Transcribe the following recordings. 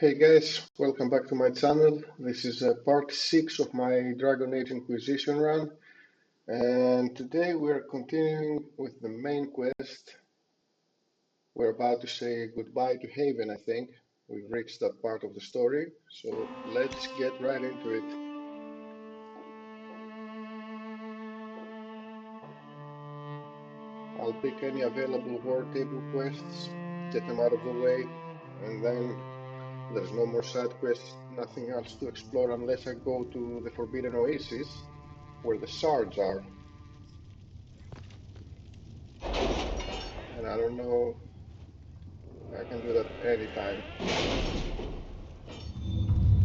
Hey guys, welcome back to my channel. This is part 6 of my Dragon Age Inquisition run, and today we're continuing with the main quest. We're about to say goodbye to Haven, I think. We've reached that part of the story, so let's get right into it. I'll pick any available war table quests, get them out of the way, and then there's no more side quests, nothing else to explore unless I go to the Forbidden Oasis, where the shards are. And I don't know, I can do that anytime.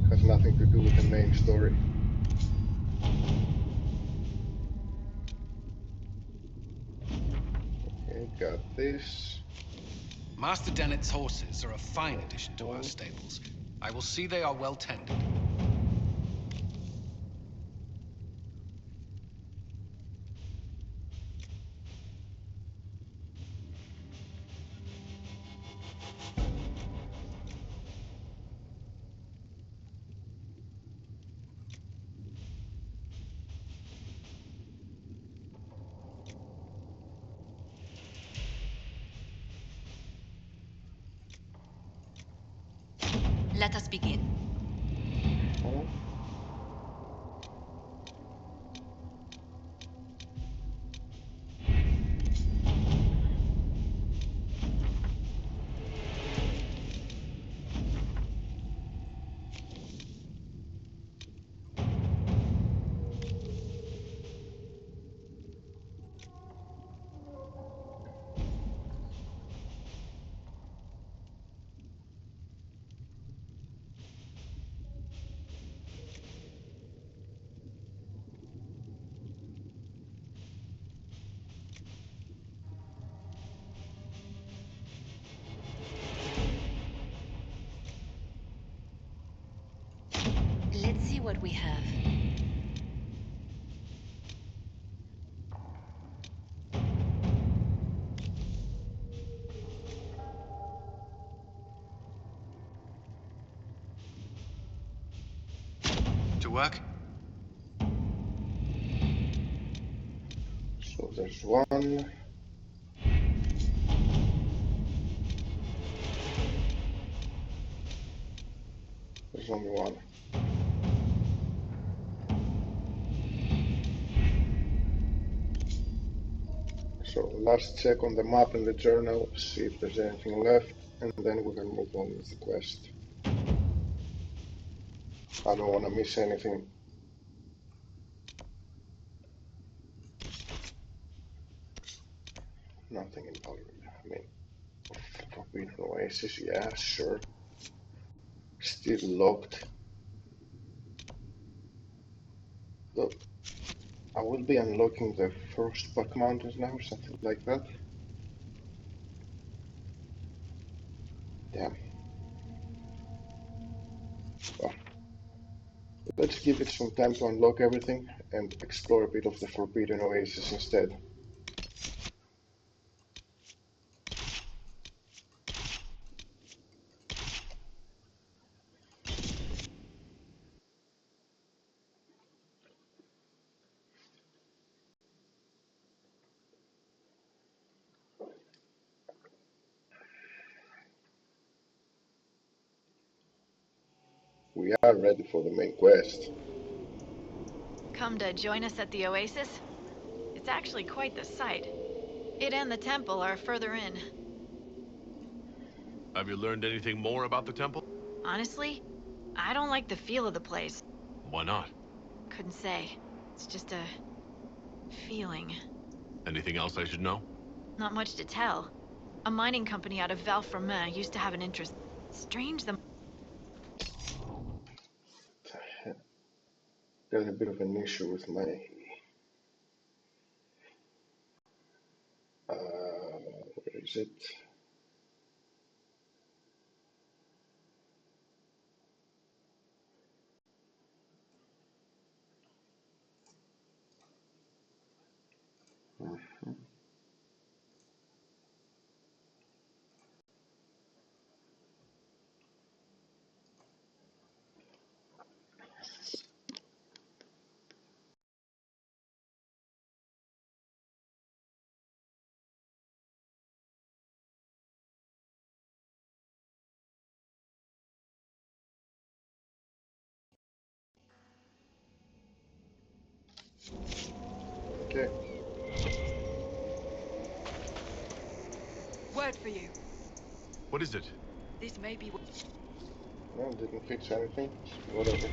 Has nothing to do with the main story. Okay, got this. Master Dennett's horses are a fine addition to our stables. I will see they are well tended. Let us begin. Oh. Let's see what we have. To work? So there's one. There's only one. So last check on the map and the journal, see if there's anything left, and then we can move on with the quest. I don't want to miss anything. Nothing in Valor. I mean, Forbidden Oasis, yeah, sure. Still locked. Look, I will be unlocking the first back mountains now, or something like that. Damn. Well, let's give it some time to unlock everything and explore a bit of the Forbidden Oasis instead. We are ready for the main quest. Come to join us at the Oasis? It's actually quite the sight. It and the temple are further in. Have you learned anything more about the temple? Honestly, I don't like the feel of the place. Why not? Couldn't say. It's just a feeling. Anything else I should know? Not much to tell. A mining company out of Valfremin used to have an interest. Strange the... Got a bit of an issue with my where is it? Okay. Word for you. What is it? This may be. Well, didn't fix anything. Whatever.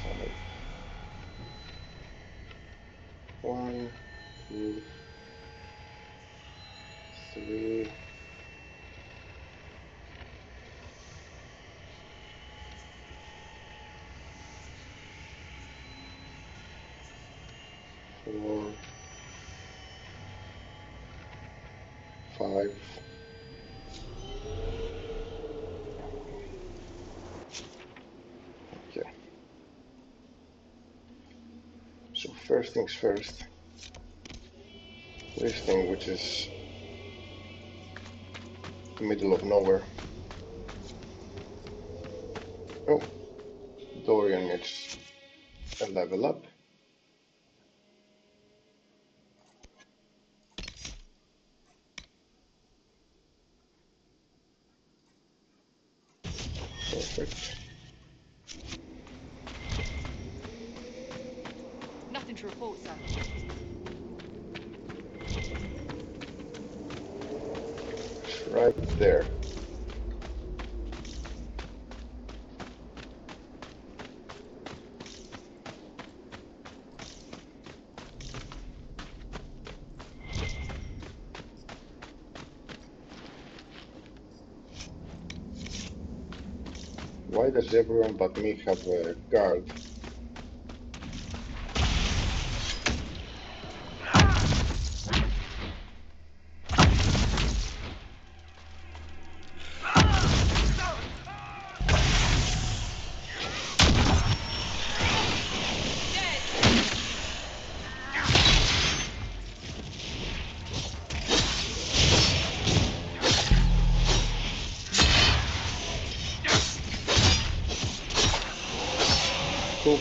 Solid. 1, 2, 3. 4, 5. Okay. So first things first. This thing, which is the middle of nowhere. Oh, Dorian needs a level up. Perfect. Nothing to report, sir. It's right there. Why does everyone but me have a guard? Cool.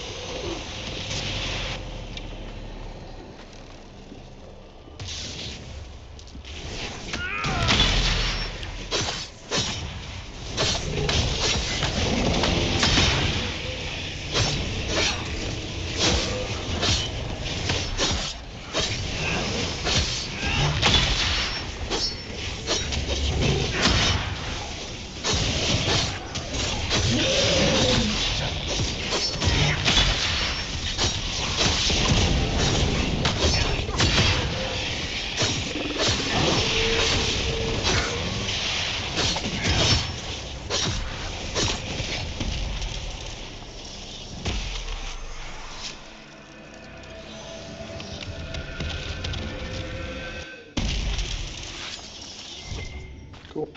Cool.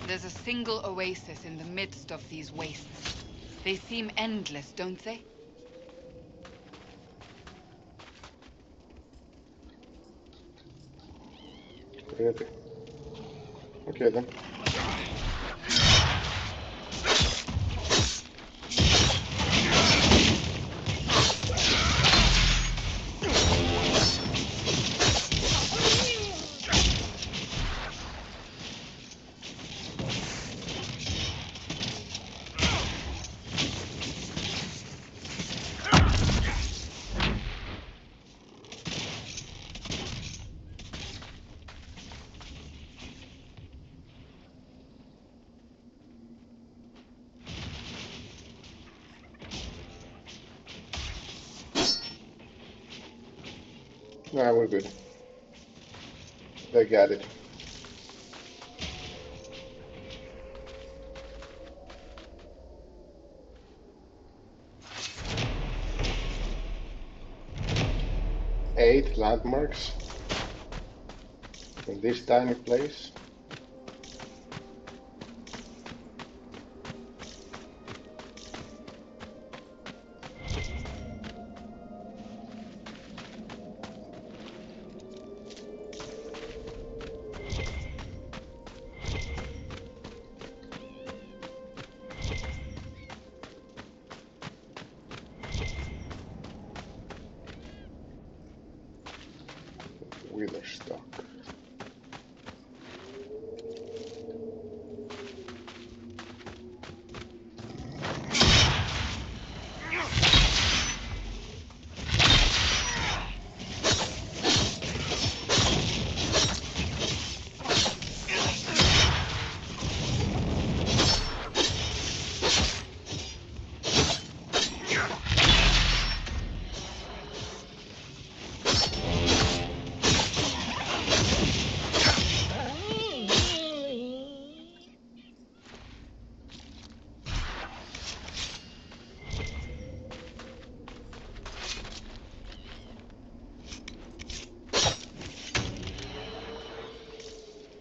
There's a single oasis in the midst of these wastes. They seem endless, don't they? Really? Okay then. Nah, we're good. They got it. Eight landmarks in this tiny place. Witherstock.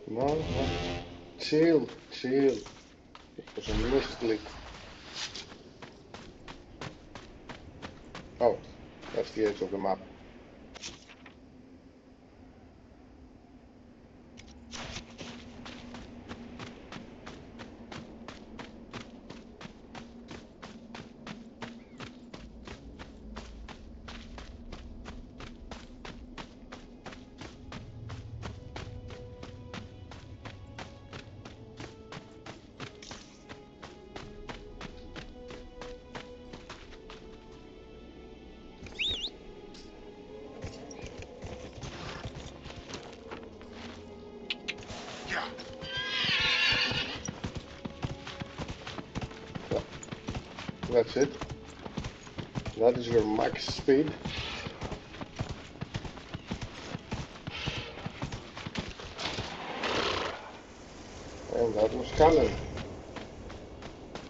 No, no. Chill, chill. It was a misclick. Oh, that's the edge of the map. That's it. That is your max speed. And that was Callan.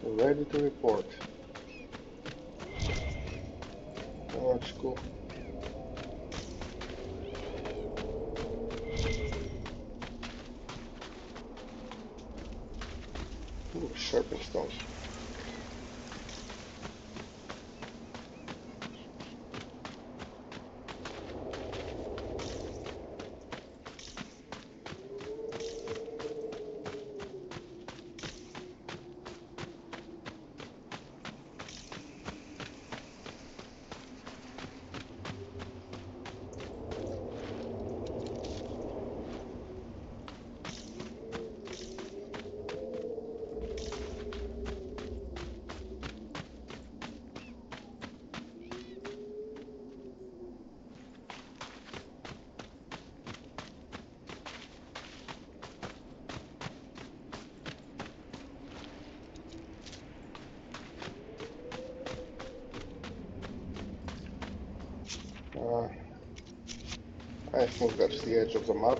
Ready to report. Oh, that's cool. Ooh, serpent stone. I think that's the edge of the map.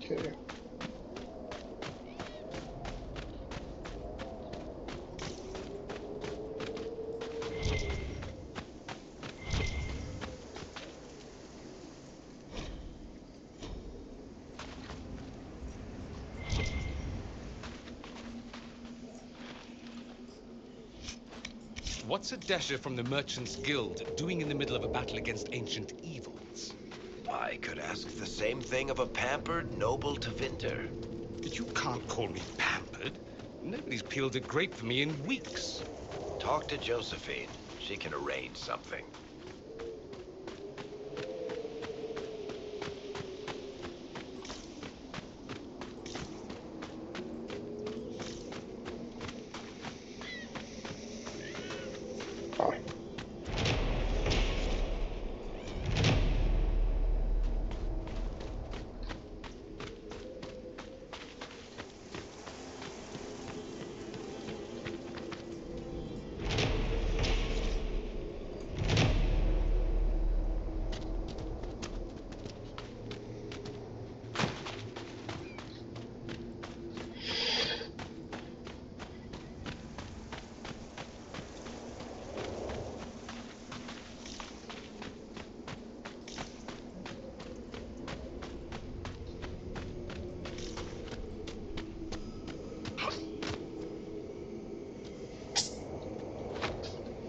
Okay. What's a Desher from the Merchants Guild doing in the middle of a battle against ancient evils? I could ask the same thing of a pampered noble Tevinter. But you can't call me pampered. Nobody's peeled a grape for me in weeks. Talk to Josephine. She can arrange something.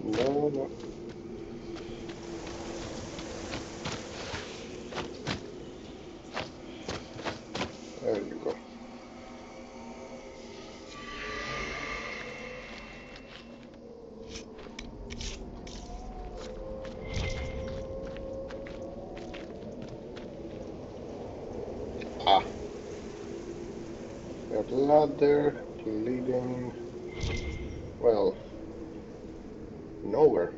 No, no. There you go. Ah, that ladder leading, well, nowhere.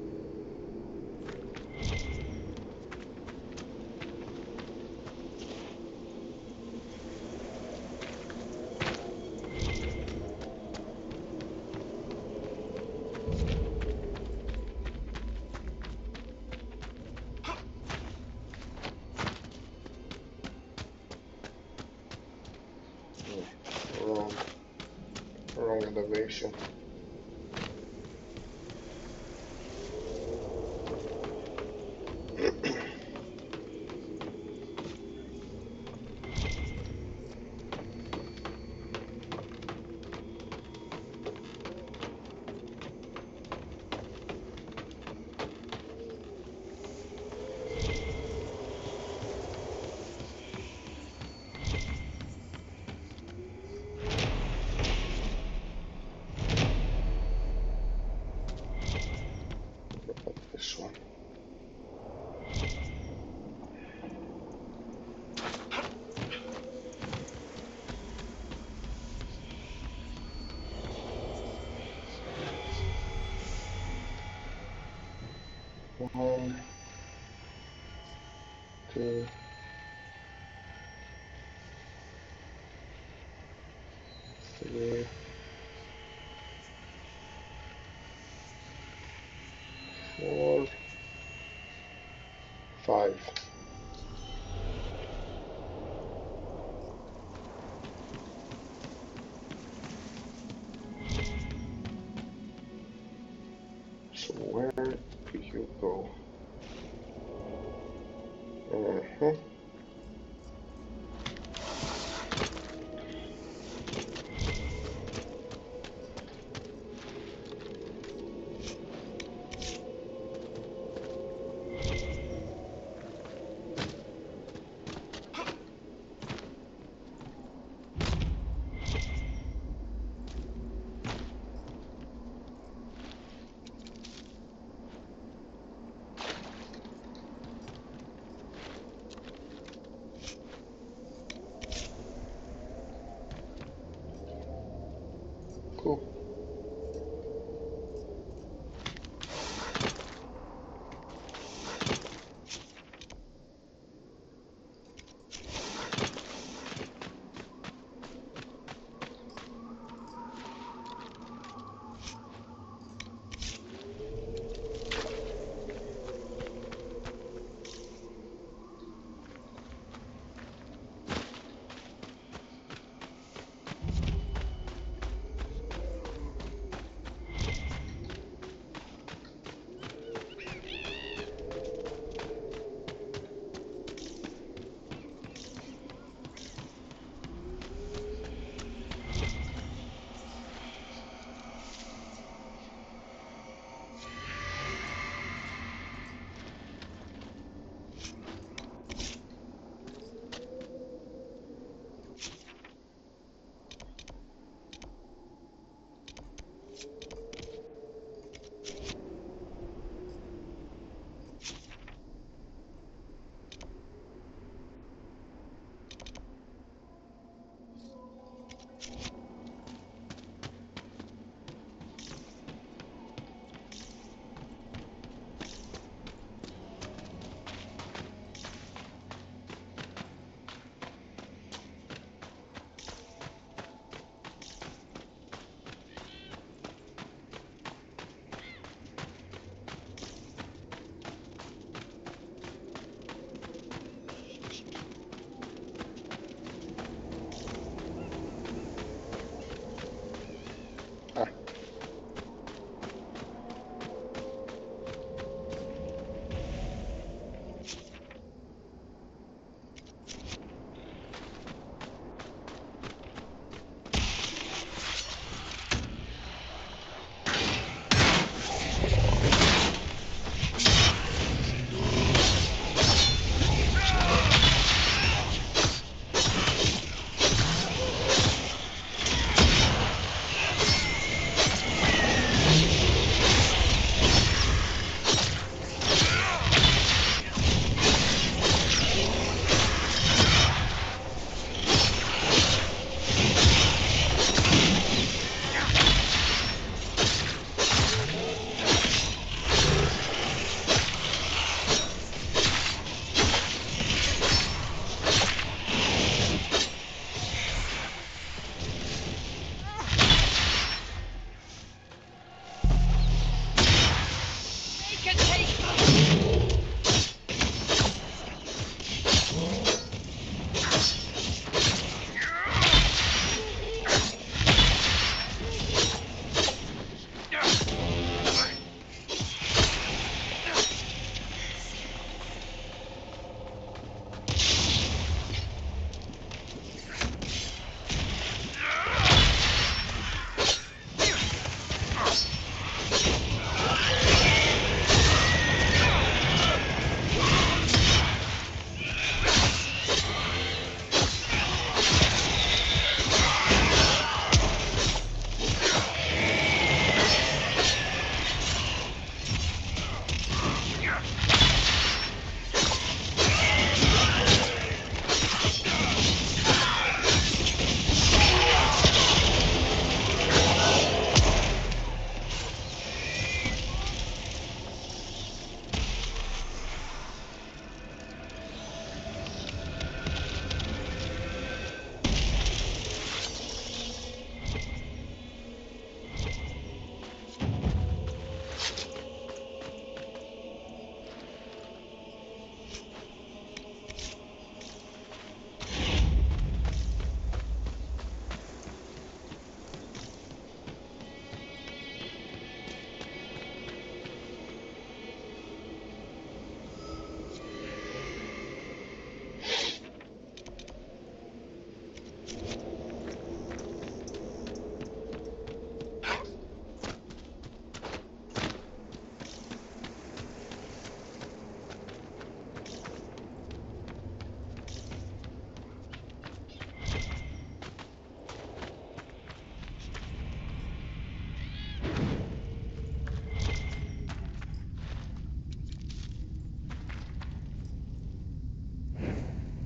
Wrong, wrong elevation. This one. One, two, three, four, five. So where do you go? Uh-huh. Cool.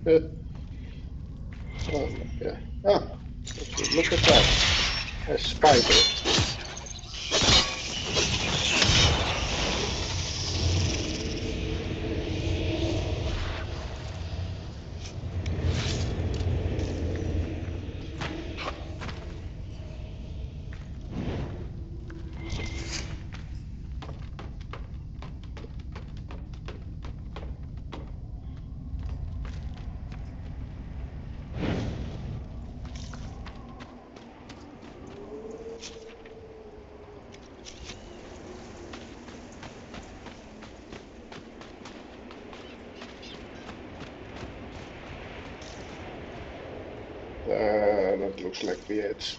Oh my god. Ah, look at that. A spider. That looks like the edge.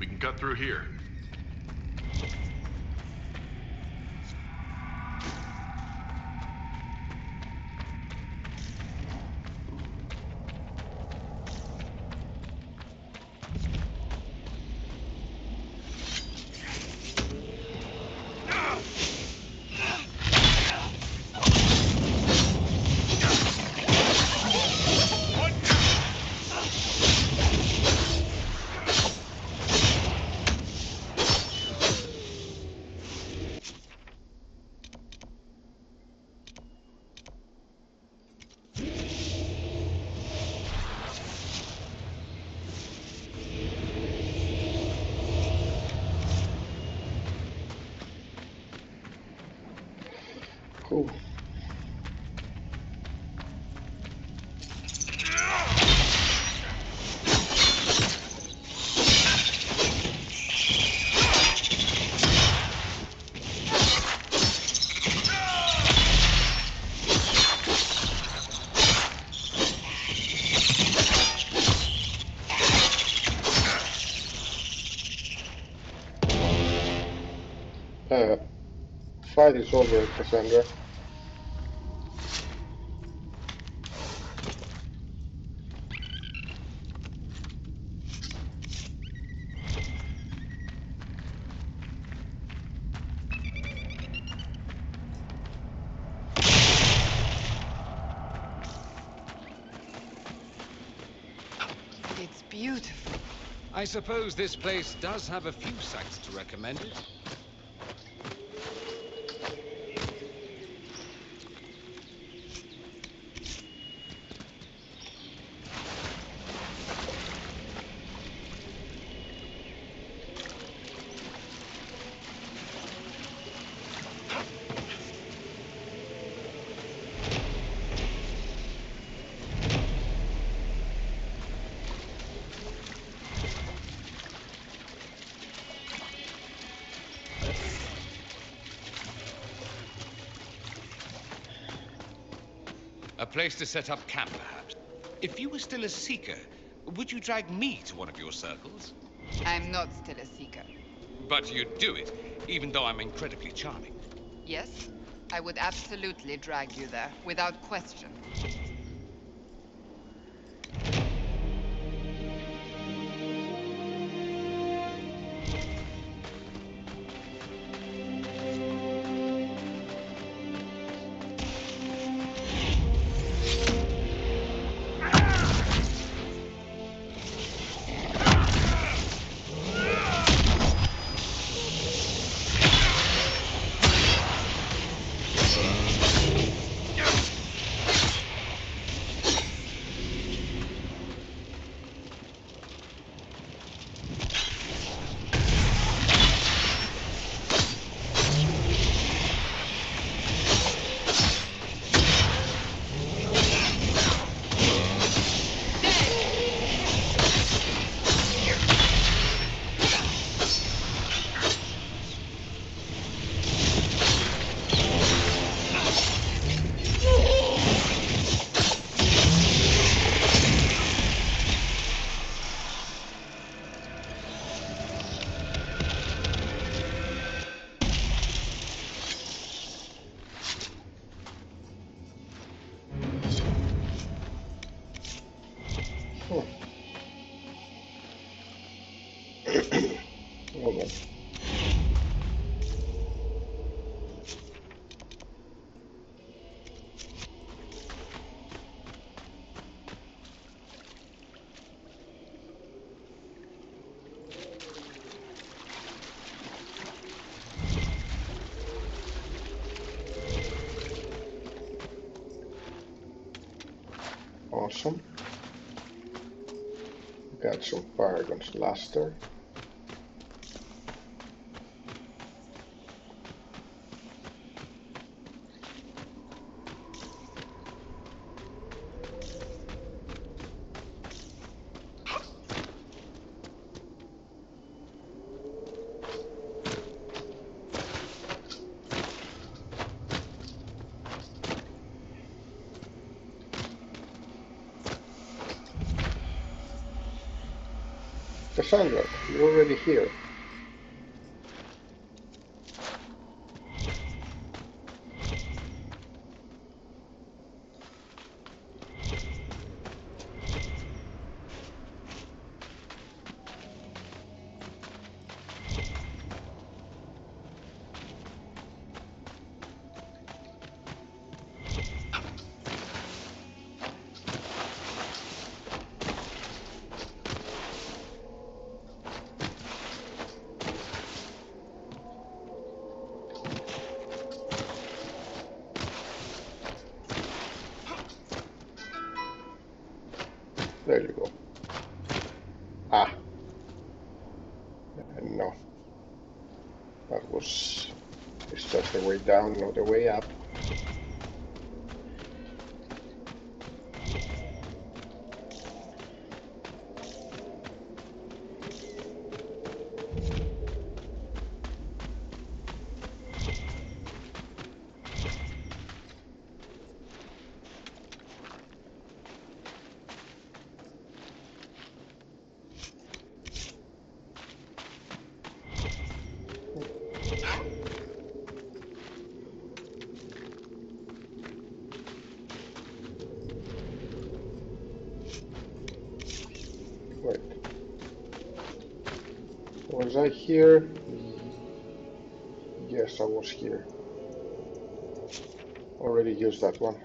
We can cut through here. Cool. Uh, Fight is over, Cassandra. It's beautiful. I suppose this place does have a few sights to recommend it. A place to set up camp, perhaps. If you were still a seeker, Would you drag me to one of your circles? I'm not still a seeker. But you'd do it, even though I'm incredibly charming. Yes, I would absolutely drag you there, without question. Hold on. Awesome. Got some Paragon's Luster. Cassandra, you're already here. There you go. Ah, no. That was... It's just the way down, not the way up. Wait. Was I here? Yes, I was here. Already used that one.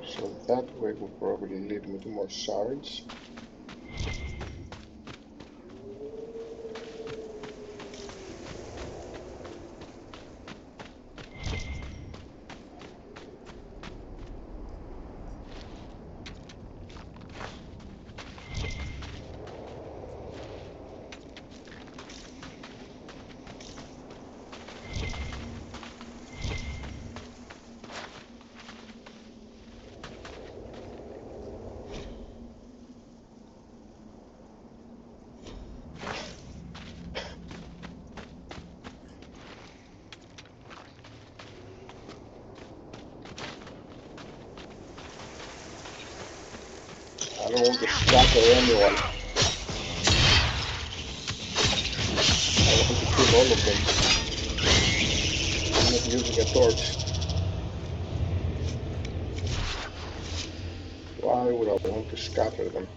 So that way will probably lead me to more shards. don't want to scatter anyone. I want to kill all of them. I'm not using a torch. Why would I want to scatter them?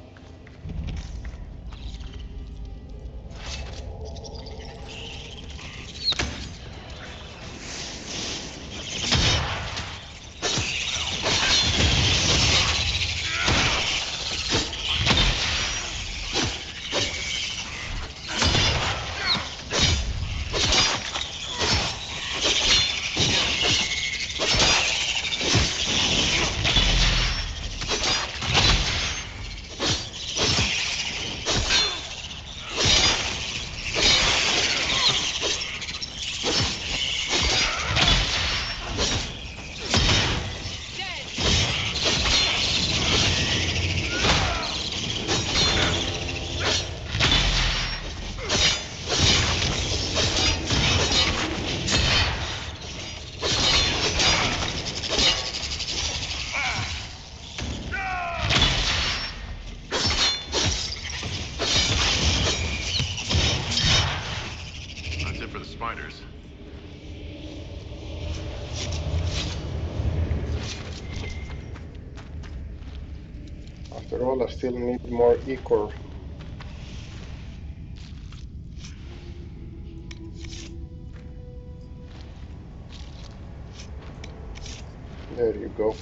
That's it for the spiders. After all, I still need more ichor. There you go.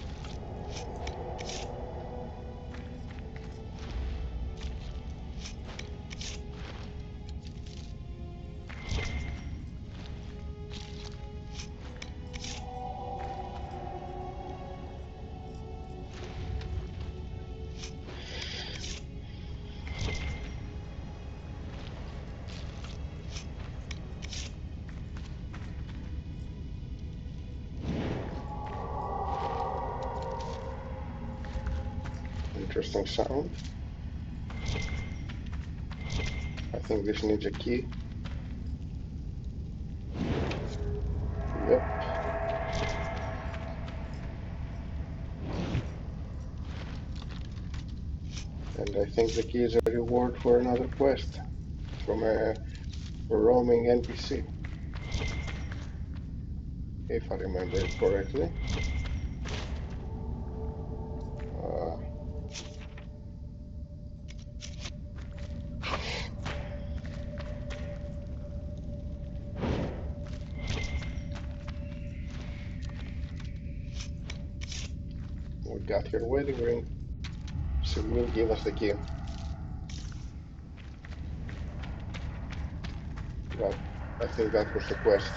Interesting sound. I think this needs a key. Yep. And I think the key is a reward for another quest from a roaming NPC, if I remember it correctly. Uh, we got her wedding ring. She will give us the key. But I think that was the quest.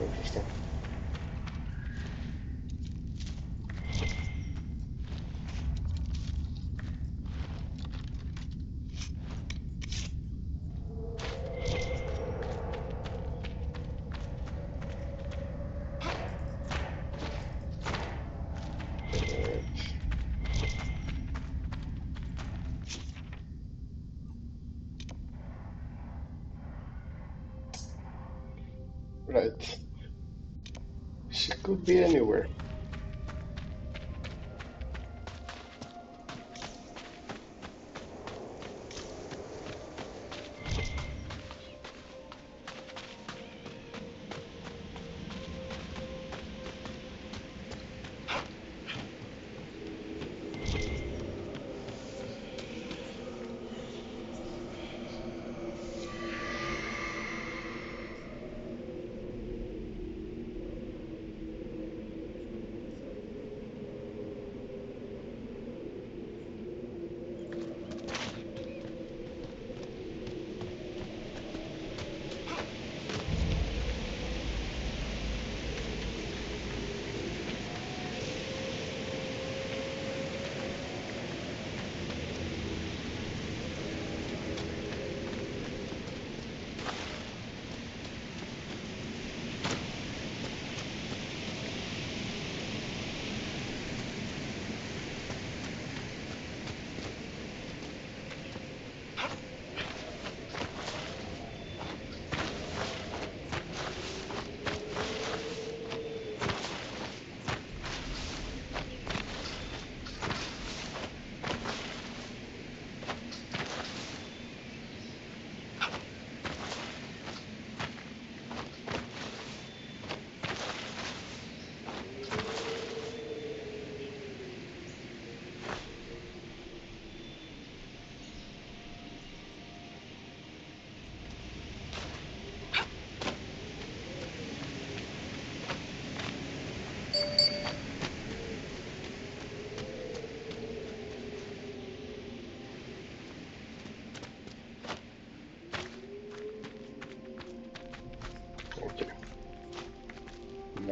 Interesting. Right. She could be anywhere.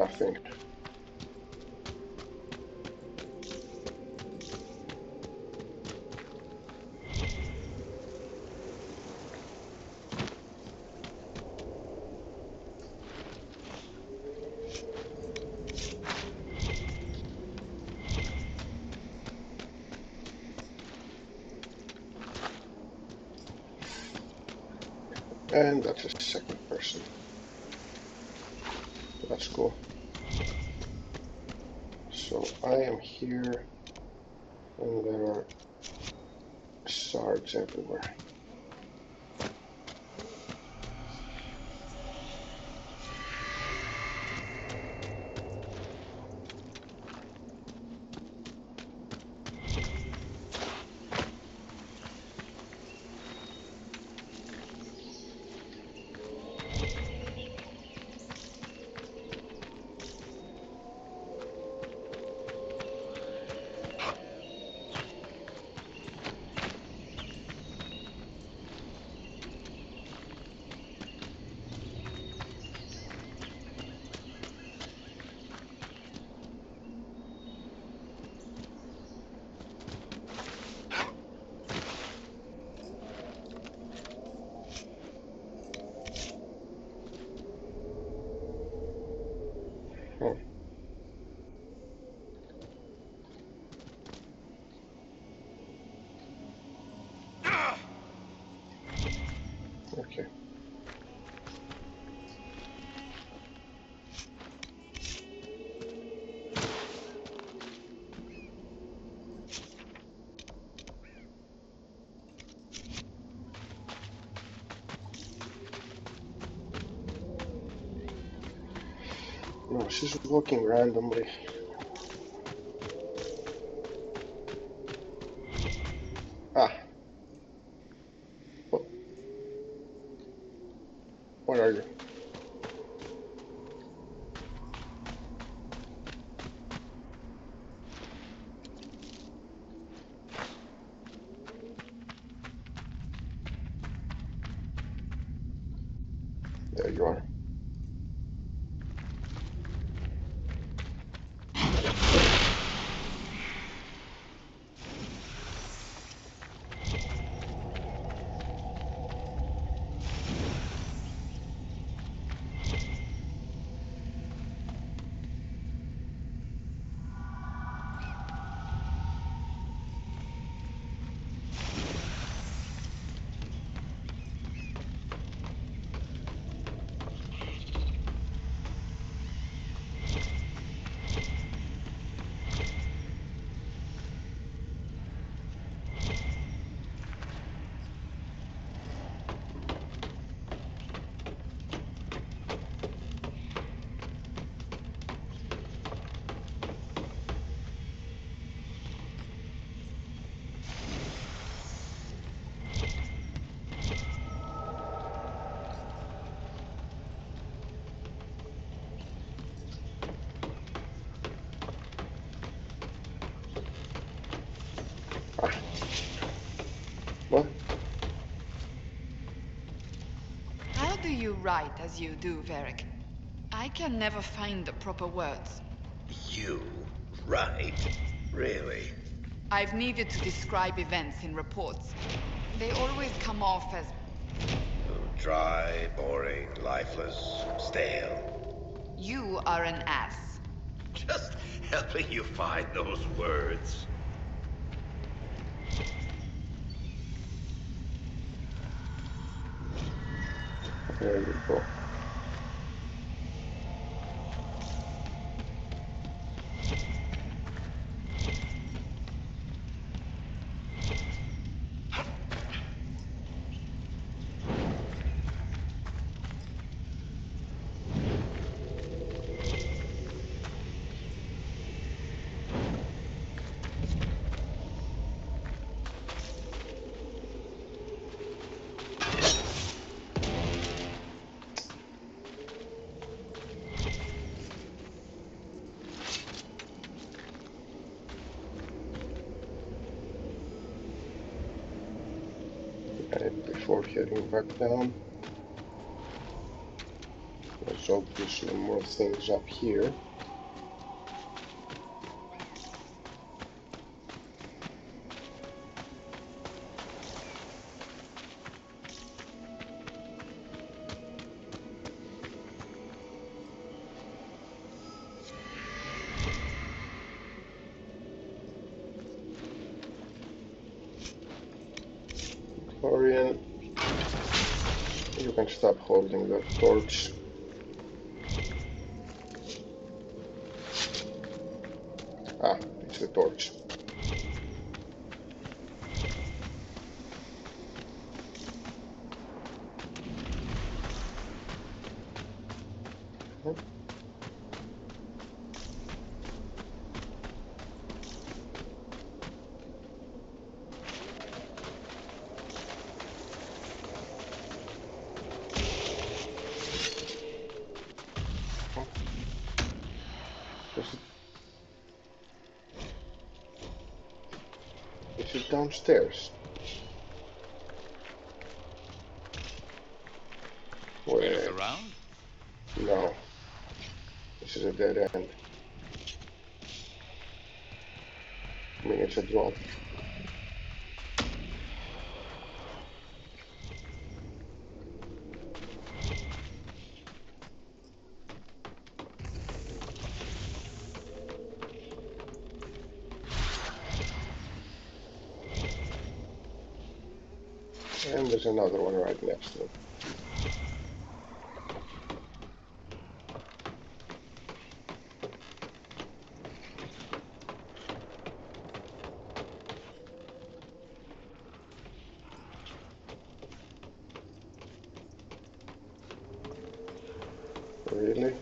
nothing. And that's a second person. That's cool. So I am here, and there are shards everywhere. Oh, okay. No, she's walking randomly. Ah, what, what are you? There you are. Ah, what? How do you write as you do, Varric? I can never find the proper words. You? Right? Really? I've needed to describe events in reports. They always come off as Dry, boring, lifeless, stale. you are an ass. Just helping you find those words. There you go. And before heading back down, let's There's obviously more things up here. Orion, you can stop holding the torch. Ah, it's the torch. Is it downstairs? Should we Wait, look around? no. This is a dead end. I mean, it's a drop. And there's another one right next to it. Really?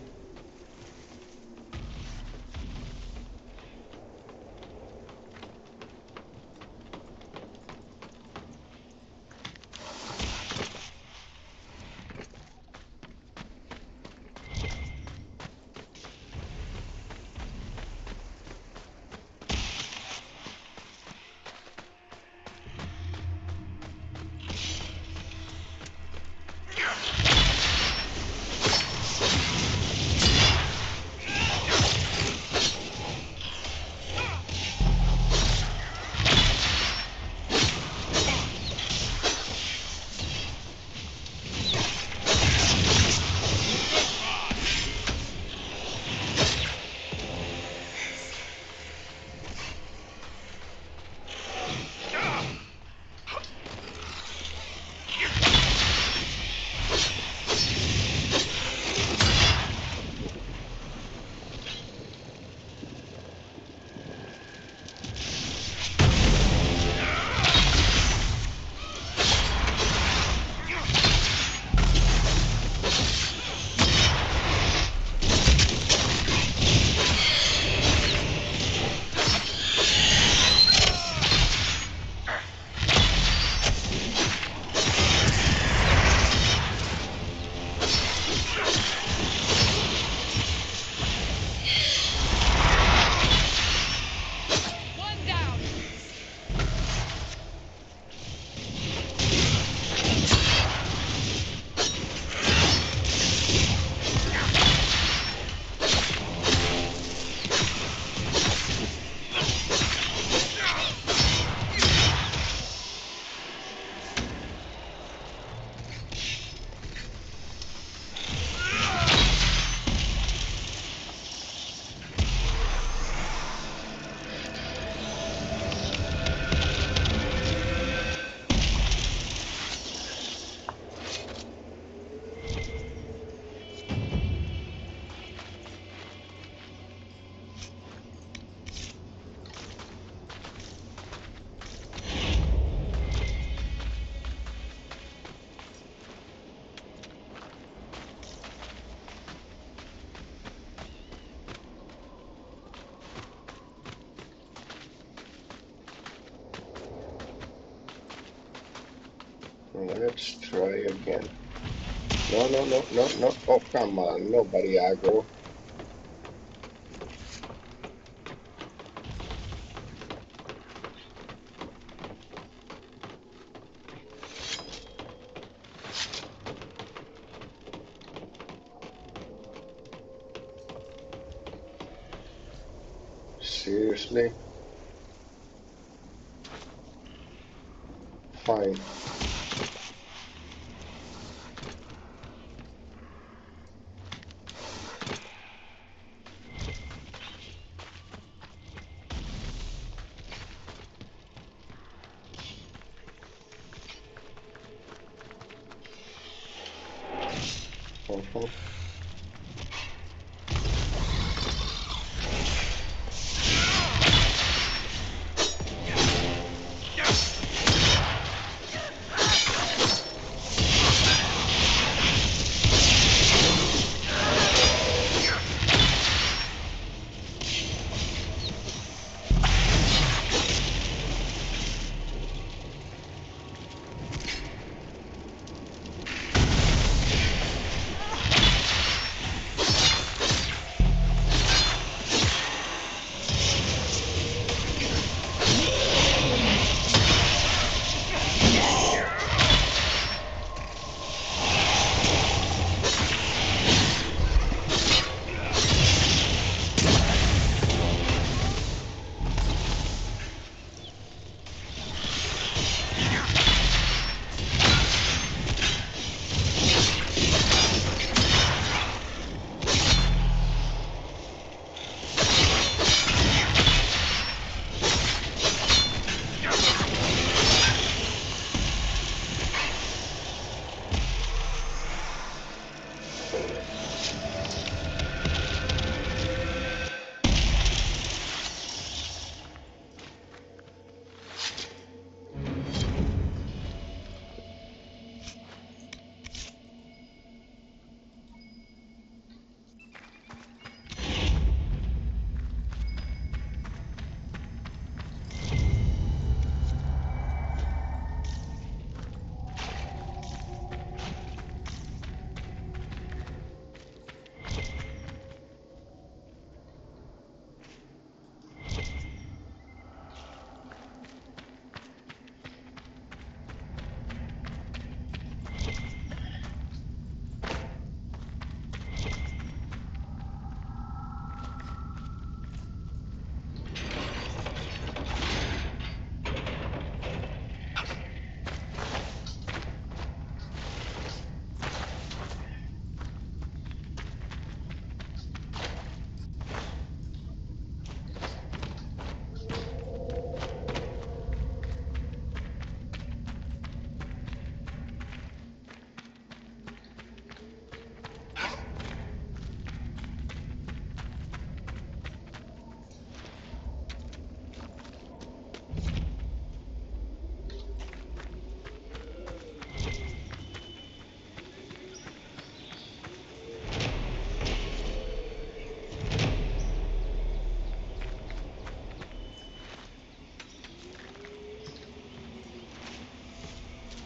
Let's try again. No, no, no, no, no. Oh, come on. Nobody aggro. Seriously? Fine. Mhm.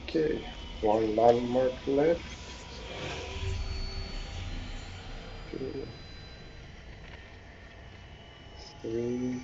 Okay, one landmark left. 2, 3.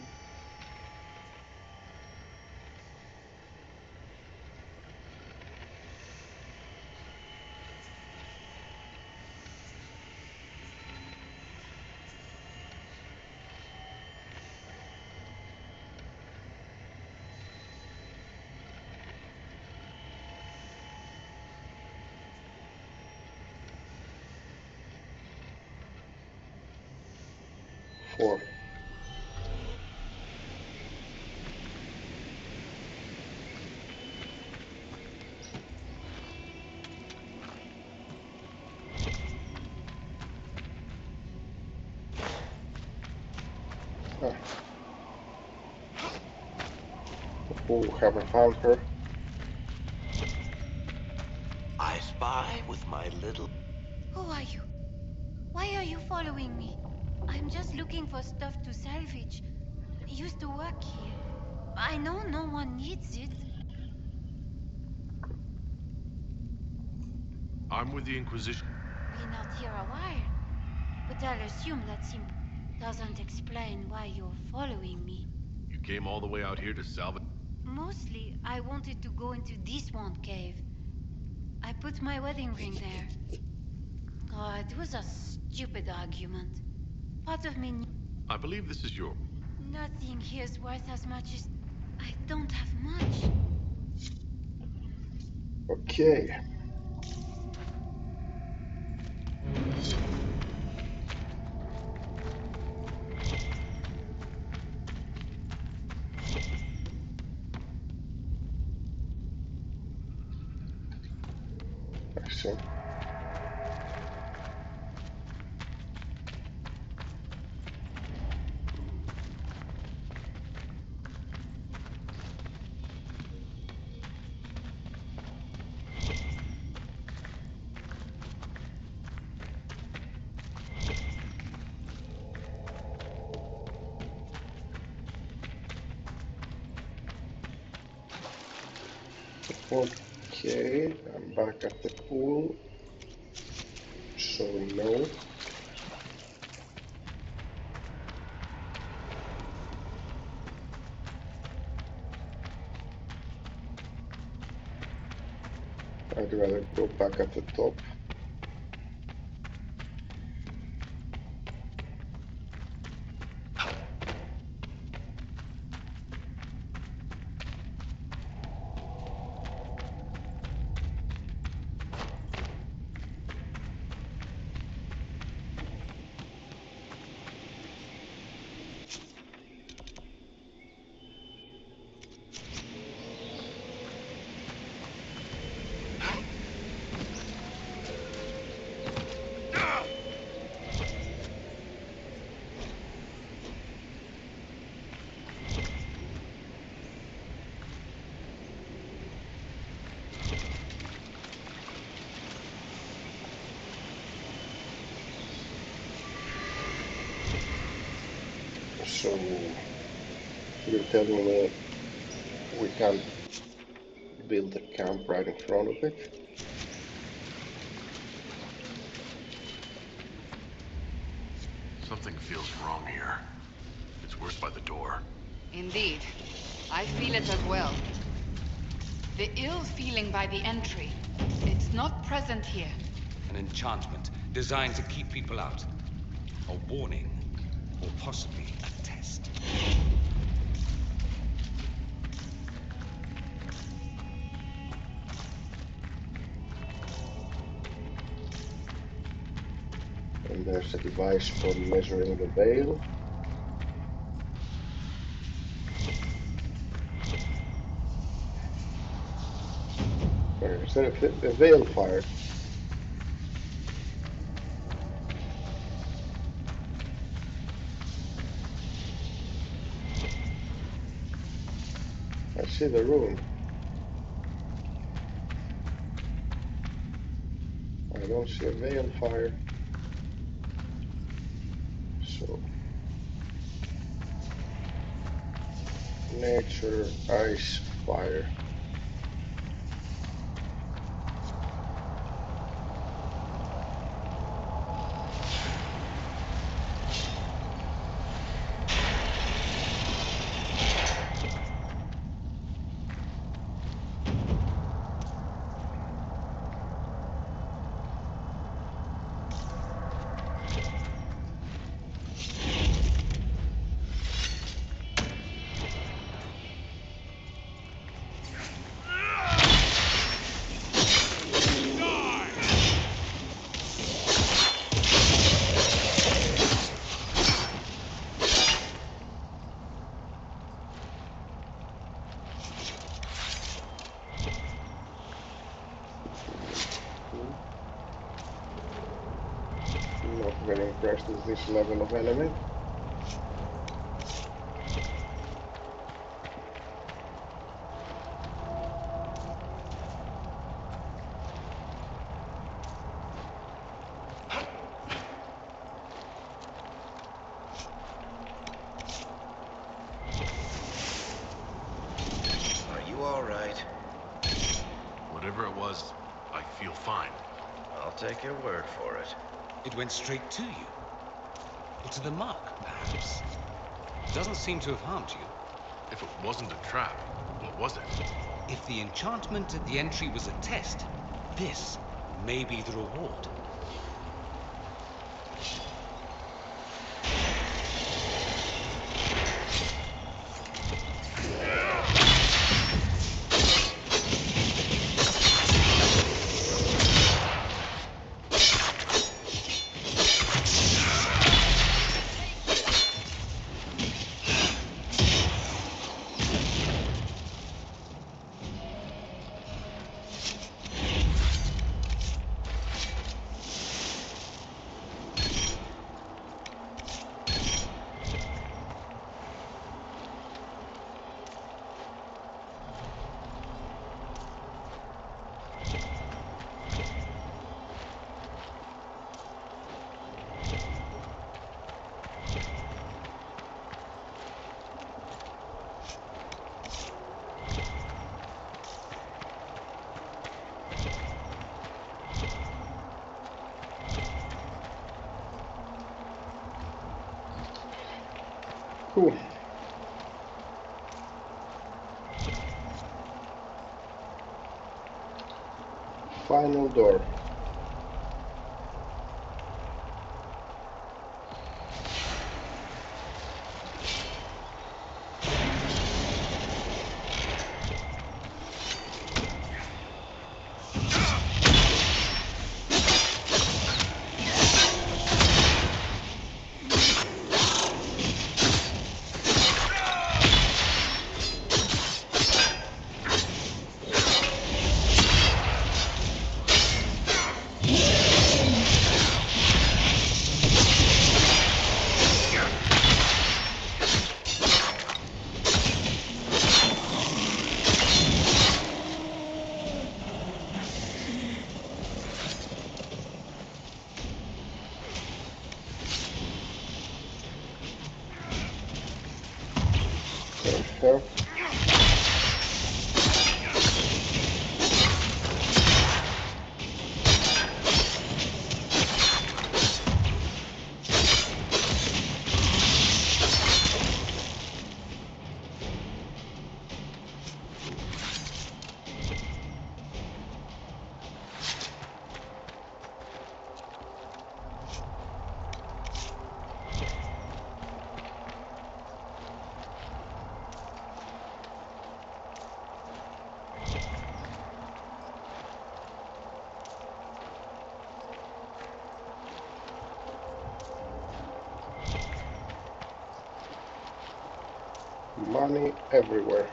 4. Ah. Oh, haven't found her. I spy with my little... Who are you? Why are you following me? I'm just looking for stuff to salvage. Used to work here. I know no one needs it. I'm with the Inquisition. Been out here a while. But I'll assume that simple doesn't explain why you're following me. You came all the way out here to salvage... Mostly, I wanted to go into this one cave. I put my wedding ring there. Oh, it was a stupid argument. Part of me knew... I believe this is your... Nothing here's worth as much as... I don't have much. Okay. I see. Okay, I'm back at the pool. So no. I'd rather go back at the top. So you're telling me we can't build a camp right in front of it? Something feels wrong here. It's worse by the door. Indeed. I feel it as well. The ill feeling by the entry. It's not present here. An enchantment designed to keep people out. A warning, or possibly a test. And there's a device for measuring the veil. Where is there a veil fire? I see the room. I don't see a veil fire. So nature, ice, fire. Not very impressed with this level of enemy. Are you all right? Whatever it was, I feel fine. I'll take your word for it. It went straight to you. Or to the mark, perhaps. Doesn't seem to have harmed you. If it wasn't a trap, what was it? If the enchantment at the entry was a test, this may be the reward. Cool. Final door. Here. Money everywhere.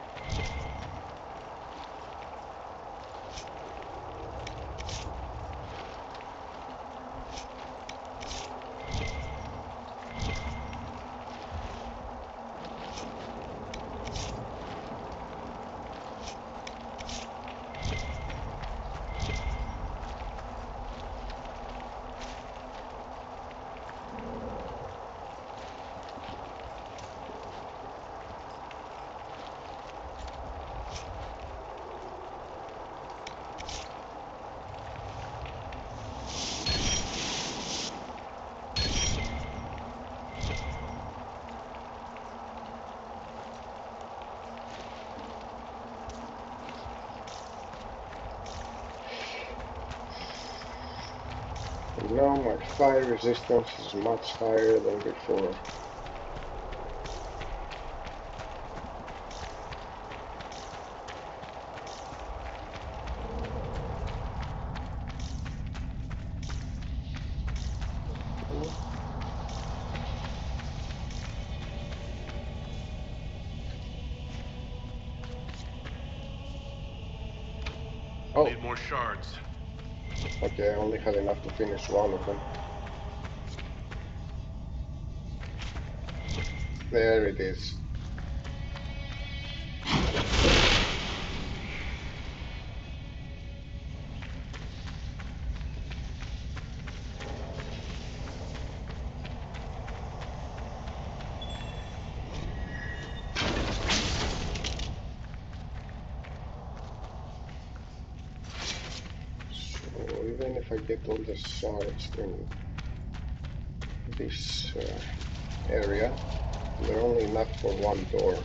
Now my fire resistance is much higher than before. I'll Oh, need more shards. okay, I only had enough to finish one of them. There it is. So even if I get all the shards in this area, they're only enough for one door.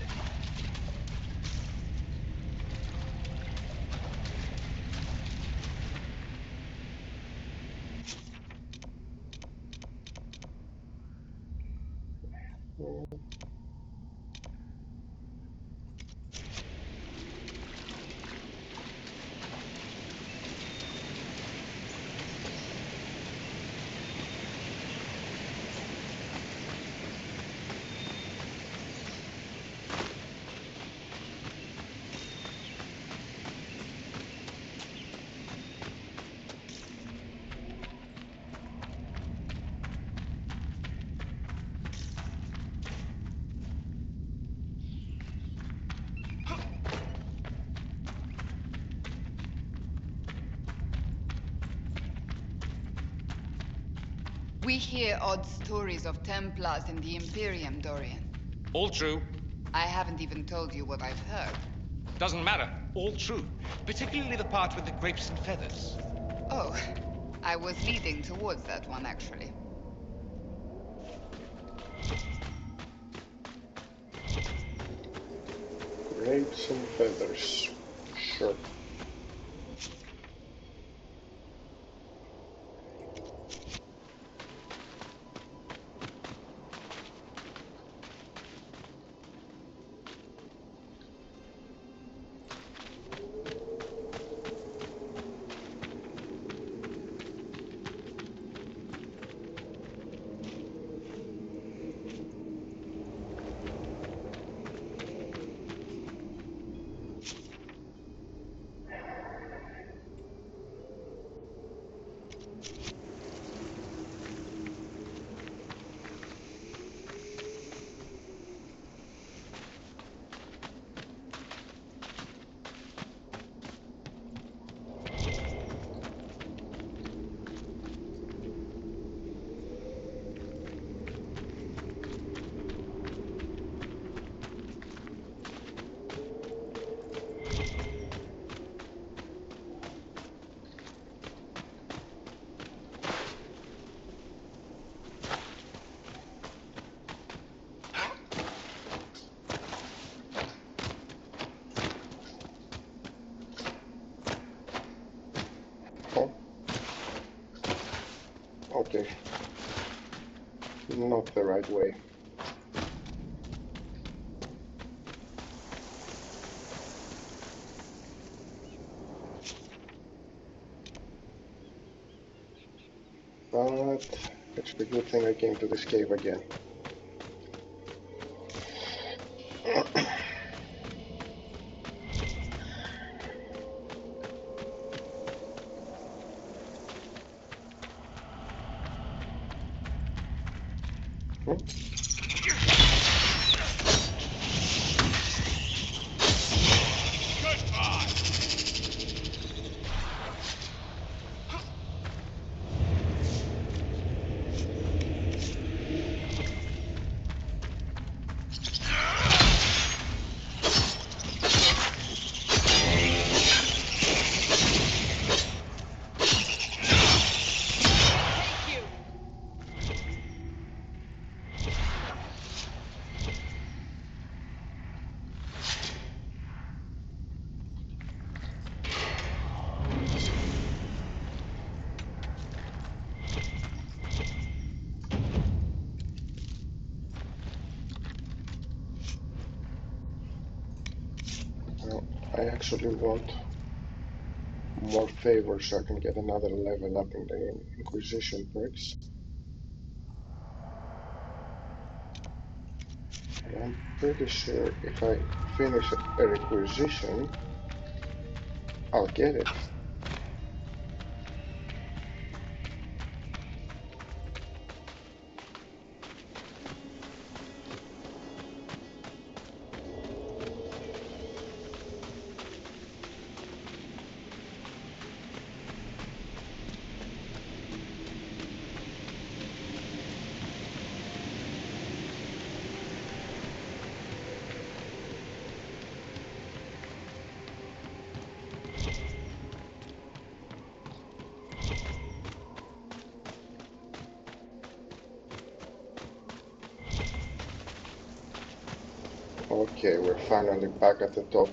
We hear odd stories of Templars in the Imperium, Dorian. All true. I haven't even told you what I've heard. Doesn't matter. All true. Particularly the part with the grapes and feathers. Oh, I was leading towards that one, actually. Grapes and feathers. Sure. Oh. Okay. Not the right way. But it's a good thing I came to this cave again. Hmm? Well, I actually want more favors so I can get another level up in the Inquisition perks. And I'm pretty sure if I finish a requisition, I'll get it. Okay, we're finally back at the top.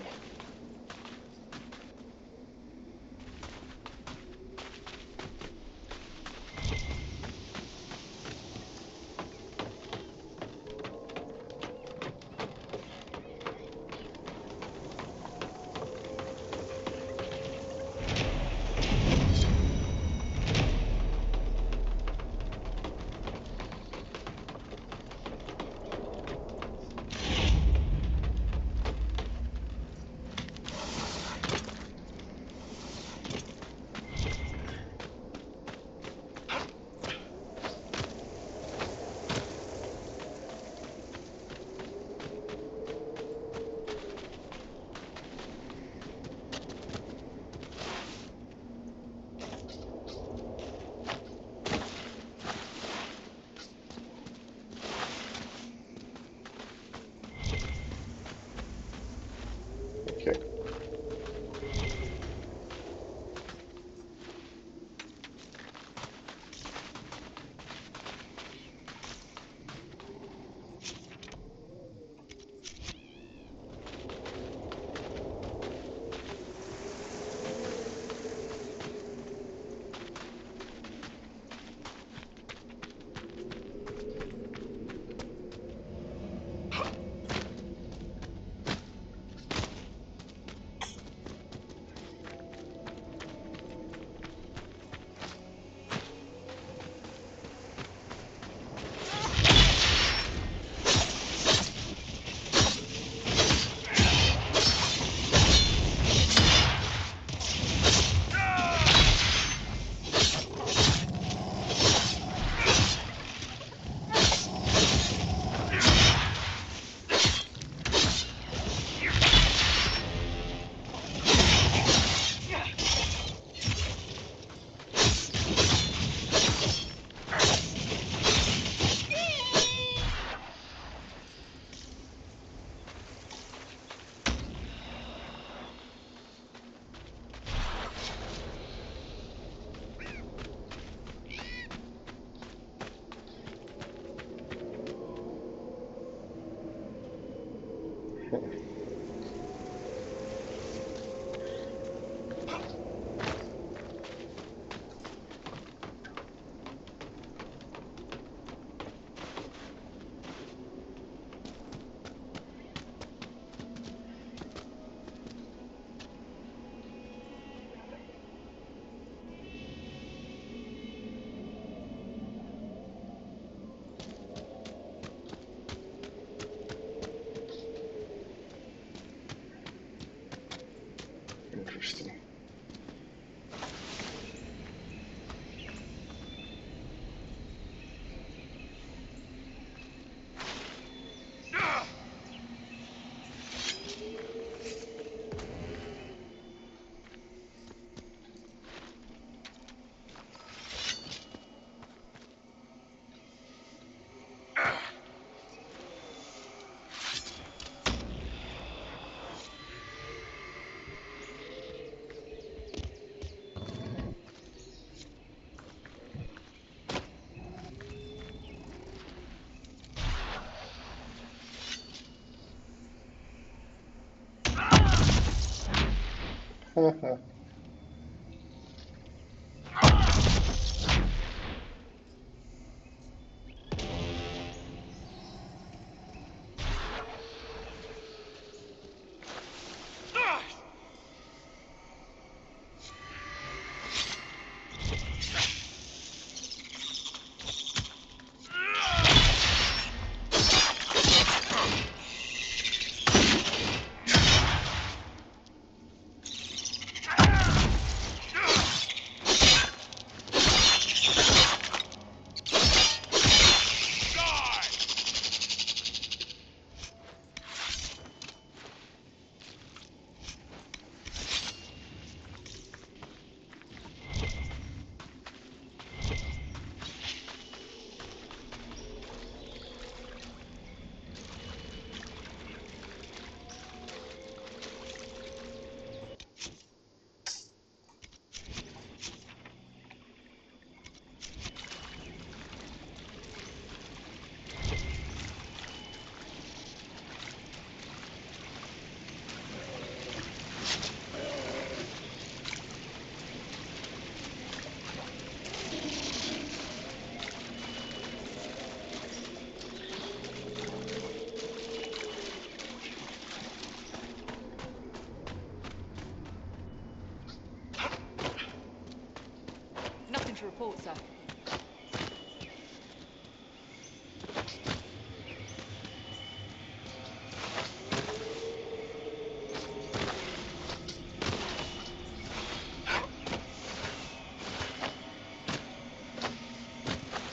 Nothing to report, sir.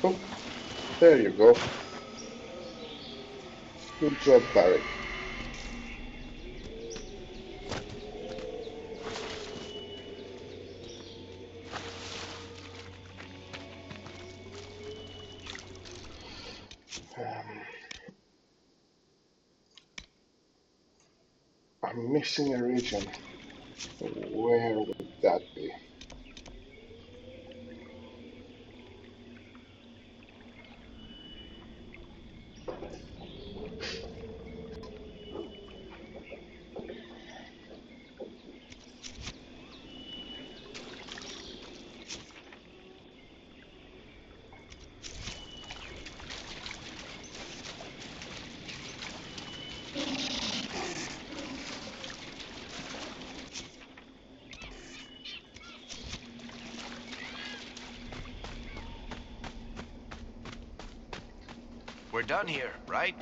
Oh, there you go. Good job, Barry. I'm missing a region. Where would that be? We're done here, right?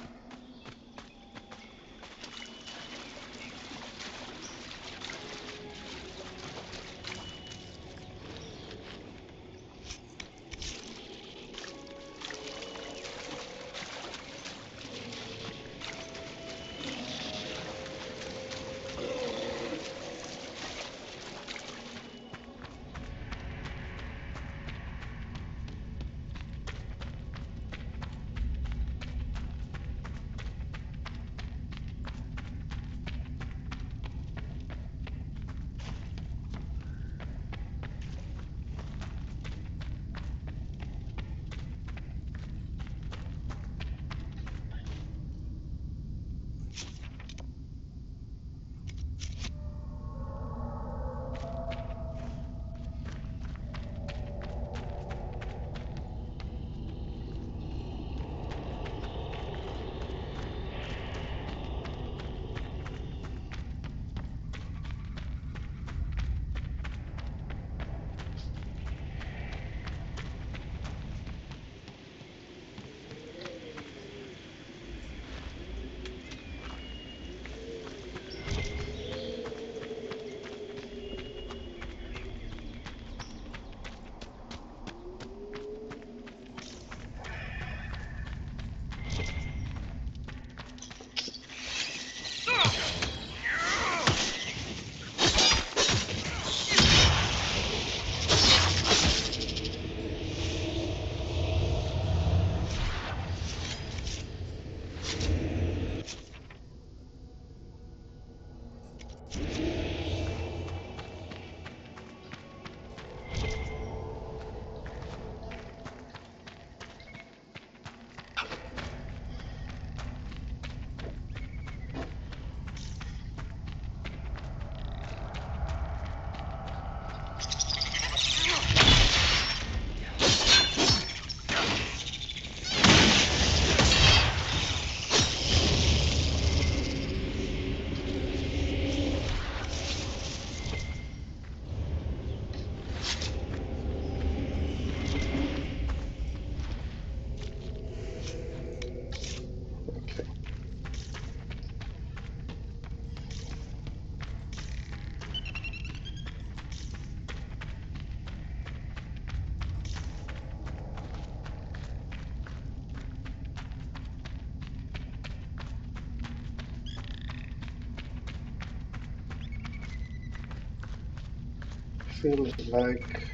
feels like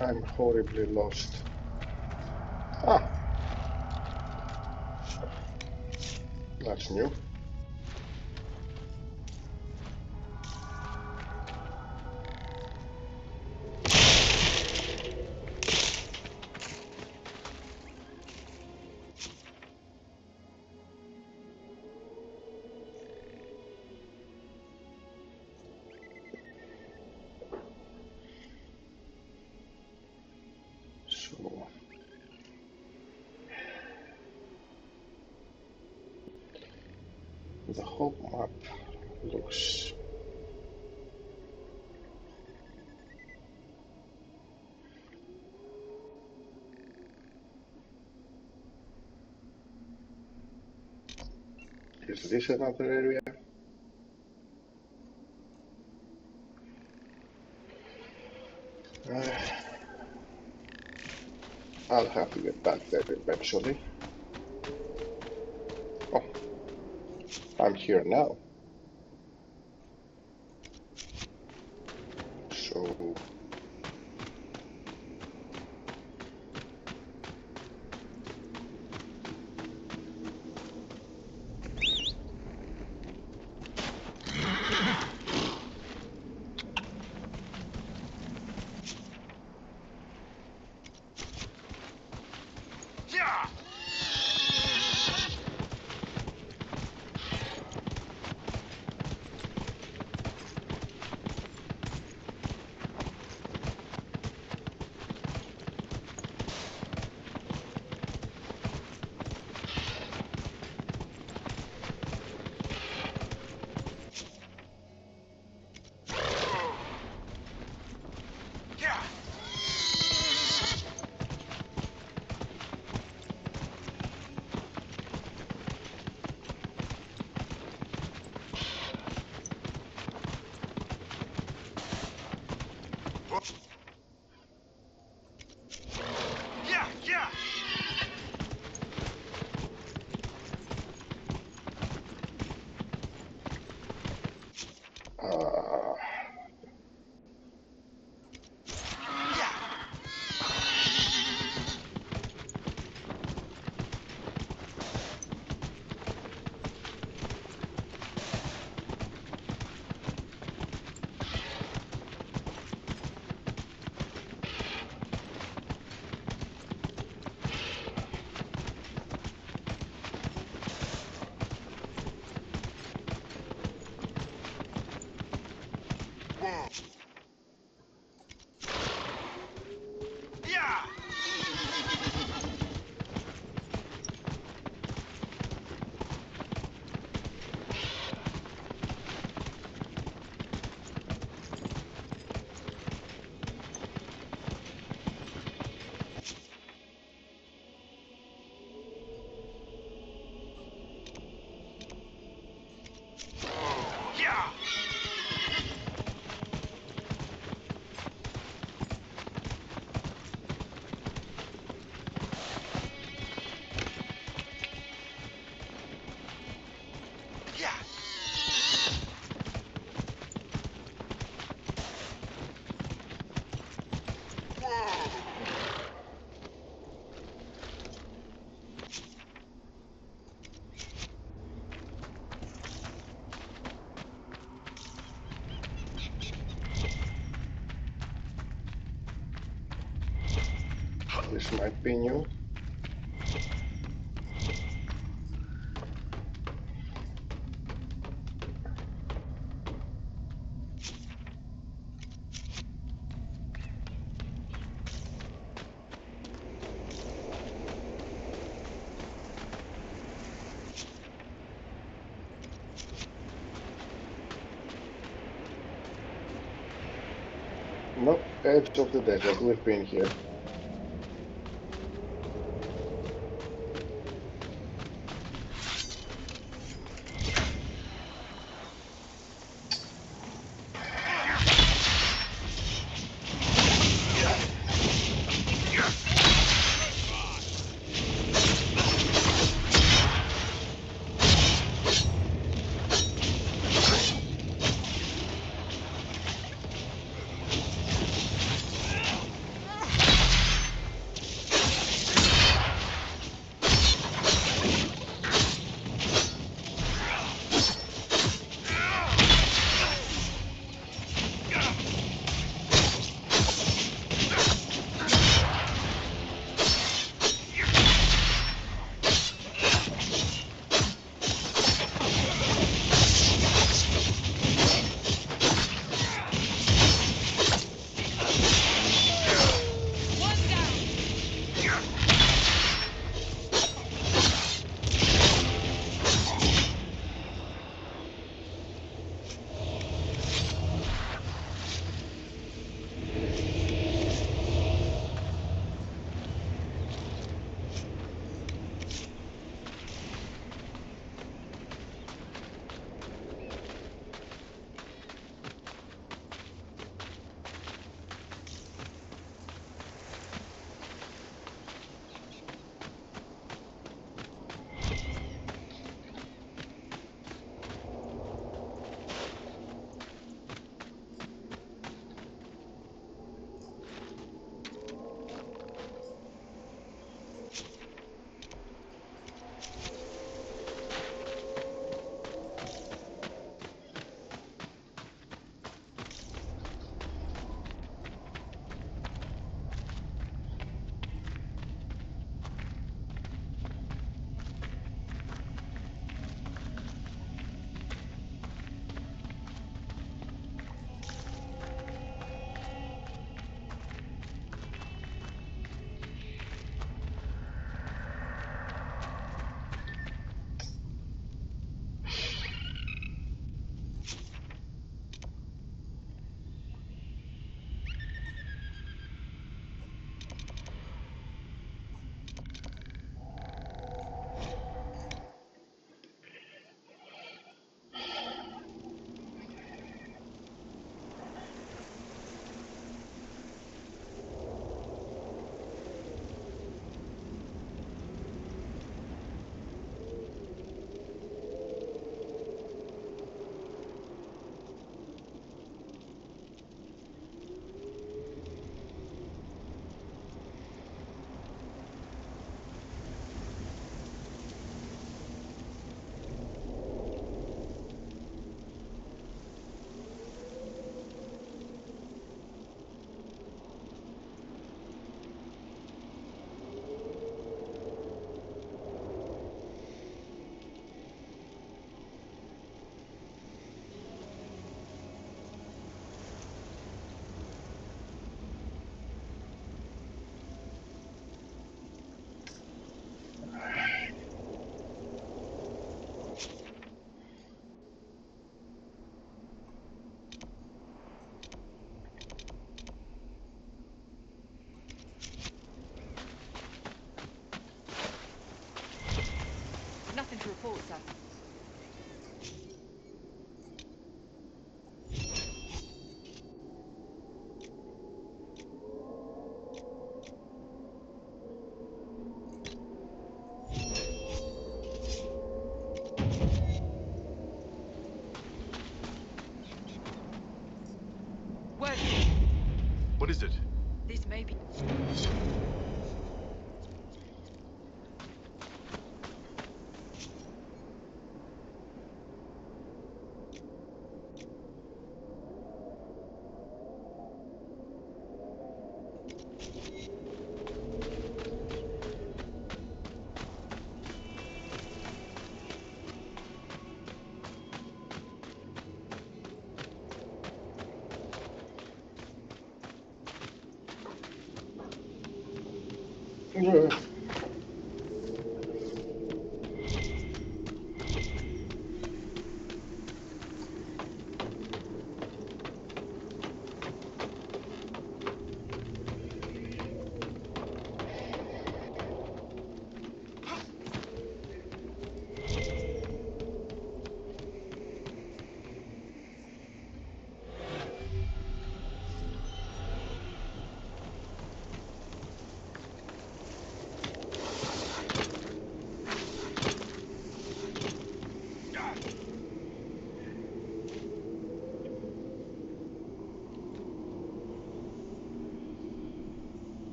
I'm horribly lost. Ah, that's new. So the whole map looks. Is this another area? I'll have to get back there eventually. Oh, I'm here now. So uh, this might be new. Nope, edge of the desert. We've been here. What is it? This may be. Yeah.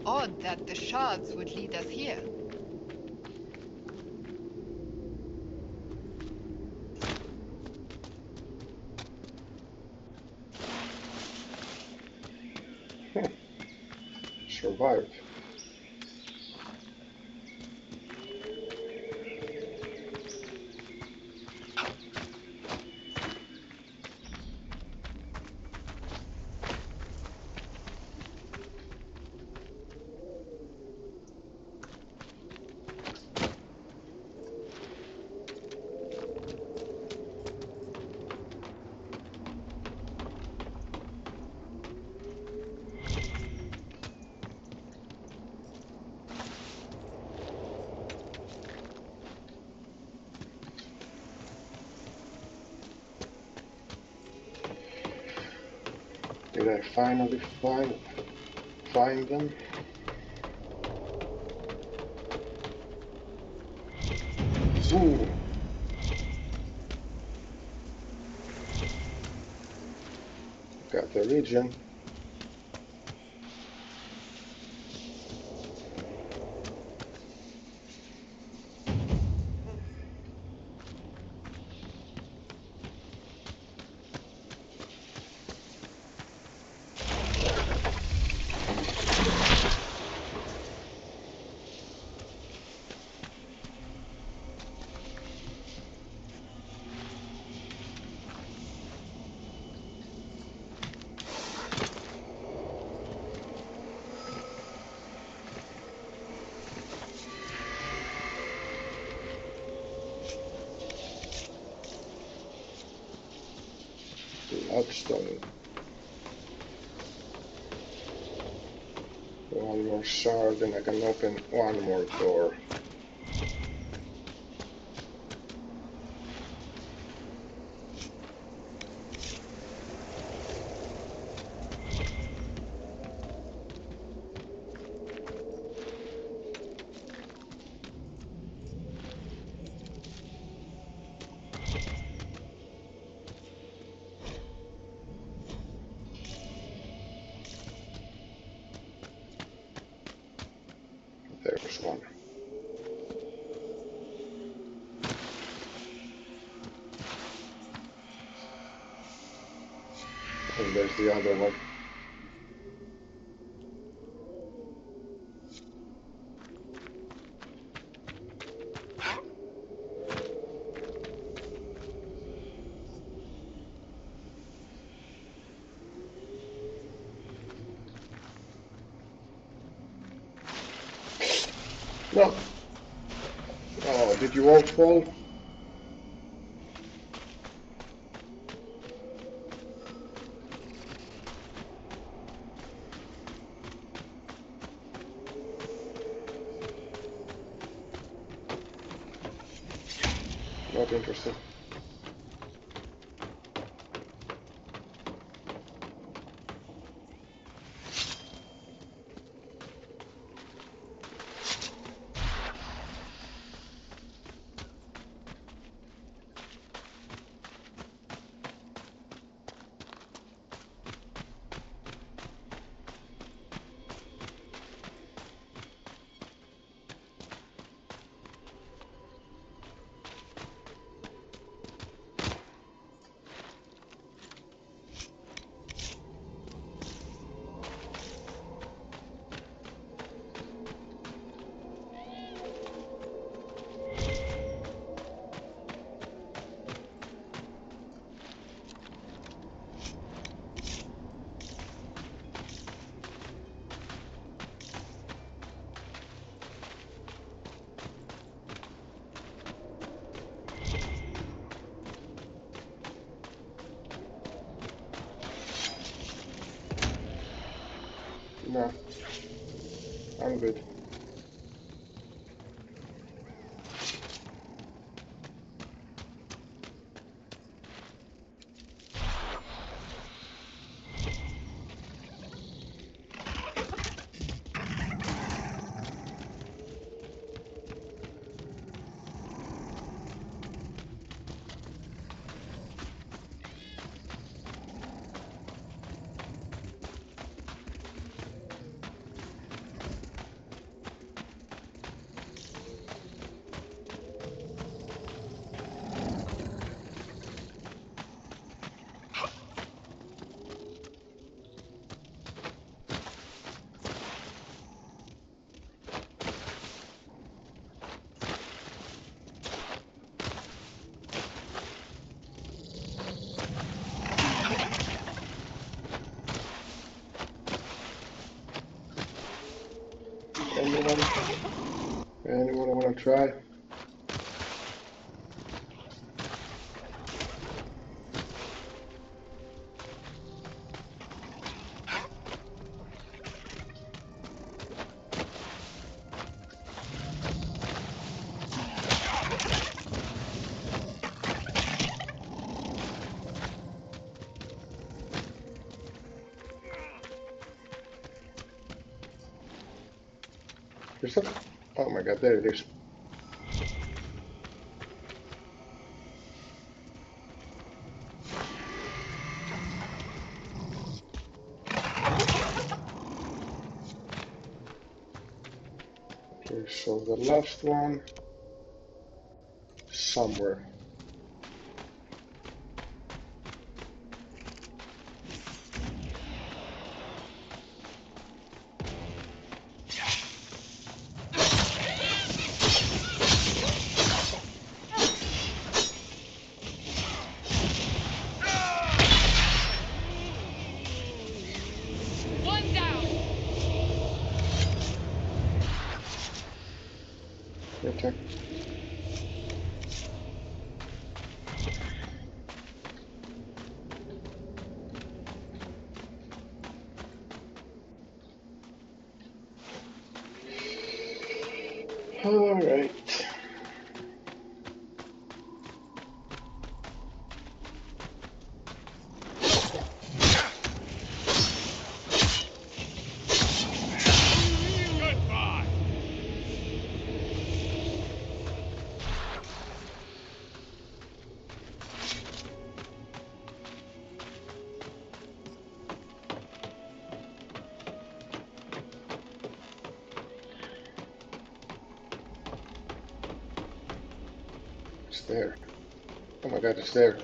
Odd that the shards would lead us here. Survived. Did I finally find them? Ooh. Got the region. Bloodstone. One more shard and I can open one more door. There's one. And there's the other one. No. Oh, did you all fall? Not interested. No, I'm good. Anyone? Anyone wanna try? There's some... Oh my god, there it is. Okay, so the last one, somewhere. One down! Your turn. Alright. Goodbye. It's there. Oh my god, it's there.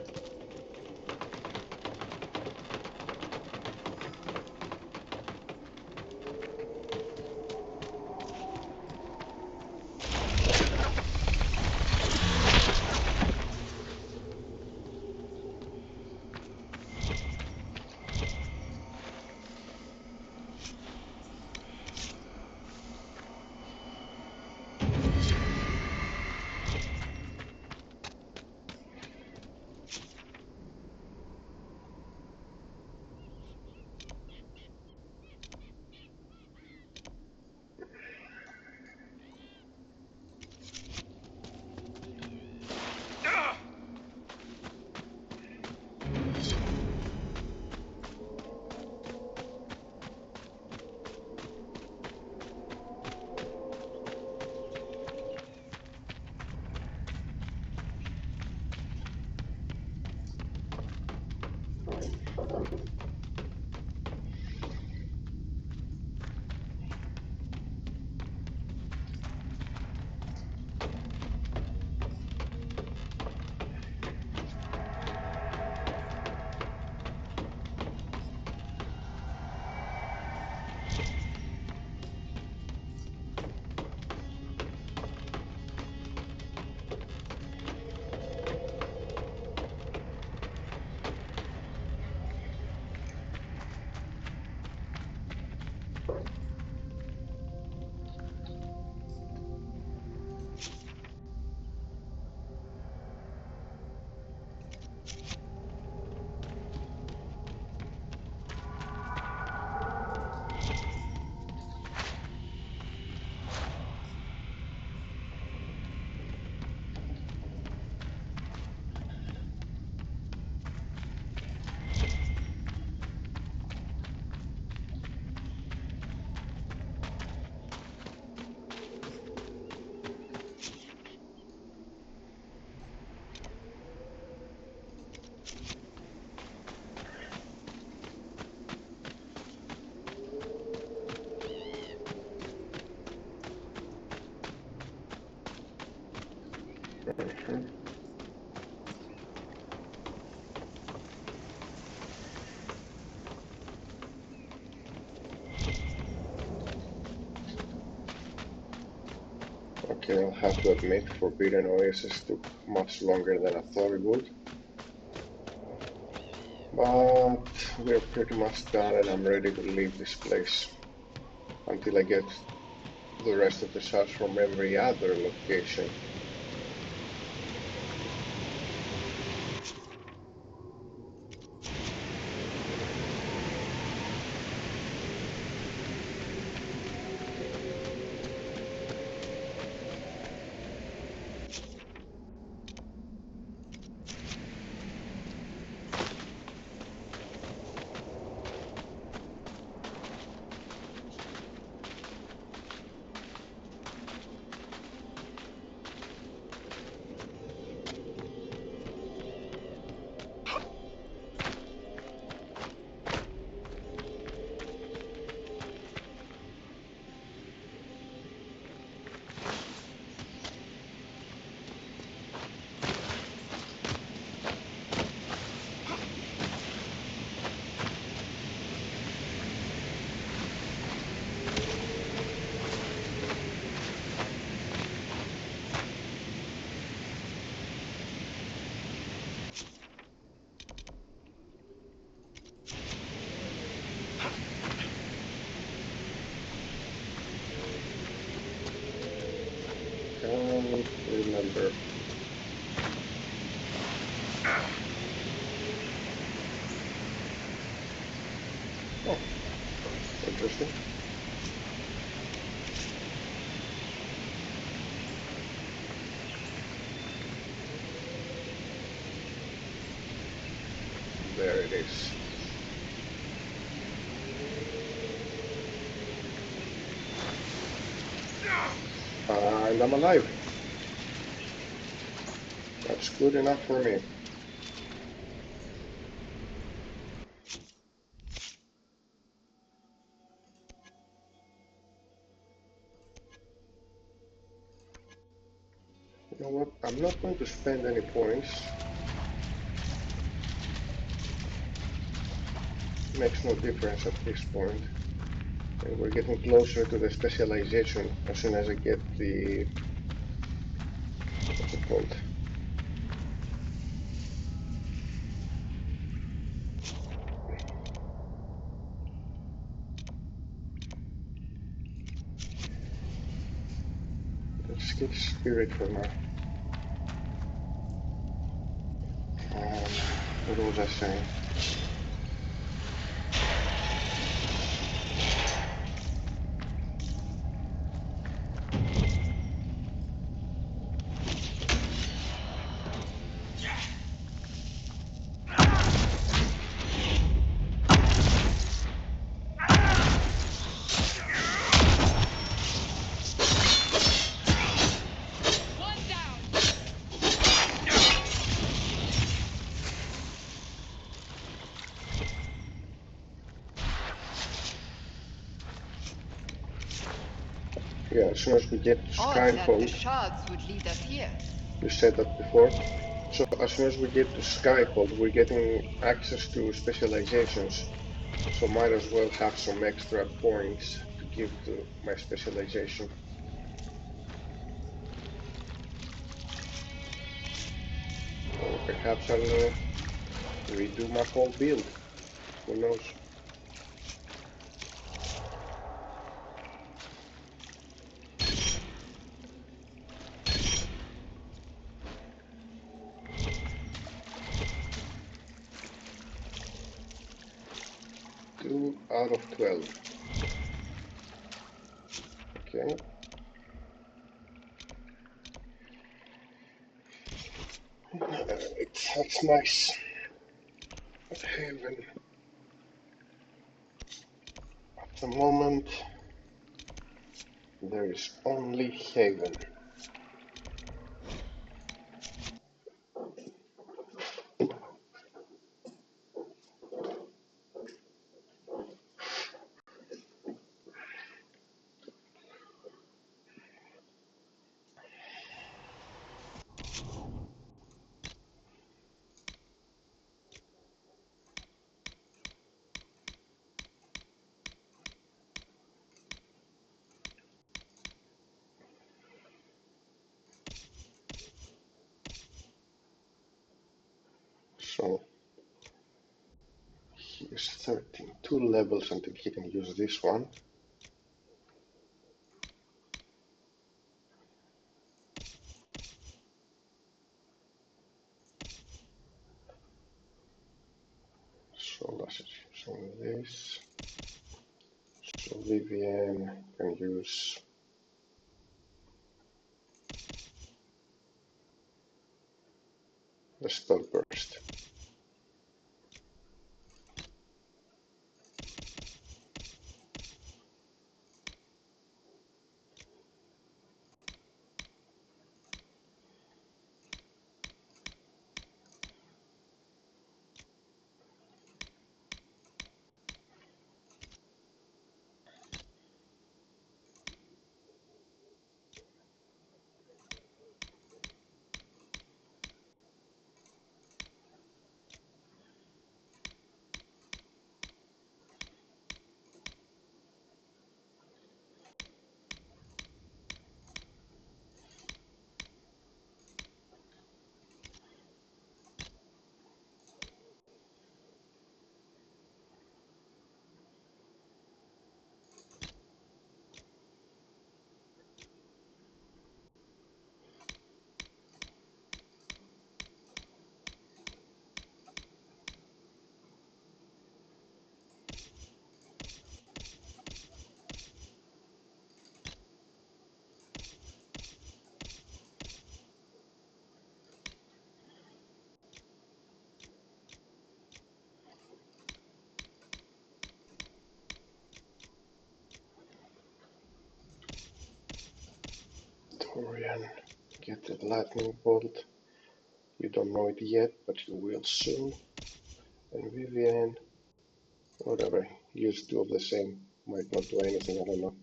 Mhm. Okay, I'll have to admit, Forbidden Oasis took much longer than I thought it would. But we're pretty much done and I'm ready to leave this place until I get the rest of the shards from every other location. Can't remember. Oh, interesting. There it is. And I'm alive. That's good enough for me. You know what? I'm not going to spend any points. Makes no difference at this point. And we're getting closer to the specialization as soon as I get the... what's it called? Let's get spirit for now. What was I saying? One down. 'Yeah, as soon as we get to Odd that the Skyhold, shards would lead us here. you said that before. So as soon as we get to Skyhold, we're getting access to specializations. So might as well have some extra points to give to my specialization. Or perhaps I'll redo my whole build. Who knows? Two out of 12. Okay. That's nice. Haven. At the moment, there is only Haven. So he is 13. 2 levels until he can use this one. So that's it. So this. So Vivian can use the spell burst. Dorian, get the lightning bolt. You don't know it yet, but you will soon. And Vivian, whatever, use two of the same. Might not do anything, I don't know.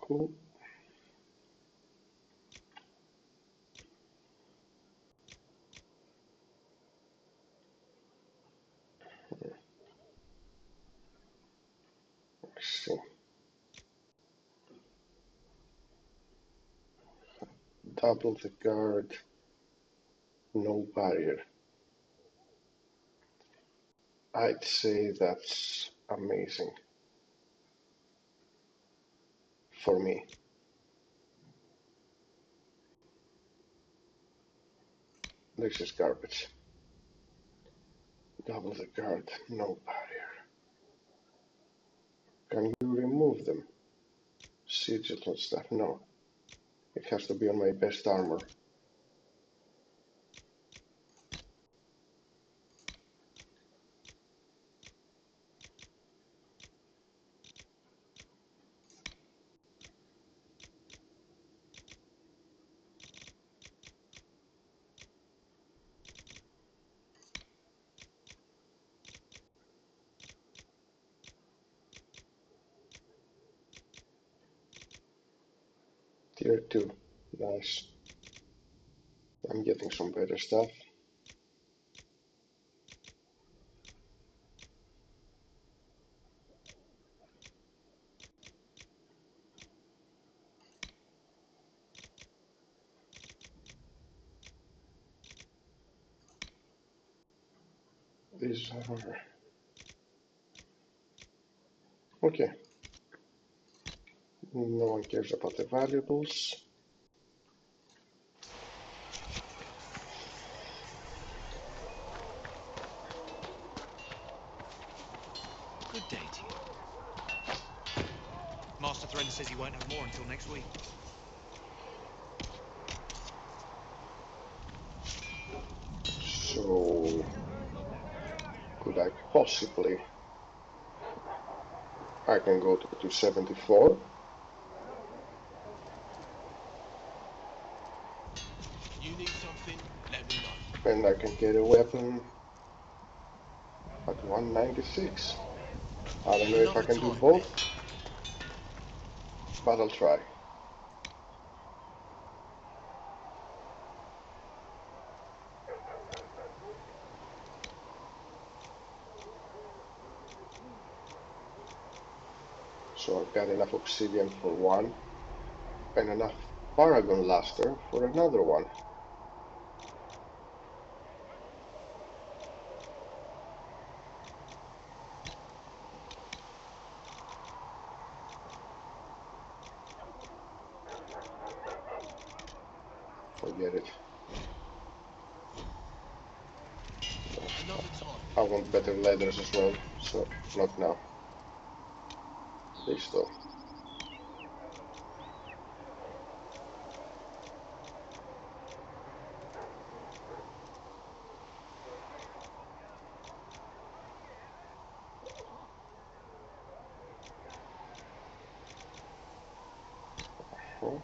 Cool. Let's see. Double the guard, no barrier. I'd say that's amazing for me. This is garbage. Double the guard, no barrier. Can you remove them? Sigils and stuff? No. It has to be on my best armor. Tier 2. Nice. I'm getting some better stuff. These are... Okay. No one cares about the valuables. Good day to you. Master Thren says he won't have more until next week. So... could I possibly... I can go to 274. You need something? Let me know. And I can get a weapon at 196. I don't know if I Another can do time, both, then. but I'll try. So I've got enough obsidian for one, and enough paragon luster for another one. Forget it. Another time. I want better leathers as well, so not now. This though. Oh.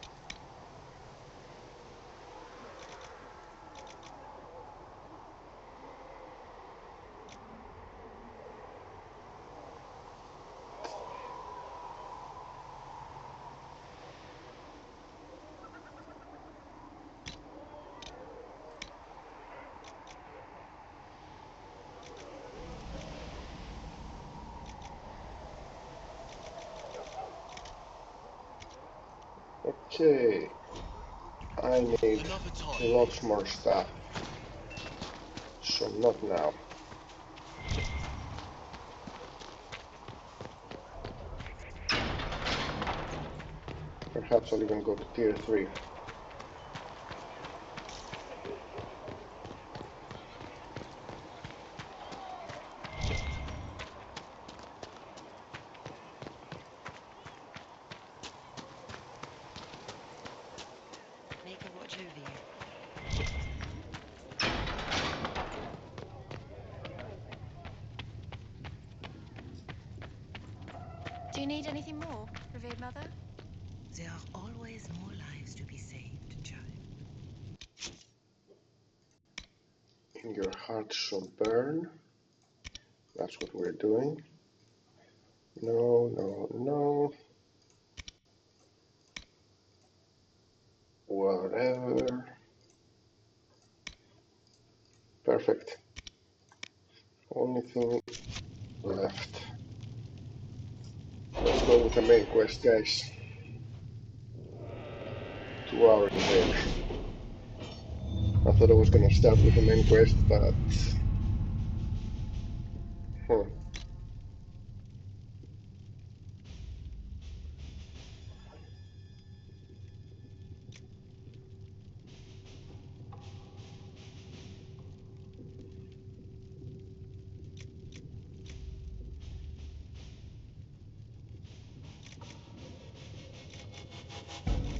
Okay, I need Another time, lots more stuff, so not now. Perhaps I'll even go to tier 3. Make a watch over you. Do you need anything more, revered mother? There are always more lives to be saved, child. In your heart shall burn. That's what we're doing. No, no, no. whatever. Perfect. Only thing left. Let's go with the main quest, guys. 2 hours in. I thought I was gonna start with the main quest, but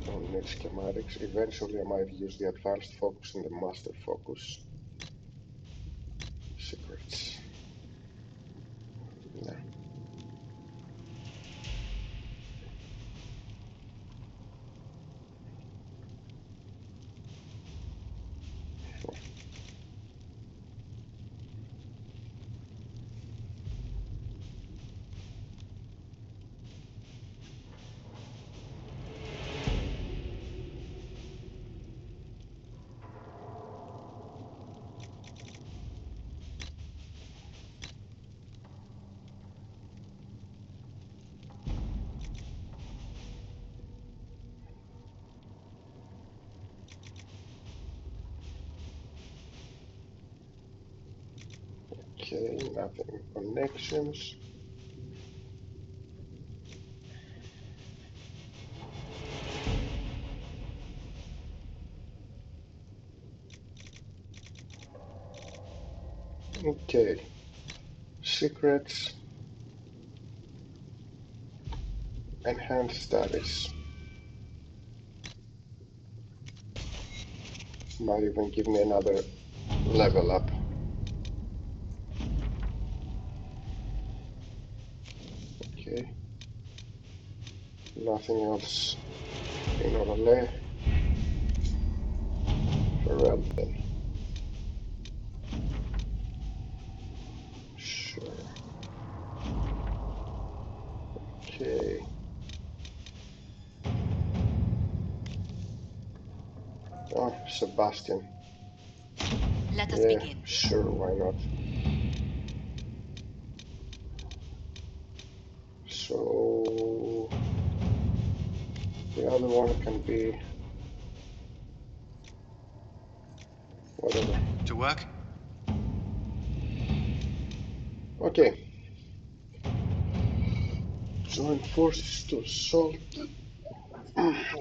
on net schematics. Eventually, I might use the advanced focus and the master focus. Secrets. Yeah. Okay, nothing. Connections. Okay. Secrets. Enhanced status. Might even give me another level up. Okay. Nothing else in overlay. Farewell then. Sure. Okay. Oh, Sebastian. Let us Yeah, begin. sure, why not? So the other one can be whatever. To work? Okay. Join forces to assault the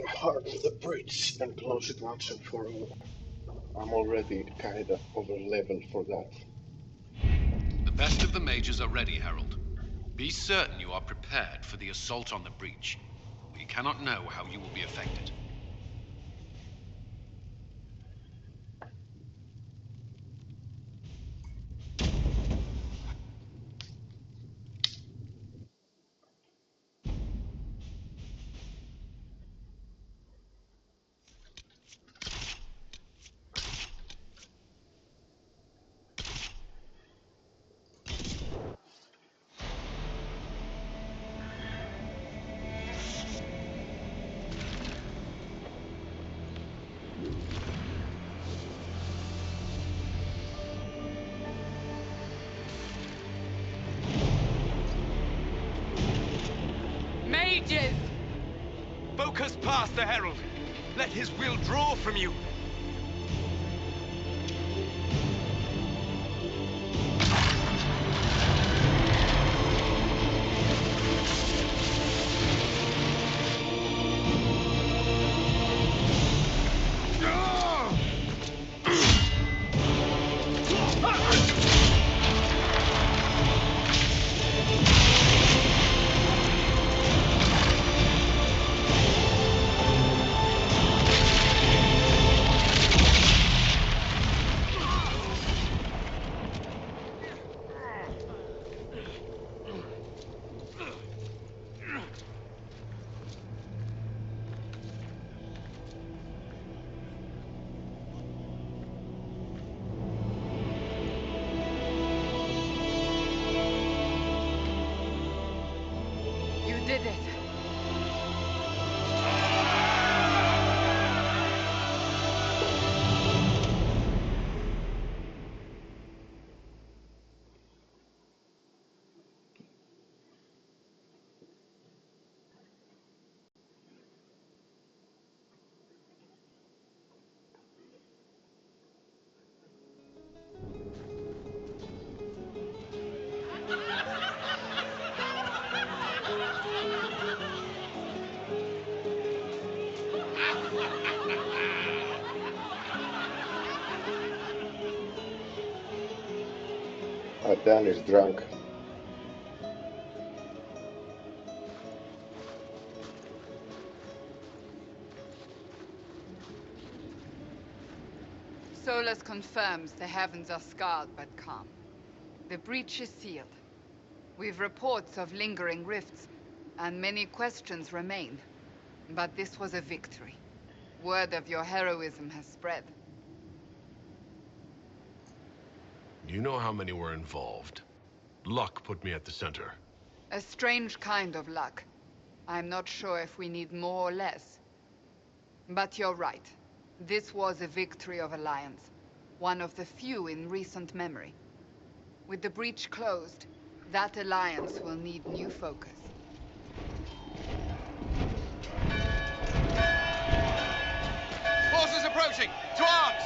heart of the bridge and close it once and for all. I'm already kinda over level for that. The best of the mages are ready, Herald. Be certain you are prepared for the assault on the breach. We cannot know how you will be affected. Mages! Focus past the Herald. Let his will draw from you. You did it. Dan is drunk. Solus confirms the heavens are scarred but calm. The breach is sealed. We've reports of lingering rifts, and many questions remain. But this was a victory. Word of your heroism has spread. You know how many were involved. Luck put me at the center. A strange kind of luck. I'm not sure if we need more or less. But you're right. This was a victory of Alliance. One of the few in recent memory. With the breach closed, that alliance will need new focus. Forces approaching! To arms!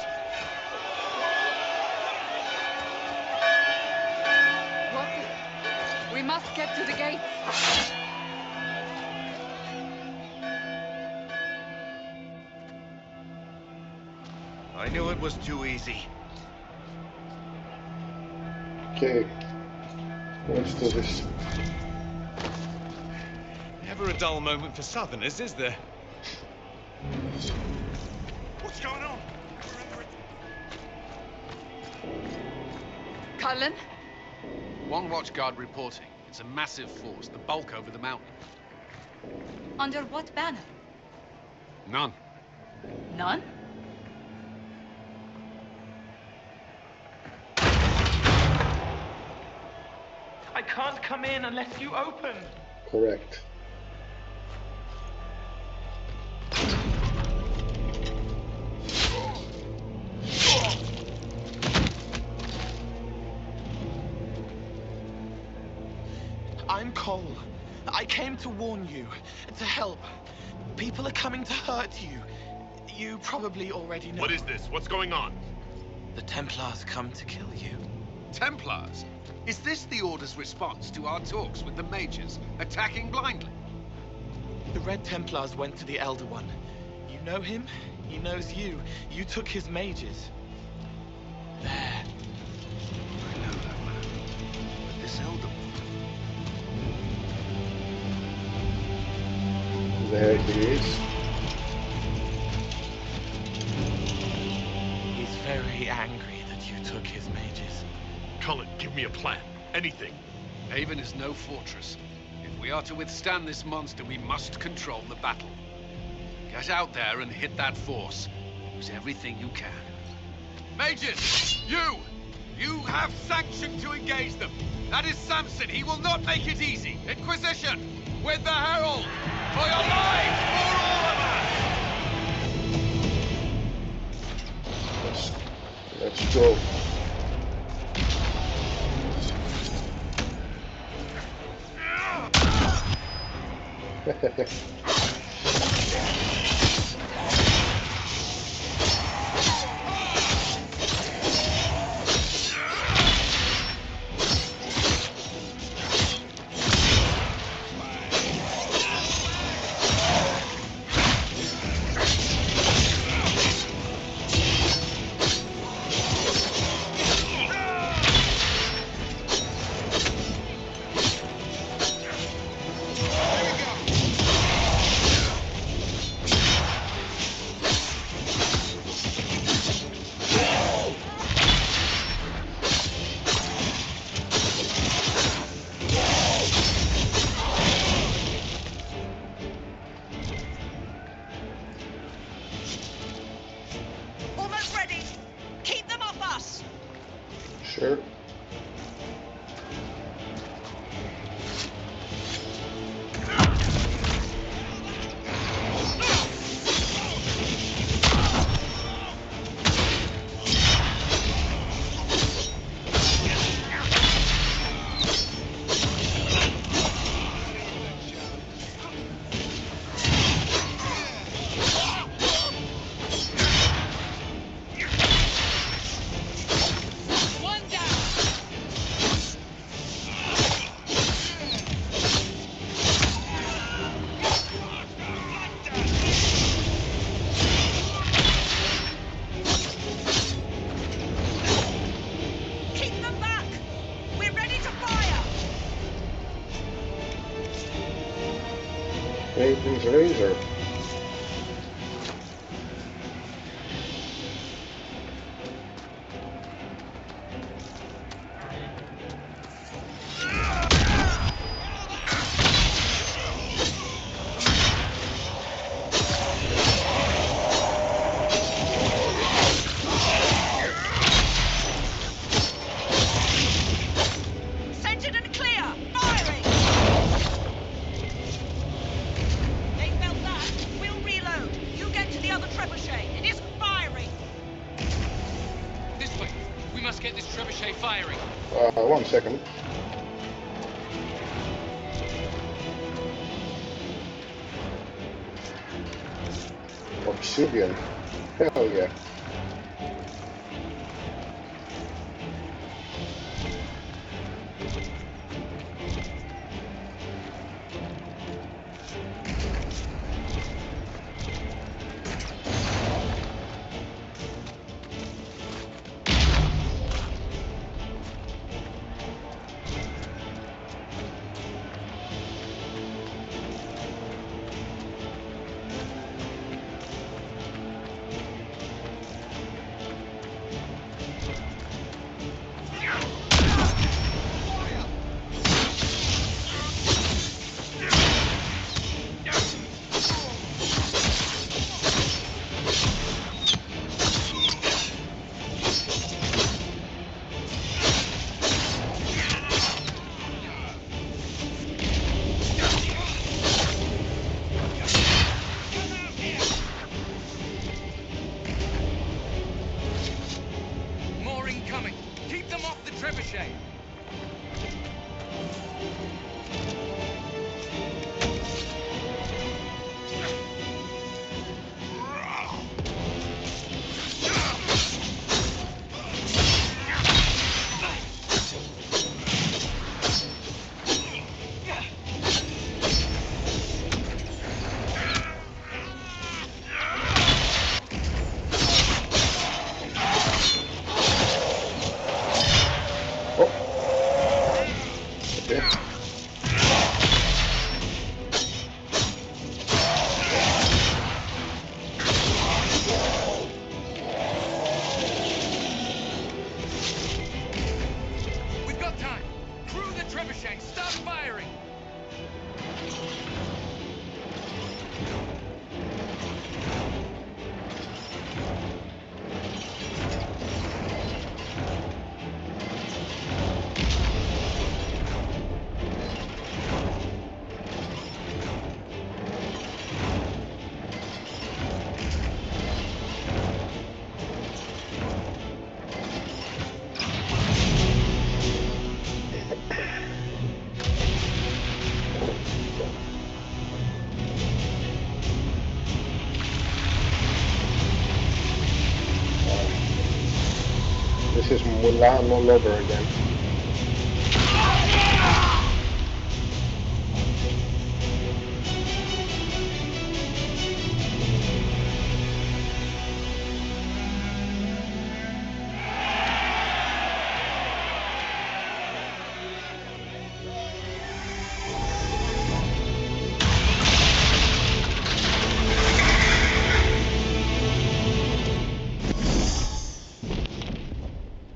We must get to the gates. I knew it was too easy. Okay, let's do this. Never a dull moment for Southerners, is there? What's going on? Cullen? One watchguard reporting. It's a massive force, the bulk over the mountain. Under what banner? None. None? I can't come in unless you open. Correct. I'm Cole. I came to warn you, to help. People are coming to hurt you. You probably already know. What is this? What's going on? The Templars come to kill you. Templars? Is this the Order's response to our talks with the mages, attacking blindly? The Red Templars went to the Elder One. You know him? He knows you. You took his mages. There. I know that man. But this Elder One... There he is. He's very angry that you took his mages. Cullen, give me a plan. Anything. Haven is no fortress. If we are to withstand this monster, we must control the battle. Get out there and hit that force. Use everything you can. Mages! You have sanction to engage them. That is Samson. He will not make it easy. Inquisition! With the Herald! For your lives! For all of us! Let's go. Aiden's razor. Centered and clear! Firing! They felt that. We'll reload. You get to the other trebuchet. It isn't firing. This way. We must get this trebuchet firing. 1 second. Obsidian. Hell yeah. More incoming. Keep them off the trebuchet. Okay. We've got time. Crew the trebuchet. Start firing. This is Mulan all over again.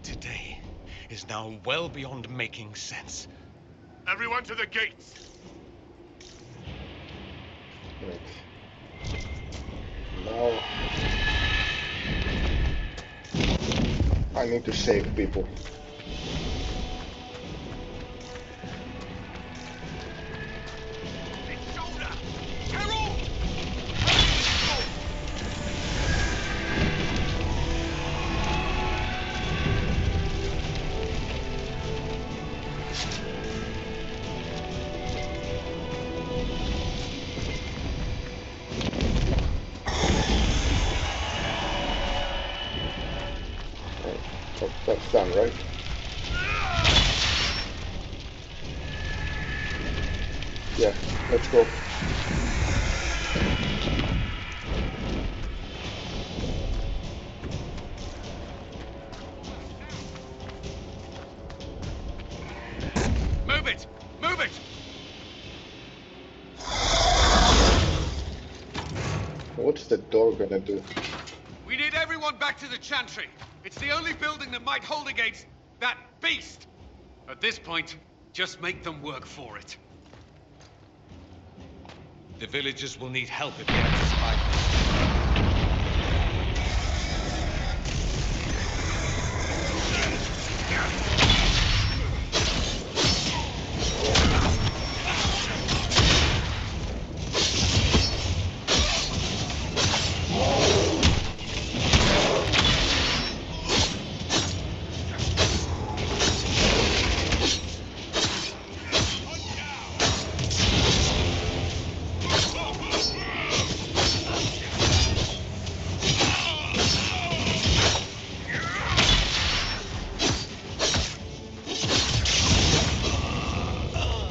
Today is now well beyond making sense. Everyone to the gates! Right. Now I need to save people. That's done, right? Yeah, let's go. Move it! Move it! What's the door gonna do? We need everyone back to the Chantry. It's the only building that might hold against that beast. At this point, just make them work for it. The villagers will need help if they are to survive this.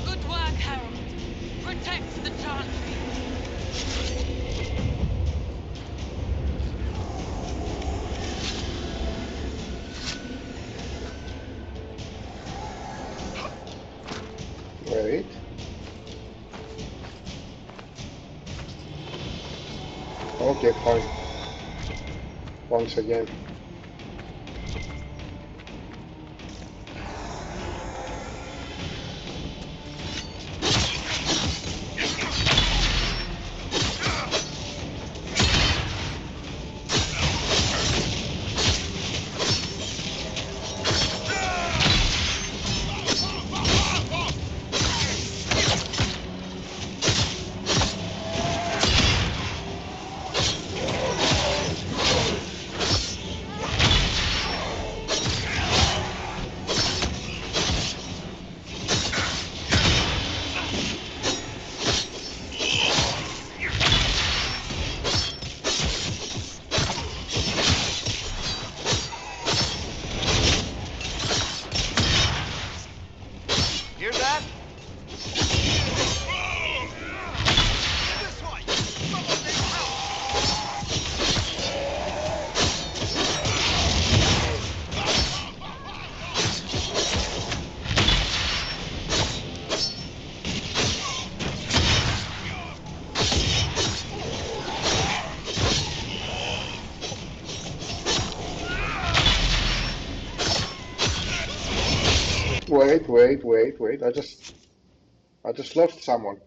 Good work, Harold. Protect the Chantry. Wait. Okay, fine. Once again. Hear that? This way! Someone needs help! Wait. I just lost someone.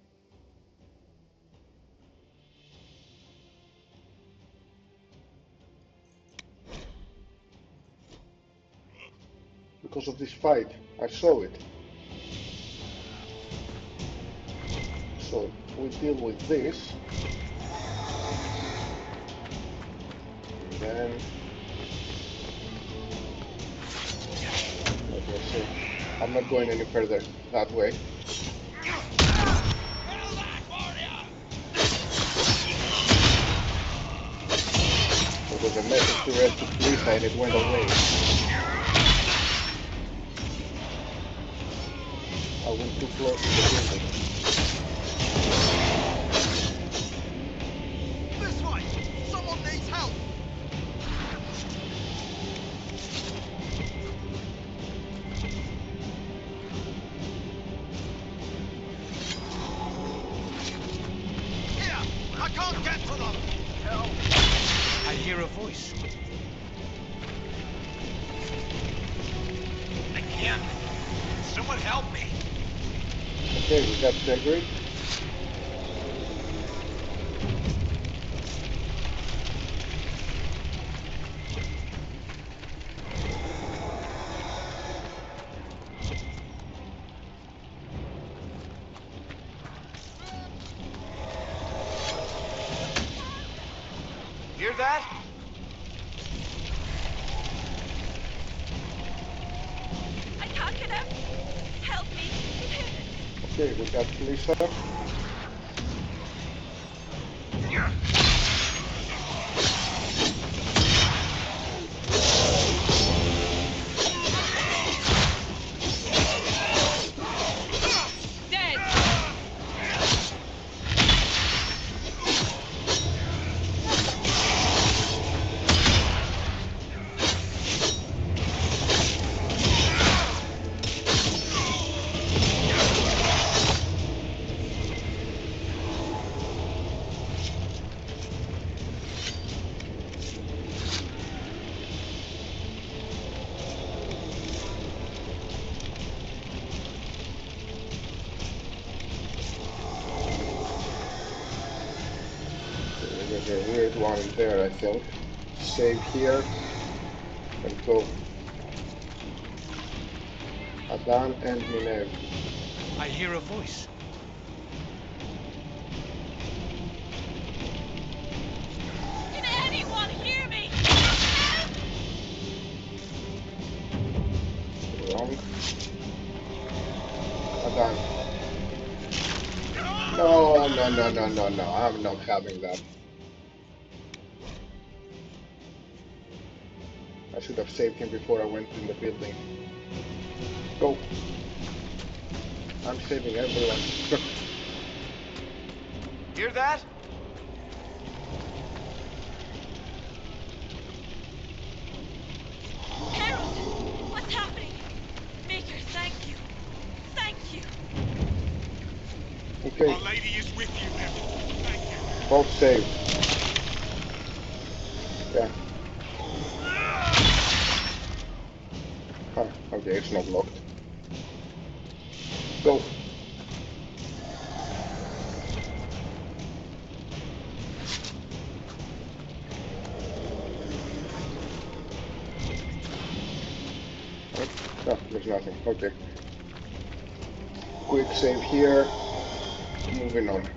Because of this fight. I saw it. So we deal with this. Then let me see. I'm not going any further that way. There was a message to rescue Lisa and it went away. I went too close to the building. This way! Someone needs help! Here! I can't get to them! Help! I hear a voice. I can't. Someone help me. Okay, we got Gregory. Hear that? I can't get out. Help me. Okay, we got Lisa. Dead. everyone in there, I think. Save here and go. Adan and Minev. I hear a voice. Can anyone hear me? Wrong. Adan. No, no, no, no, no, no. I'm not having that. I should have saved him before I went in the building. Go. I'm saving everyone. Hear that? Harold, what's happening? Maker, thank you. Thank you. Okay. Our Lady is with you, Neville. Thank you. Both saved. Yeah. Huh, okay, it's not locked. Go. Oh, there's nothing. Okay. Quick save here. Moving on.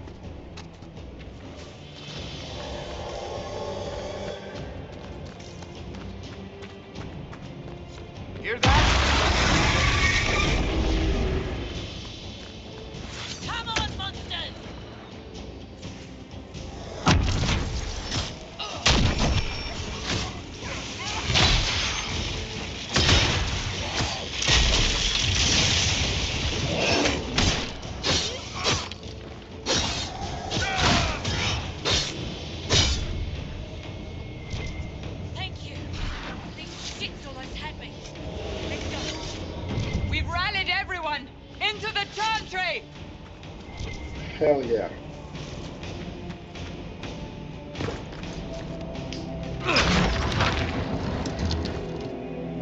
Hear that? Come on, monsters! Thank you. These shits almost had me. Let's go. We've rallied everyone! Into the chantry! Hell yeah.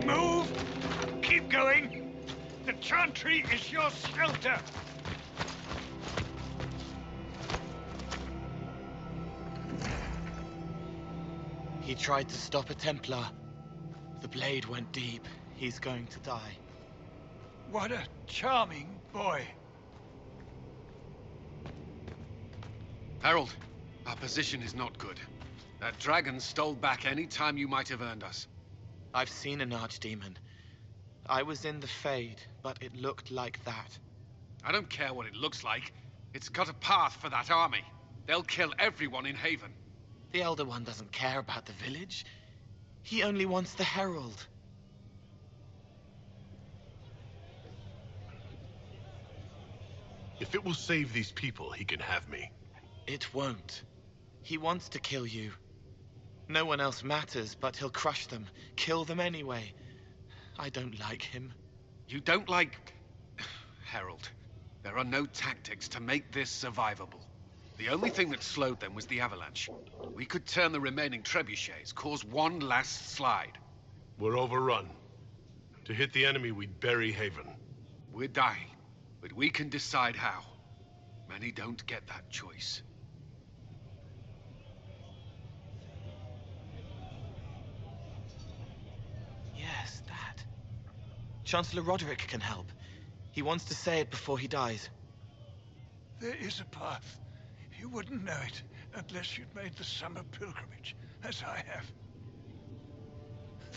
Move! Keep going! The chantry is your shelter! He tried to stop a Templar. The blade went deep. He's going to die. What a charming boy. Harold, our position is not good. That dragon stole back any time you might have earned us. I've seen an archdemon. I was in the Fade, but it looked like that. I don't care what it looks like. It's got a path for that army. They'll kill everyone in Haven. The Elder One doesn't care about the village. He only wants the Herald. If it will save these people, he can have me. It won't. He wants to kill you. No one else matters, but he'll crush them, kill them anyway. I don't like him. You don't like... Harold, there are no tactics to make this survivable. The only thing that slowed them was the avalanche. We could turn the remaining trebuchets, cause one last slide. We're overrun. To hit the enemy, we'd bury Haven. We're dying, but we can decide how. Many don't get that choice. Yes, that. Chancellor Roderick can help. He wants to say it before he dies. There is a path. You wouldn't know it unless you'd made the summer pilgrimage, as I have.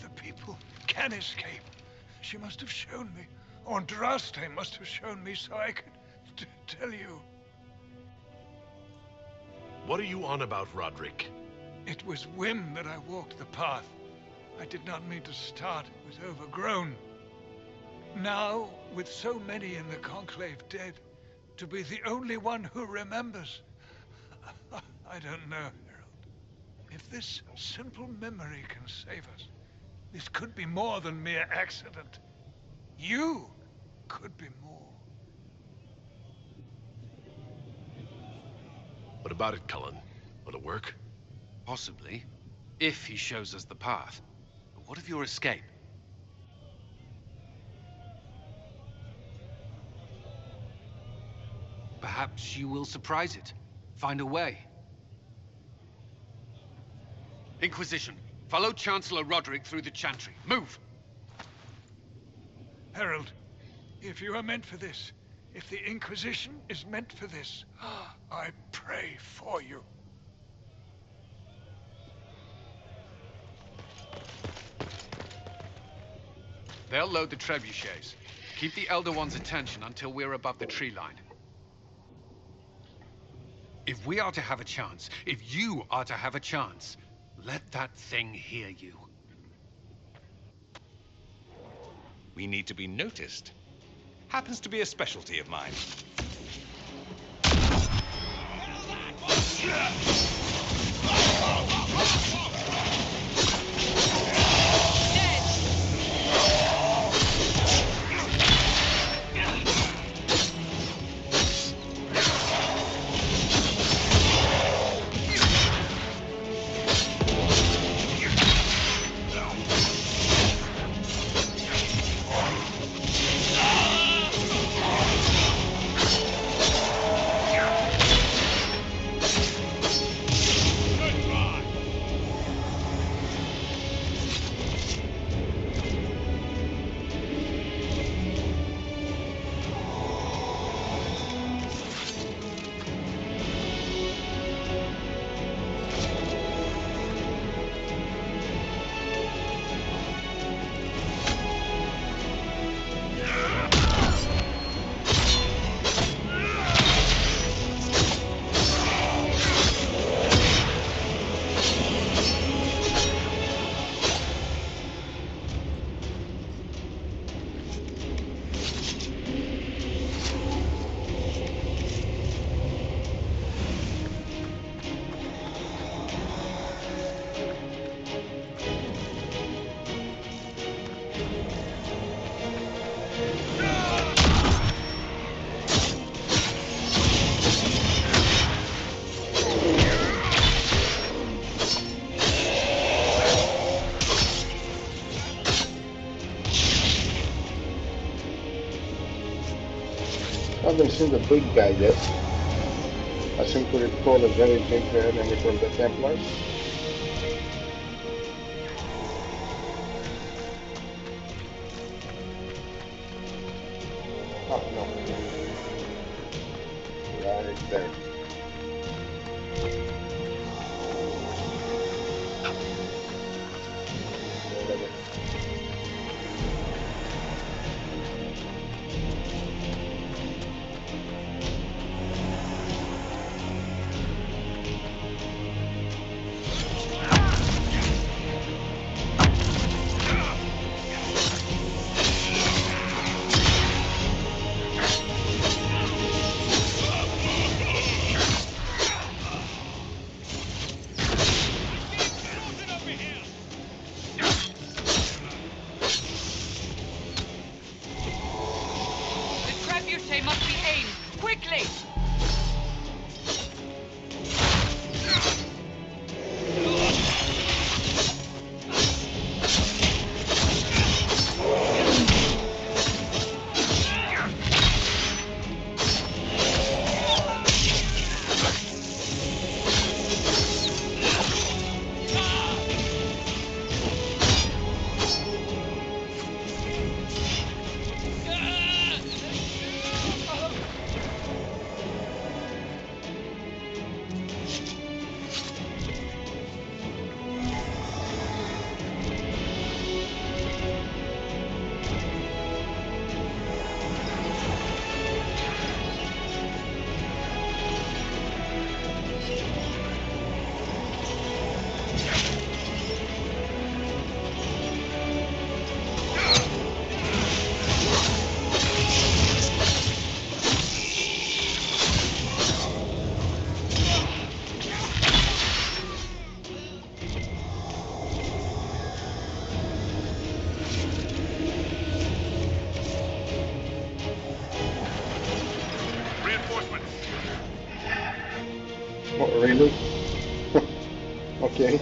The people can escape. She must have shown me. Or Andraste must have shown me so I could tell you. What are you on about, Roderick? It was whim that I walked the path. I did not mean to start. It was overgrown. Now, with so many in the Conclave dead, to be the only one who remembers. I don't know, Harold. If this simple memory can save us, this could be more than mere accident. You could be more. What about it, Cullen? Will it work? Possibly, if he shows us the path. But what of your escape? Perhaps you will surprise it. Find a way. Inquisition, follow Chancellor Roderick through the Chantry. Move! Herald, if you are meant for this, if the Inquisition is meant for this, I pray for you. They'll load the trebuchets. Keep the Elder One's attention until we're above the tree line. If we are to have a chance, if you are to have a chance, let that thing hear you. We need to be noticed. Happens to be a specialty of mine. I haven't seen the big guy yet. I seem to recall a very big enemy from the Templars. Oh no. Right there. Trebuchet must be aimed! Quickly! Oh, really? Okay.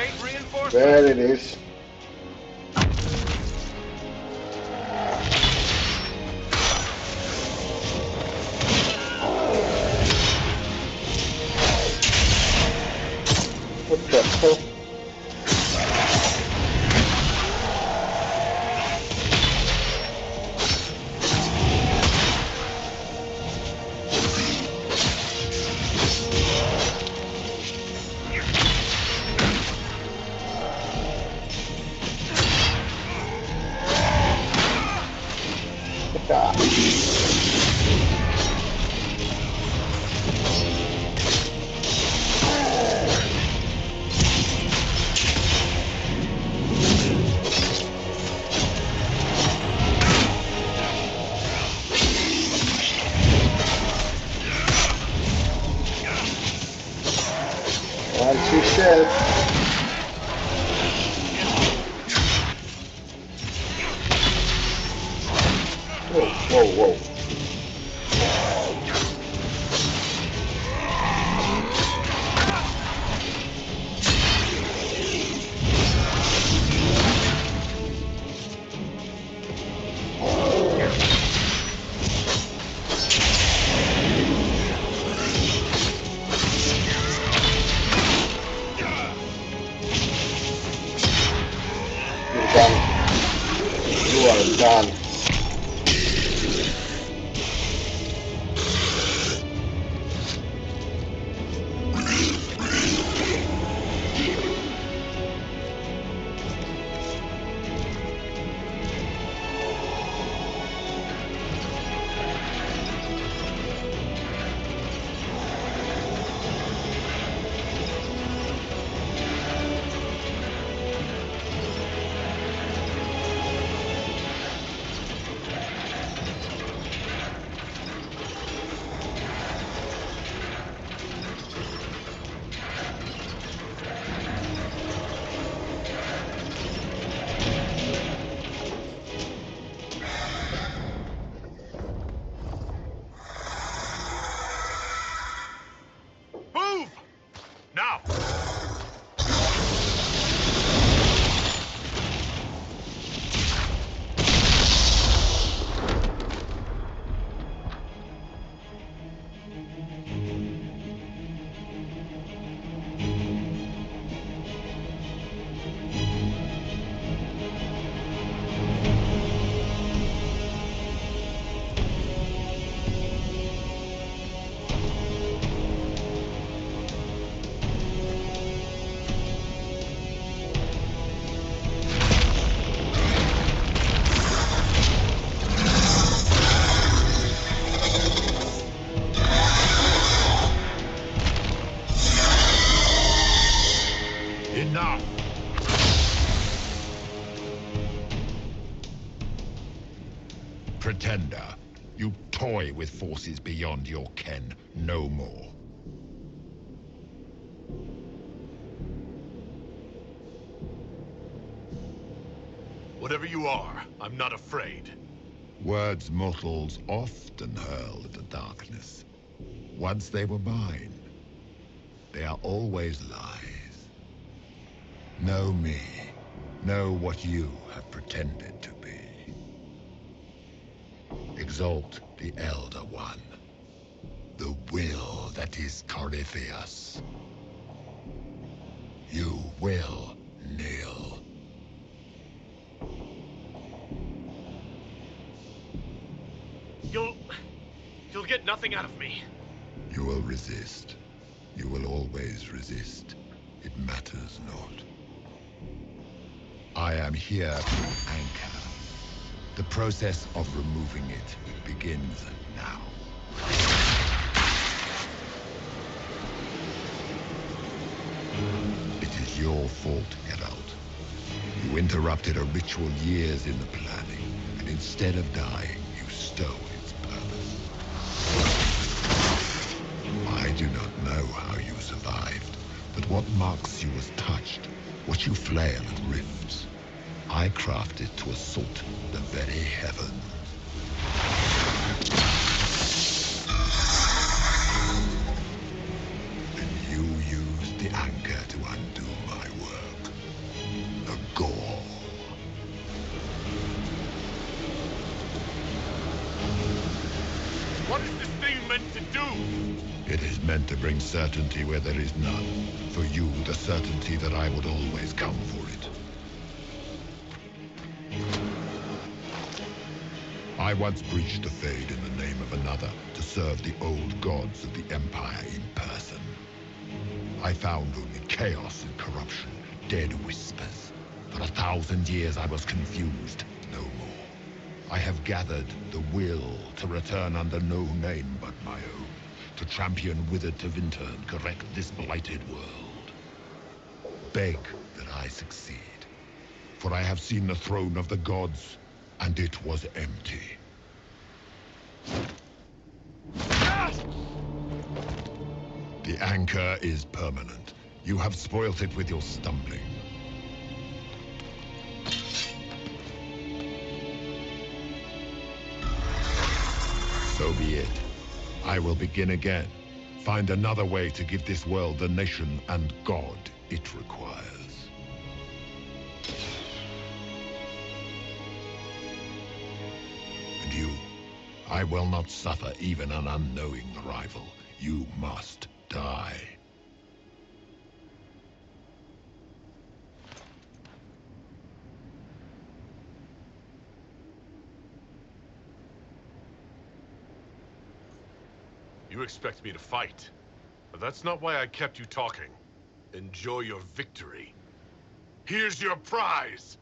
await reinforcements. There it is. What the hell? One, she said. Whoa, whoa, whoa. You're done. You are done. Move! Now! Enough! Pretender, you toy with forces beyond your ken. No more. Whatever you are, I'm not afraid. Words mortals often hurl at the darkness. Once they were mine, they are always lies. Know me. Know what you have pretended to be. Exalt the Elder One. The will that is Corypheus. You will kneel. You'll get nothing out of me. You will resist. You will always resist. It matters not. I am here to anchor. The process of removing it begins now. It is your fault, Geralt. You interrupted a ritual years in the planning, and instead of dying, you stole its purpose. I do not know how you survived, but what marks you as touched, what you flail at rifts, I crafted to assault the very heavens. And you used the anchor to undo my work. What is this thing meant to do? It is meant to bring certainty where there is none. For you, the certainty that I would always come for it. I once breached the Fade in the name of another to serve the old gods of the Empire in person. I found only chaos and corruption, dead whispers. For 1,000 years I was confused, no more. I have gathered the will to return under no name but my own, to champion Withered Tevinter and correct this blighted world. Beg that I succeed, for I have seen the throne of the gods, and it was empty. The anchor is permanent. You have spoilt it with your stumbling. So be it. I will begin again. Find another way to give this world the nation and God it requires. And you, I will not suffer even an unknowing rival. You must die. You expect me to fight, but that's not why I kept you talking. Enjoy your victory. Here's your prize!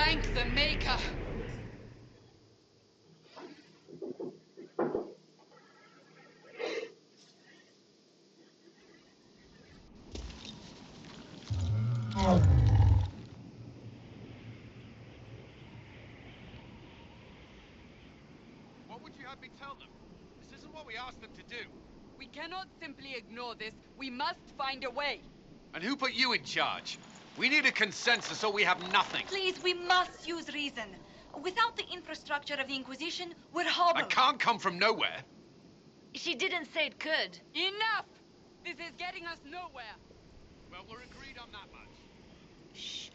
Thank the Maker. What would you have me tell them? This isn't what we asked them to do. We cannot simply ignore this. We must find a way. And who put you in charge? We need a consensus or we have nothing. Please, we must use reason. Without the infrastructure of the Inquisition, we're hobbled. I can't come from nowhere. She didn't say it could. Enough! This is getting us nowhere. Well, we're agreed on that much. Shh.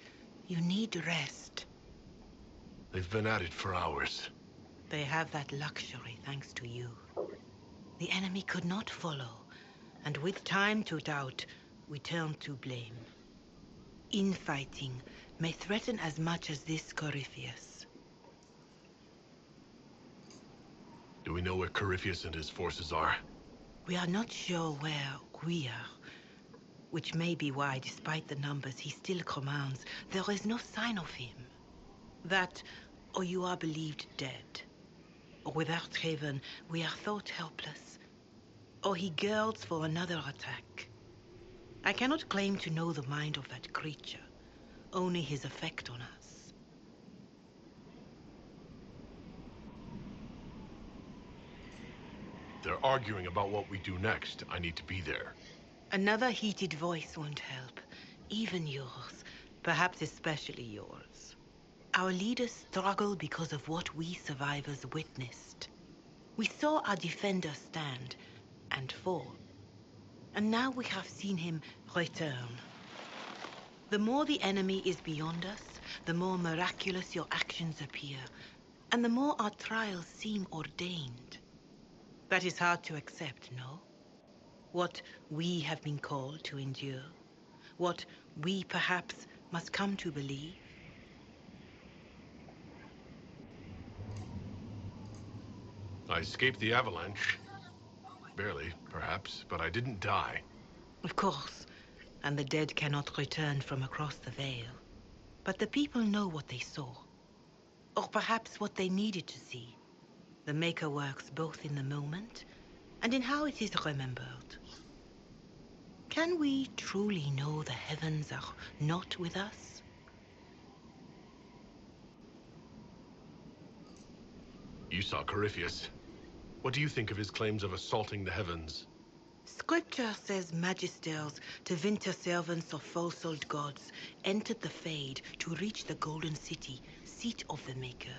You need rest. They've been at it for hours. They have that luxury thanks to you. The enemy could not follow, and with time to doubt, we turn to blame. Infighting may threaten as much as this Corypheus. Do we know where Corypheus and his forces are? We are not sure where we are, which may be why, despite the numbers he still commands, there is no sign of him. That, or you are believed dead. Or without Haven, we are thought helpless. Or he girds for another attack. I cannot claim to know the mind of that creature, only his effect on us. They're arguing about what we do next. I need to be there. Another heated voice won't help. Even yours. Perhaps especially yours. Our leaders struggle because of what we survivors witnessed. We saw our defender stand and fall. And now we have seen him return. The more the enemy is beyond us, the more miraculous your actions appear, and the more our trials seem ordained. That is hard to accept, no? What we have been called to endure, what we perhaps must come to believe. I escaped the avalanche. Barely, perhaps, but I didn't die. Of course, and the dead cannot return from across the veil. But the people know what they saw. Or perhaps what they needed to see. The Maker works both in the moment and in how it is remembered. Can we truly know the heavens are not with us? You saw Corypheus. What do you think of his claims of assaulting the heavens? Scripture says magisters, Tevinter servants of false-old gods, entered the Fade to reach the Golden City, seat of the Maker.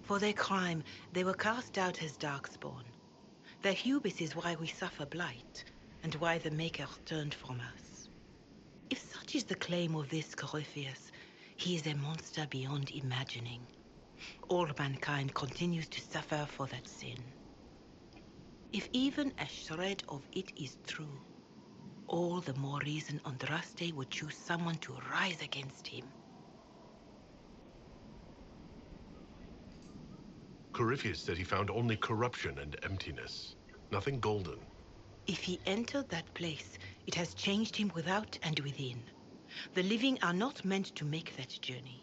For their crime, they were cast out as Darkspawn. Their hubris is why we suffer blight, and why the Maker turned from us. If such is the claim of this Corypheus, he is a monster beyond imagining. All mankind continues to suffer for that sin. If even a shred of it is true, all the more reason Andraste would choose someone to rise against him. Corypheus said he found only corruption and emptiness. Nothing golden. If he entered that place, it has changed him without and within. The living are not meant to make that journey.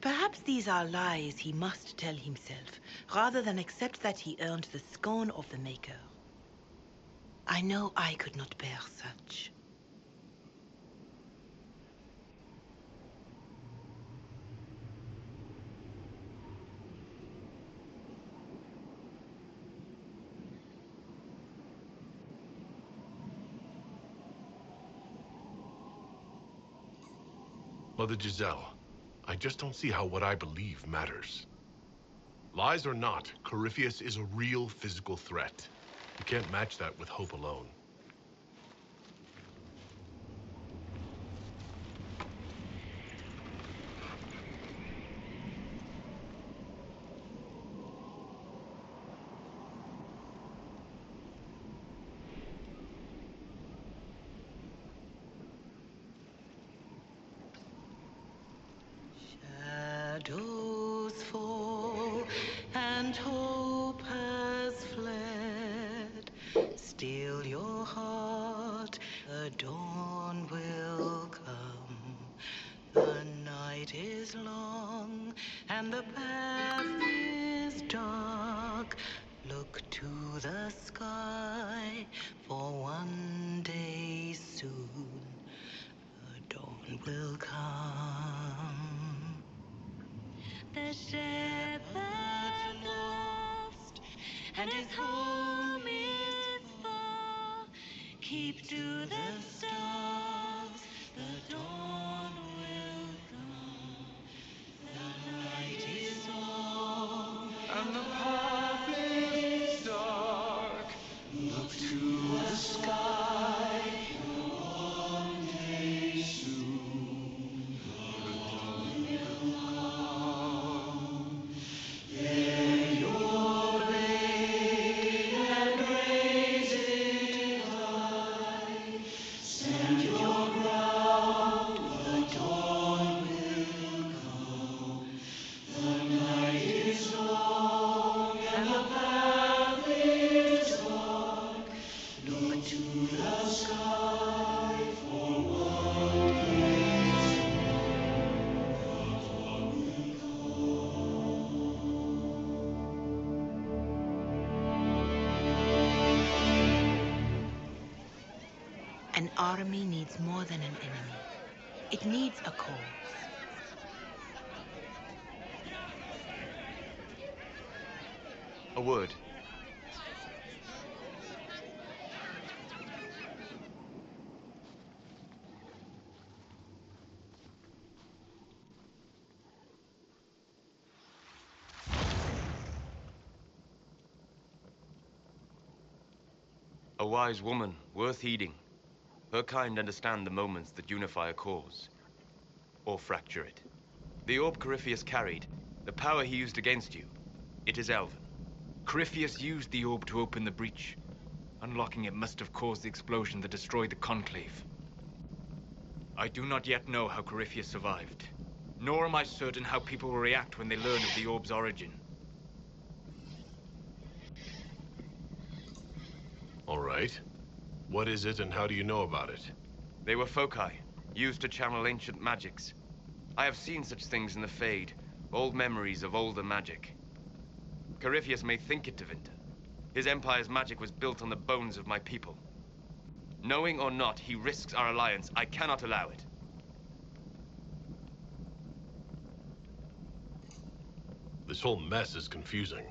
Perhaps these are lies he must tell himself, rather than accept that he earned the scorn of the Maker. I know I could not bear such. Mother Giselle, I just don't see how what I believe matters. Lies or not, Corypheus is a real physical threat. You can't match that with hope alone. Shadows fall and hope has fled. Still your heart, a dawn will come. The night night is long and the path is dark. Look to the sky, for one day soon the dawn will come. The shepherd's lost, and his home is far. Keep to the stars, the dawn will come. The night is long, And the path is dark. Look to the sky. One day soon the dawn will come. Bear your blade and raise it high. Stand your ground, the dawn will come. The night is long and the path is dark. Look to the sky, for one day soon the dawn will come. An army needs more than an enemy. It needs a cause. A word. A wise woman, worth heeding. Her kind understand the moments that unify a cause, or fracture it. The orb Corypheus carried, the power he used against you, it is Elven. Corypheus used the orb to open the breach. Unlocking it must have caused the explosion that destroyed the Conclave. I do not yet know how Corypheus survived, nor am I certain how people will react when they learn of the orb's origin. All right. What is it and how do you know about it? They were foci, used to channel ancient magics. I have seen such things in the Fade, old memories of older magic. Corypheus may think it Tevinter. His empire's magic was built on the bones of my people. Knowing or not, he risks our alliance. I cannot allow it. This whole mess is confusing.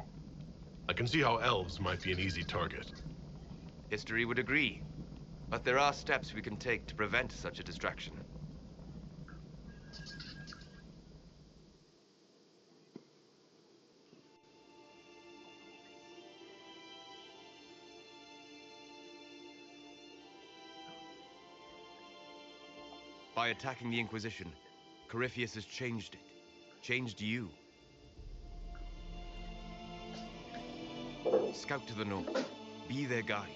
I can see how elves might be an easy target. History would agree. But there are steps we can take to prevent such a distraction. By attacking the Inquisition, Corypheus has changed it. Changed you. Scout to the north. Be their guide.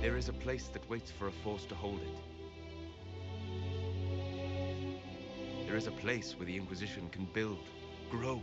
There is a place that waits for a force to hold it. There is a place where the Inquisition can build, grow.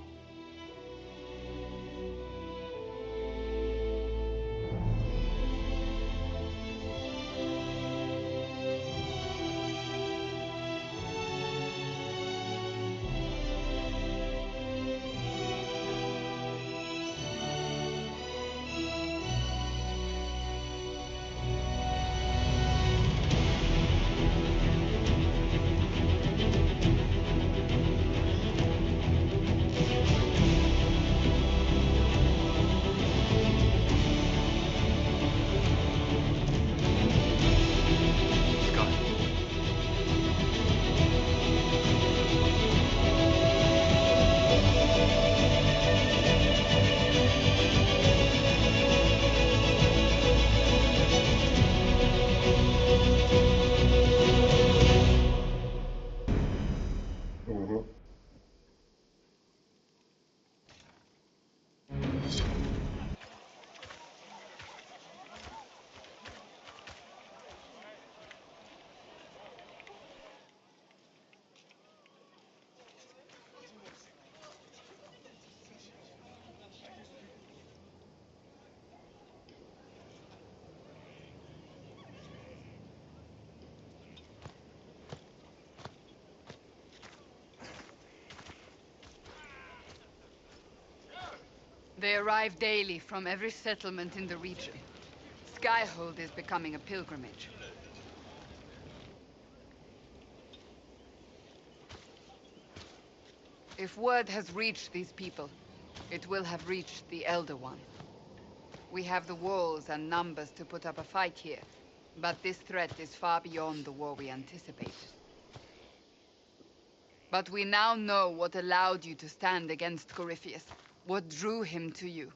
They arrive daily from every settlement in the region. Skyhold is becoming a pilgrimage. If word has reached these people, it will have reached the Elder One. We have the walls and numbers to put up a fight here, but this threat is far beyond the war we anticipated. But we now know what allowed you to stand against Corypheus, what drew him to you.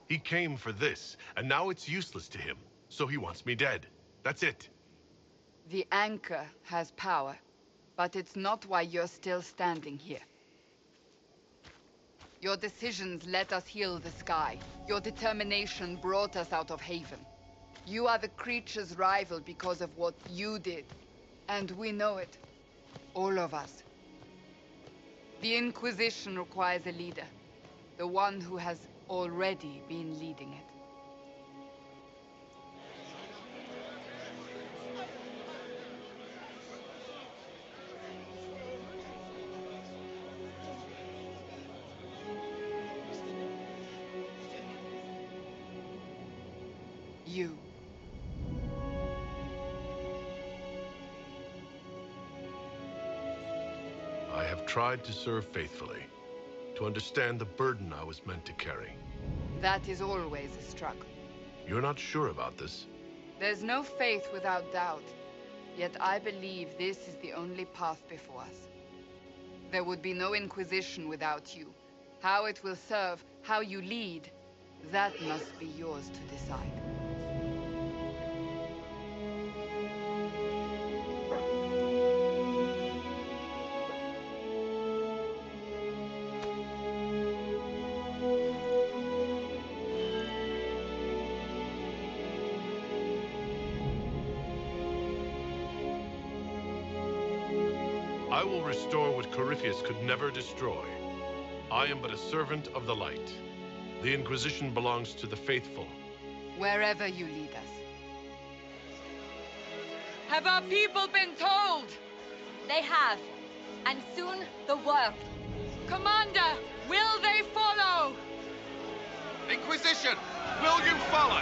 He came for this, and now it's useless to him, so he wants me dead. That's it. The anchor has power, but it's not why you're still standing here. Your decisions let us heal the sky. Your determination brought us out of Haven. You are the creature's rival because of what you did. And we know it. All of us. The Inquisition requires a leader. The one who has already been leading it. You. I have tried to serve faithfully, to understand the burden I was meant to carry. That is always a struggle. You're not sure about this? There's no faith without doubt. Yet I believe this is the only path before us. There would be no Inquisition without you. How it will serve, how you lead, that must be yours to decide. I will restore what Corypheus could never destroy. I am but a servant of the light. The Inquisition belongs to the faithful. Wherever you lead us. Have our people been told? They have. And soon, the world. Commander, will they follow? Inquisition, will you follow?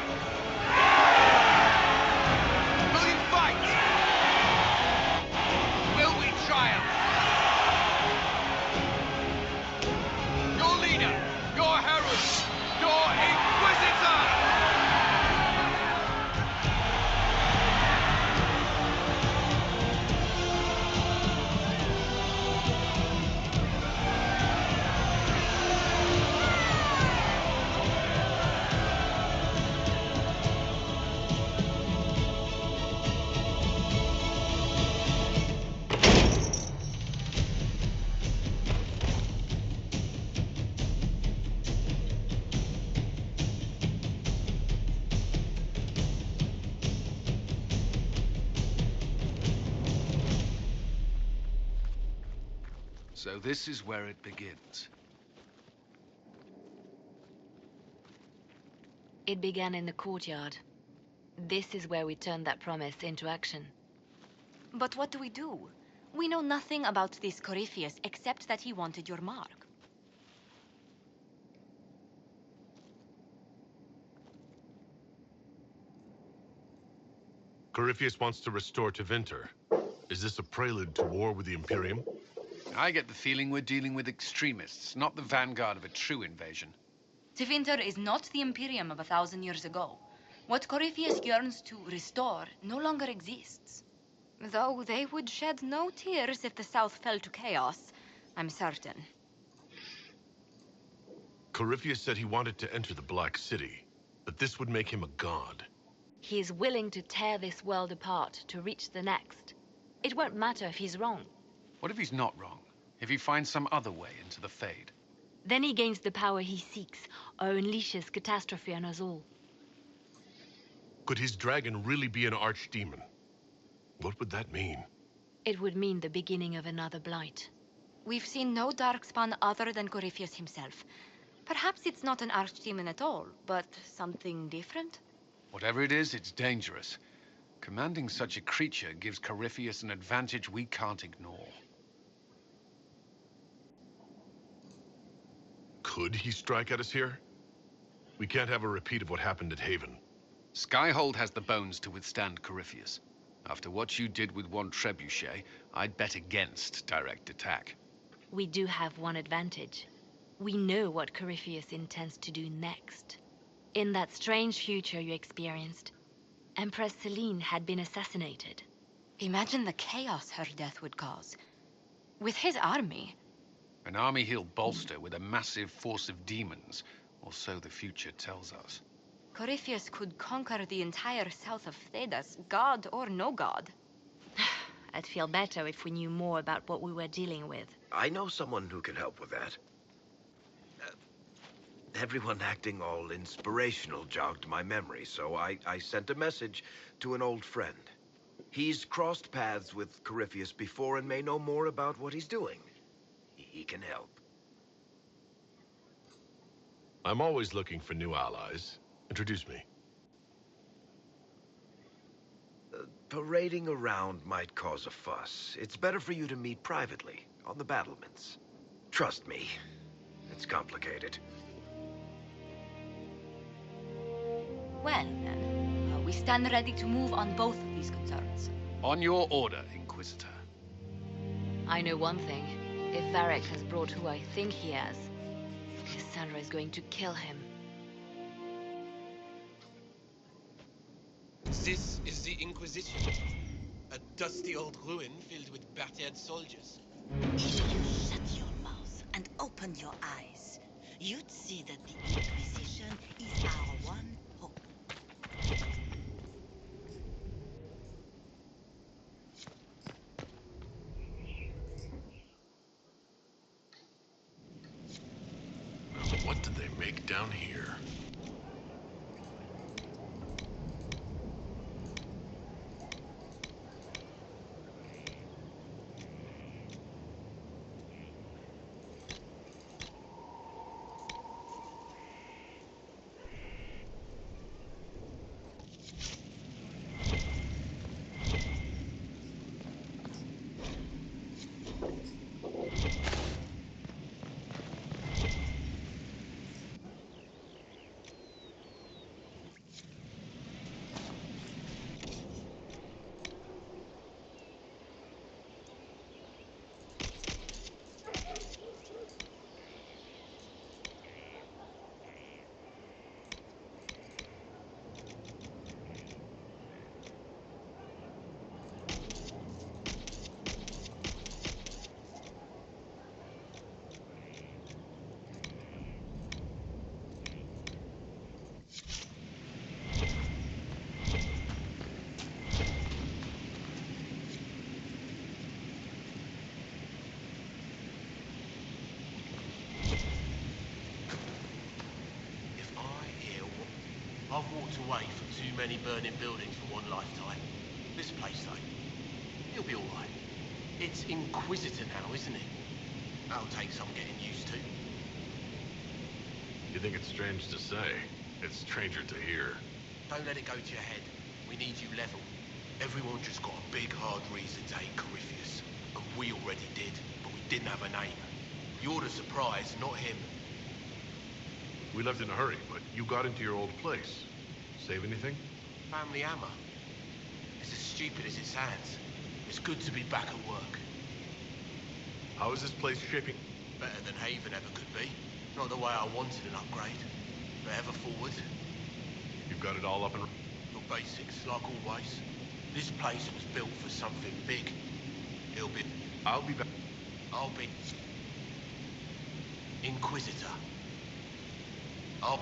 Will you fight? Will we triumph? Your leader, your herald, your Inquisitor! So this is where it begins. It began in the courtyard. This is where we turned that promise into action. But what do we do? We know nothing about this Corypheus except that he wanted your mark. Corypheus wants to restore Tevinter. Is this a prelude to war with the Imperium? I get the feeling we're dealing with extremists, not the vanguard of a true invasion. Tevinter is not the Imperium of 1,000 years ago. What Corypheus yearns to restore no longer exists. Though they would shed no tears if the South fell to chaos, I'm certain. Corypheus said he wanted to enter the Black City, that this would make him a god. He is willing to tear this world apart to reach the next. It won't matter if he's wrong. What if he's not wrong? If he finds some other way into the Fade? Then he gains the power he seeks, or unleashes catastrophe on us all. Could his dragon really be an archdemon? What would that mean? It would mean the beginning of another blight. We've seen no darkspawn other than Corypheus himself. Perhaps it's not an archdemon at all, but something different? Whatever it is, it's dangerous. Commanding such a creature gives Corypheus an advantage we can't ignore. Could he strike at us here? We can't have a repeat of what happened at Haven. Skyhold has the bones to withstand Corypheus. After what you did with one trebuchet, I'd bet against direct attack. We do have one advantage. We know what Corypheus intends to do next. In that strange future you experienced, Empress Selene had been assassinated. Imagine the chaos her death would cause. With his army. An army he'll bolster with a massive force of demons, or so the future tells us. Corypheus could conquer the entire south of Thedas, god or no god. I'd feel better if we knew more about what we were dealing with. I know someone who can help with that. Everyone acting all inspirational jogged my memory, so I sent a message to an old friend. He's crossed paths with Corypheus before and may know more about what he's doing. He can help. I'm always looking for new allies. Introduce me. Parading around might cause a fuss. It's better for you to meet privately, on the battlements. Trust me, it's complicated. Well, then, we stand ready to move on both of these concerns. On your order, Inquisitor. I know one thing. If Varric has brought who I think he has, Cassandra is going to kill him. This is the Inquisition. A dusty old ruin filled with battered soldiers. If you shut your mouth and open your eyes, you'd see that the Inquisition is our one hope. What did they make down here? I've walked away from too many burning buildings for one lifetime. This place, though, it'll be alright. It's Inquisitor now, isn't it? That'll take some getting used to. You think it's strange to say? It's stranger to hear. Don't let it go to your head. We need you level. Everyone just got a big, hard reason to hate Corypheus. And we already did, but we didn't have a name. You're the surprise, not him. We left in a hurry, but you got into your old place. Save anything? Family hammer. It's as stupid as it sounds. It's good to be back at work. How is this place shaping? Better than Haven ever could be. Not the way I wanted an upgrade. But ever forward. You've got it all up and... The basics, like always. This place was built for something big. It'll be... I'll be back. I'll be... Inquisitor. I'll...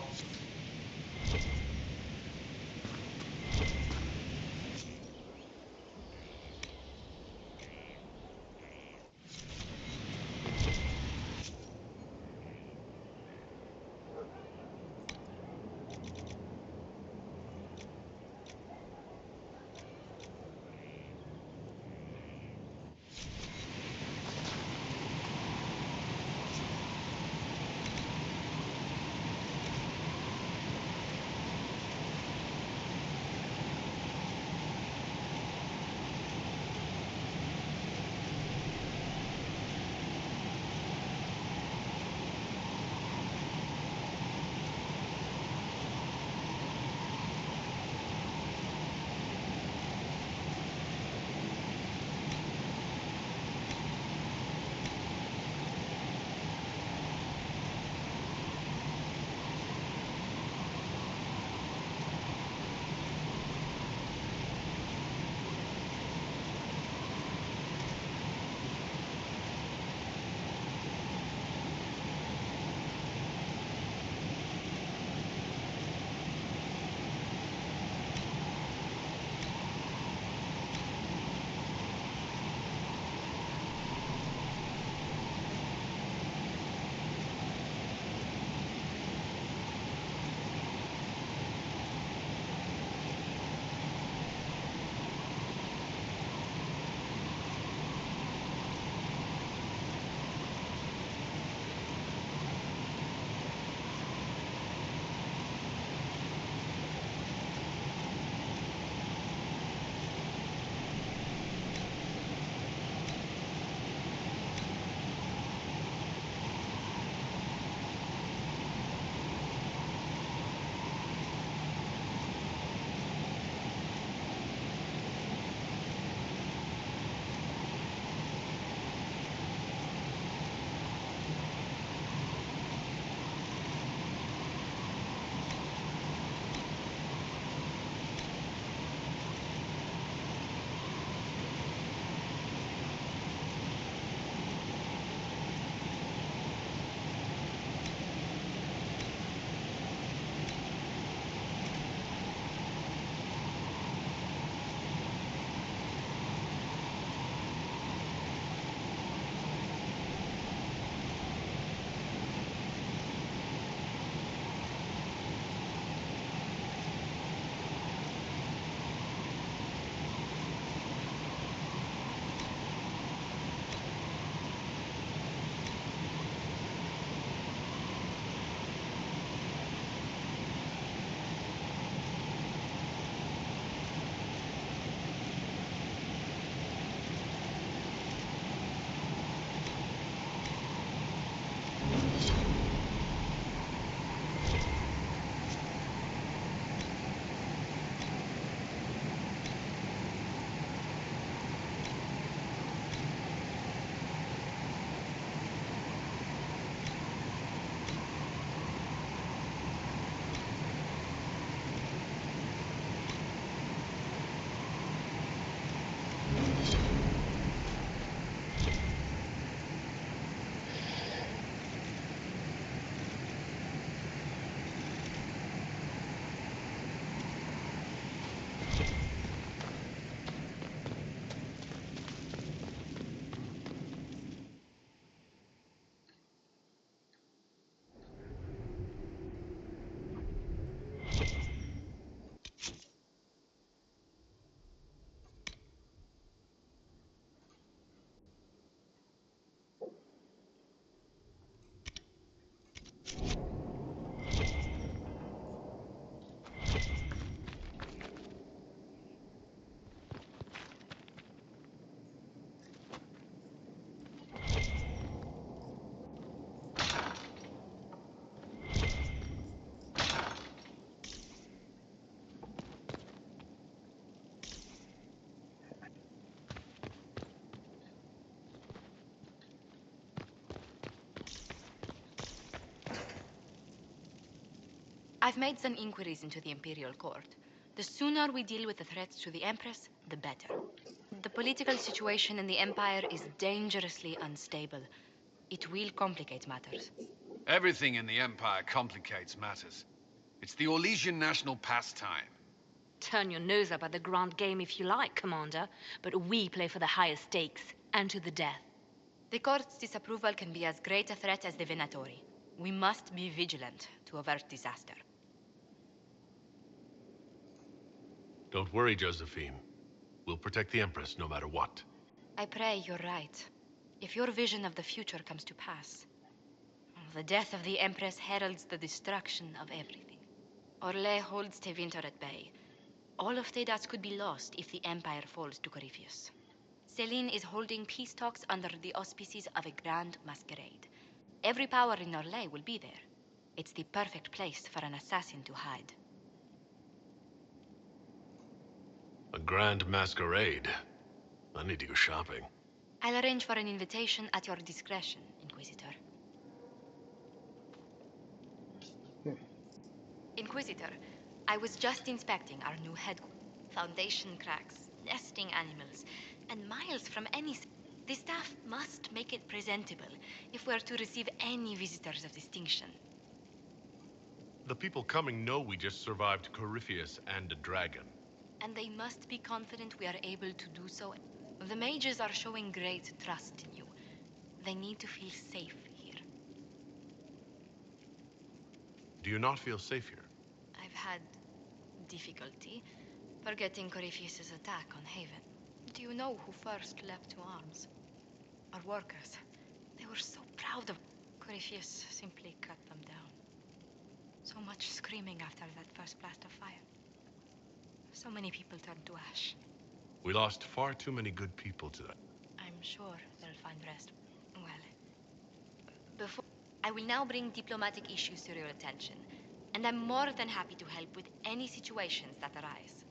I've made some inquiries into the Imperial Court. The sooner we deal with the threats to the Empress, the better. The political situation in the Empire is dangerously unstable. It will complicate matters. Everything in the Empire complicates matters. It's the Orlesian national pastime. Turn your nose up at the grand game if you like, Commander, but we play for the highest stakes, and to the death. The Court's disapproval can be as great a threat as the Venatori. We must be vigilant to avert disaster. Don't worry, Josephine. We'll protect the Empress no matter what. I pray you're right. If your vision of the future comes to pass, the death of the Empress heralds the destruction of everything. Orlais holds Tevinter at bay. All of Thedas could be lost if the Empire falls to Corypheus. Celine is holding peace talks under the auspices of a grand masquerade. Every power in Orlais will be there. It's the perfect place for an assassin to hide. A grand masquerade. I need to go shopping. I'll arrange for an invitation at your discretion, Inquisitor. Inquisitor, I was just inspecting our new headquarters. Foundation cracks, nesting animals, and miles from any... The staff must make it presentable if we're to receive any visitors of distinction. The people coming know we just survived Corypheus and a dragon. And they must be confident we are able to do so. The mages are showing great trust in you. They need to feel safe here. Do you not feel safe here? I've had difficulty forgetting Corypheus's attack on Haven. Do you know who first leapt to arms? Our workers. They were so proud of... Corypheus simply cut them down. So much screaming after that first blast of fire. So many people turned to ash. We lost far too many good people to that. I'm sure they'll find rest. Well, before... I will now bring diplomatic issues to your attention, and I'm more than happy to help with any situations that arise.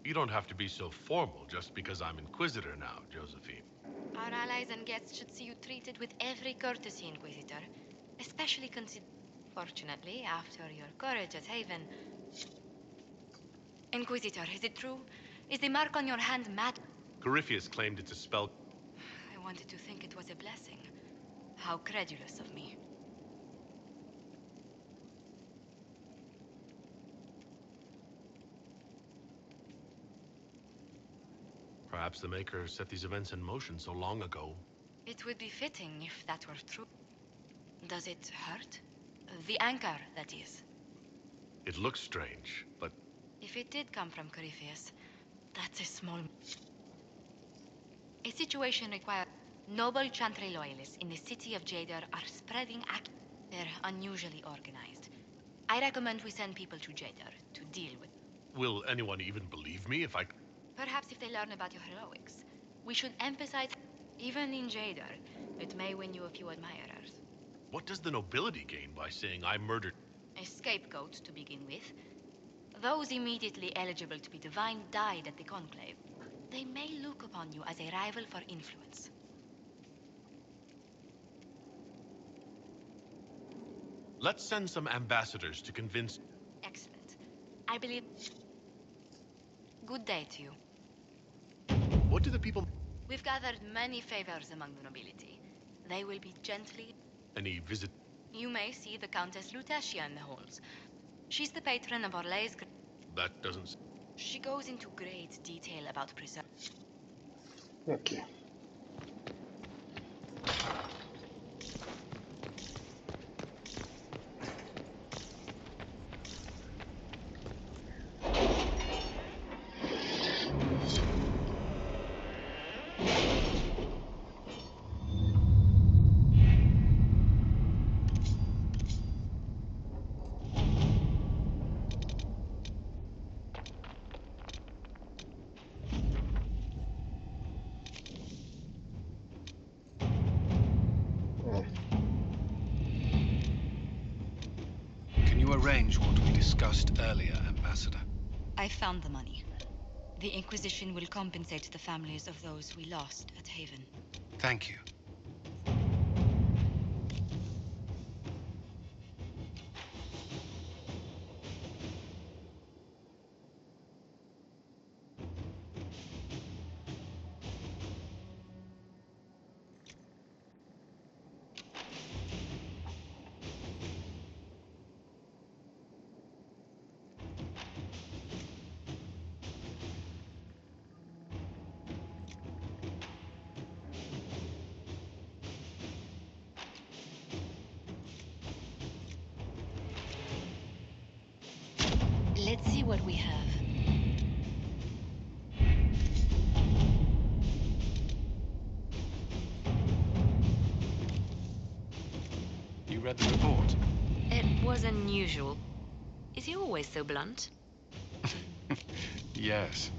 You don't have to be so formal just because I'm Inquisitor now, Josephine. Our allies and guests should see you treated with every courtesy, Inquisitor. Especially Fortunately, after your courage at Haven... Inquisitor, is it true? Is the mark on your hand mad? Corypheus claimed it's a spell... I wanted to think it was a blessing. How credulous of me. Perhaps the Maker set these events in motion so long ago. It would be fitting if that were true. Does it hurt? The anchor, that is. It looks strange, but... If it did come from Corypheus, that's a small... A situation required... Noble Chantry loyalists in the city of Jadar are spreading They're unusually organized. I recommend we send people to Jadar to deal with... Will anyone even believe me if I... Perhaps if they learn about your heroics. We should emphasize... Even in Jadar, it may win you a few admirers. What does the nobility gain by saying I murdered... A scapegoat, to begin with. Those immediately eligible to be divine died at the Conclave. They may look upon you as a rival for influence. Let's send some ambassadors to convince... Excellent. I believe... Good day to you. What do the people... We've gathered many favors among the nobility. They will be gently... Any visit... You may see the Countess Lutetia in the halls. She's the patron of Orlais... That doesn't... She goes into great detail about preserve... Okay. Arrange what we discussed earlier, Ambassador. I found the money. The Inquisition will compensate the families of those we lost at Haven. Thank you. Let's see what we have. You read the report? It was unusual. Is he always so blunt? Yes.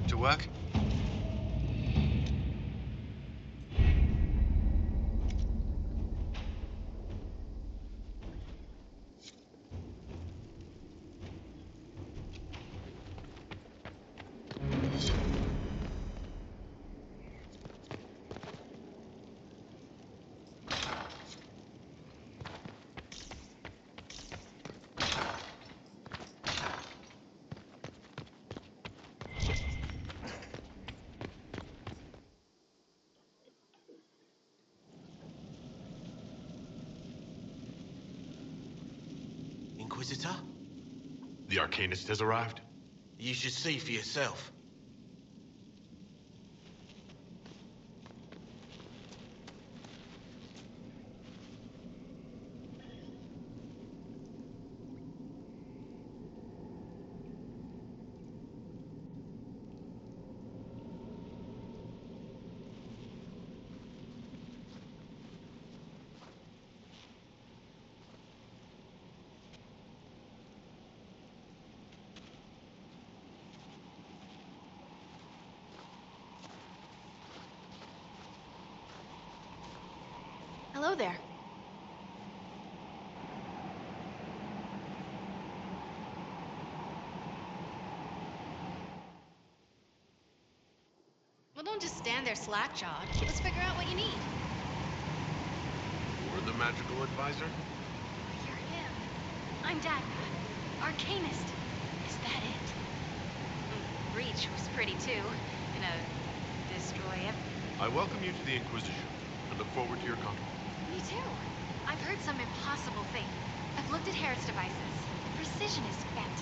To work? Inquisitor? The Arcanist has arrived? You should see for yourself. Hello there. Well, don't just stand there slack-jawed. Let's figure out what you need. You're the magical advisor? You're him. I'm Dagna, Arcanist. Is that it? Breach was pretty too. Destroy it. I welcome you to the Inquisition and look forward to your contact. Me too. I've heard some impossible thing. I've looked at Herod's devices. Precision is spent.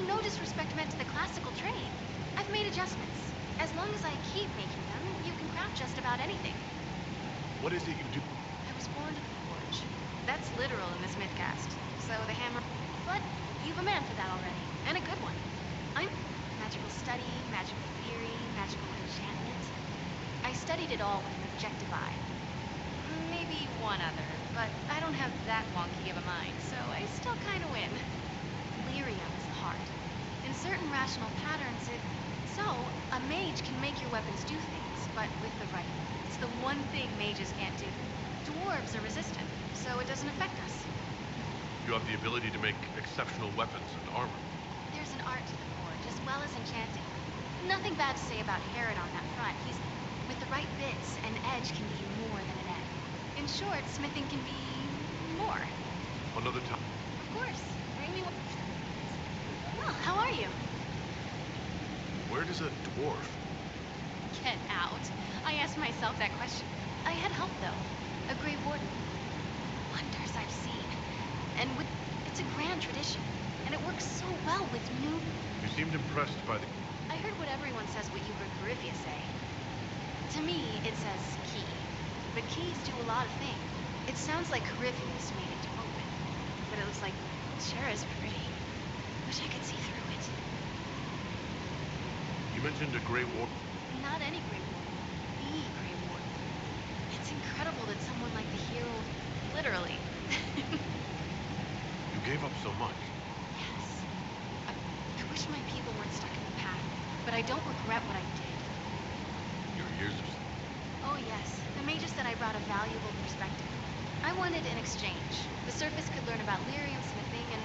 No disrespect meant to the classical trade. I've made adjustments. As long as I keep making them, you can craft just about anything. What is it you do? I was born to the forge. That's literal in this midcast. So the hammer... But you've a man for that already. And a good one. I'm... magical study, magical theory, magical enchantment. I studied it all with an objective eye. Maybe one other, but I don't have that wonky of a mind, so I still kind of win. Lyrium is the heart. In certain rational patterns, So, a mage can make your weapons do things, but with the right... It's the one thing mages can't do. Dwarves are resistant, so it doesn't affect us. You have the ability to make exceptional weapons and armor. There's an art to the forge, as well as enchanting. Nothing bad to say about Herod on that front. He's... With the right bits, an edge can be more than an edge. In short, smithing can be... more. Another time. Of course. Bring me one. Well, how are you? Where does a dwarf? Get out. I asked myself that question. I had help, though. A Grey Warden. Wonders I've seen. And with... It's a grand tradition. And it works so well with new... You seemed impressed by the... I heard what everyone says what you heard Coryphia say. To me, it says key. But keys do a lot of things. It sounds like Coryphius made it to open. But it looks like... It sure is pretty. Wish I could see through it. You mentioned a Grey Warden. Not any Grey Warden. The Grey Warden. It's incredible that someone like the hero... Literally. You gave up so much. Yes. I wish my people weren't stuck in the path, but I don't regret what I did. Your years of... Oh yes, the mages said I brought a valuable perspective. I wanted an exchange. The surface could learn about lyrium smithing and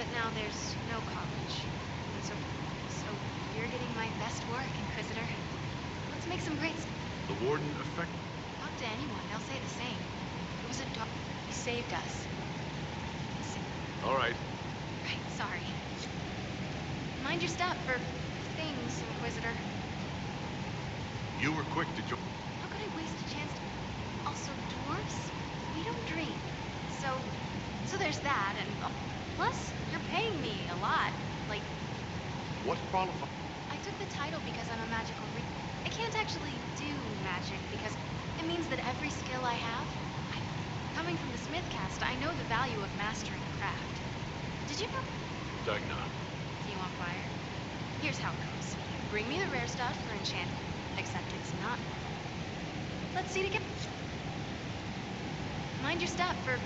but now there's no college. And so you're getting my best work, Inquisitor. Let's make some great... The Warden effect... Talk to anyone, they'll say the same. It was a dog. He saved us. All right. Right, sorry. Mind your step for things, Inquisitor. You were quick to join. How could I waste a chance to... Also, dwarves? We don't dream. So there's that, and... Plus, you're paying me a lot. Like... What qualifies? I took the title because I'm a magical I can't actually do magic because it means that every skill I have... Coming from the Smithcast, I know the value of mastering a craft. Did you know... Dagna. Do you want fire? Here's how it goes. Bring me the rare stuff for enchantment, except it's not... Let's see to get... Mind your step for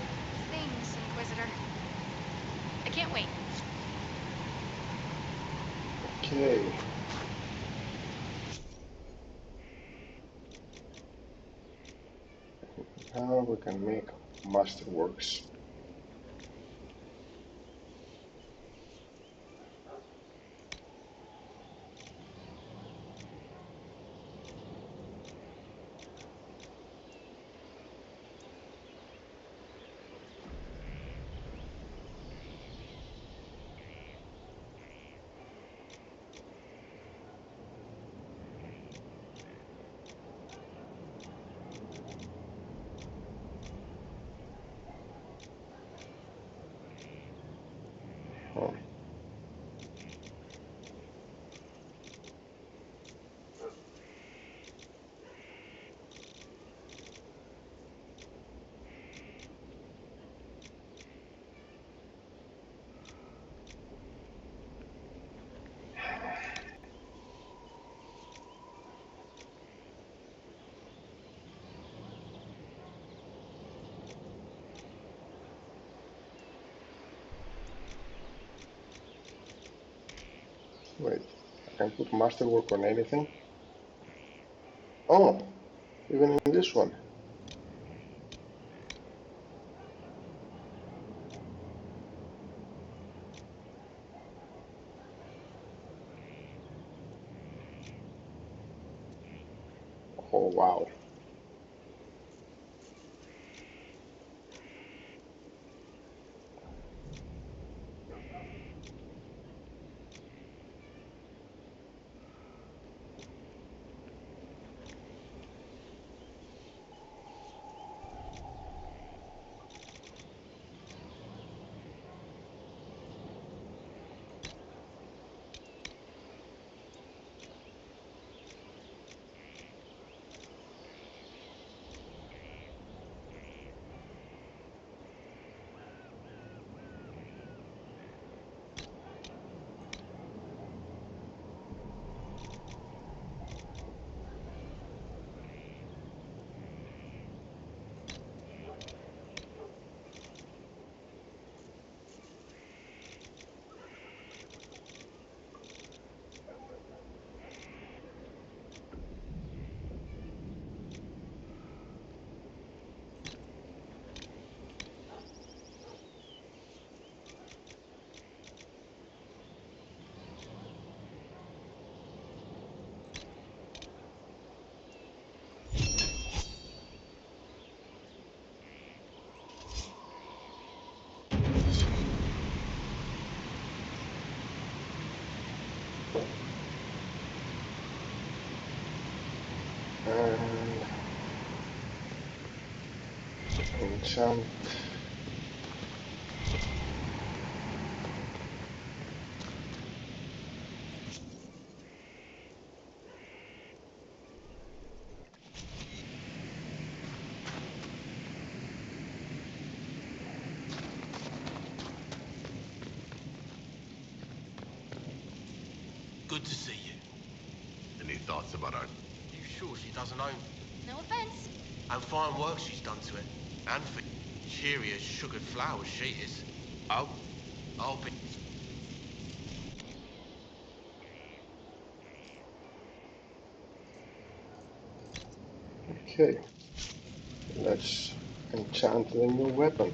things, Inquisitor. I can't wait. Okay. Now we can make masterworks. Oh. Wait, I can put masterwork on anything? Oh, even in this one. Oh, wow. And enchant. Good to see you. Any thoughts about our... You sure she doesn't own... No offense. And fine work she's done to it. And for cheery as sugared flowers she is. I'll be... Okay, let's enchant the new weapon.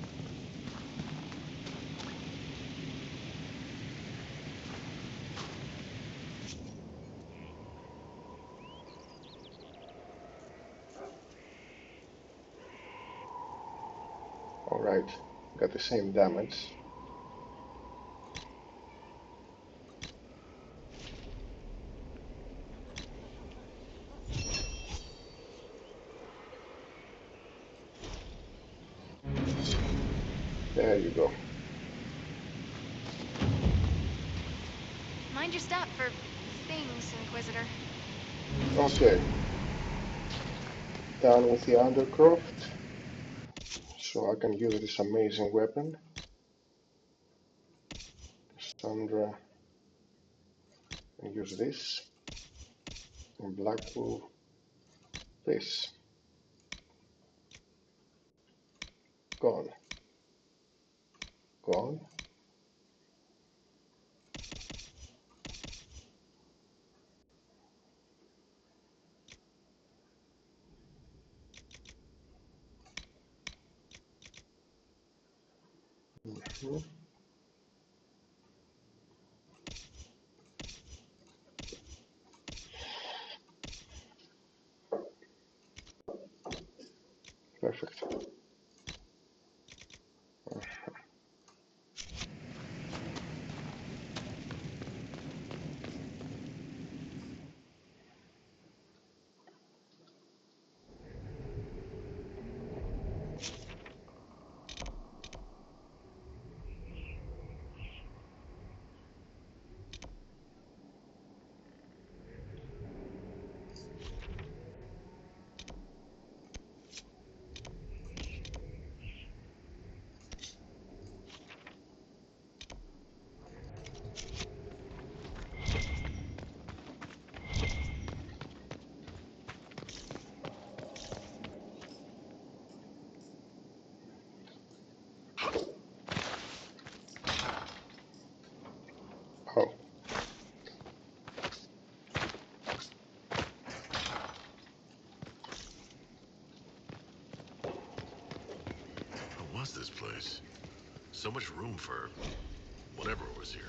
Right, got the same damage. There you go. Mind your step for things, Inquisitor. Okay. Done with the Undercroft. So I can use this amazing weapon. Cassandra can use this. And Blackpool this. Gone. Gone. Mm-hmm. Perfect. Oh. What was this place? So much room for whatever was here.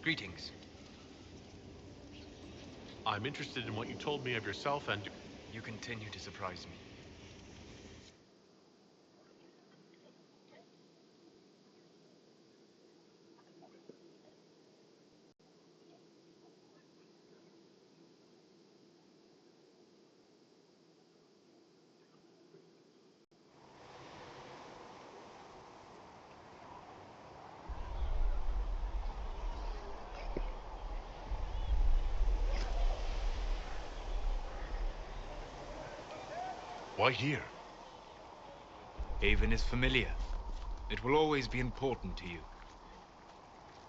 Greetings. I'm interested in what you told me of yourself and... You continue to surprise me. Why here? Haven is familiar. It will always be important to you.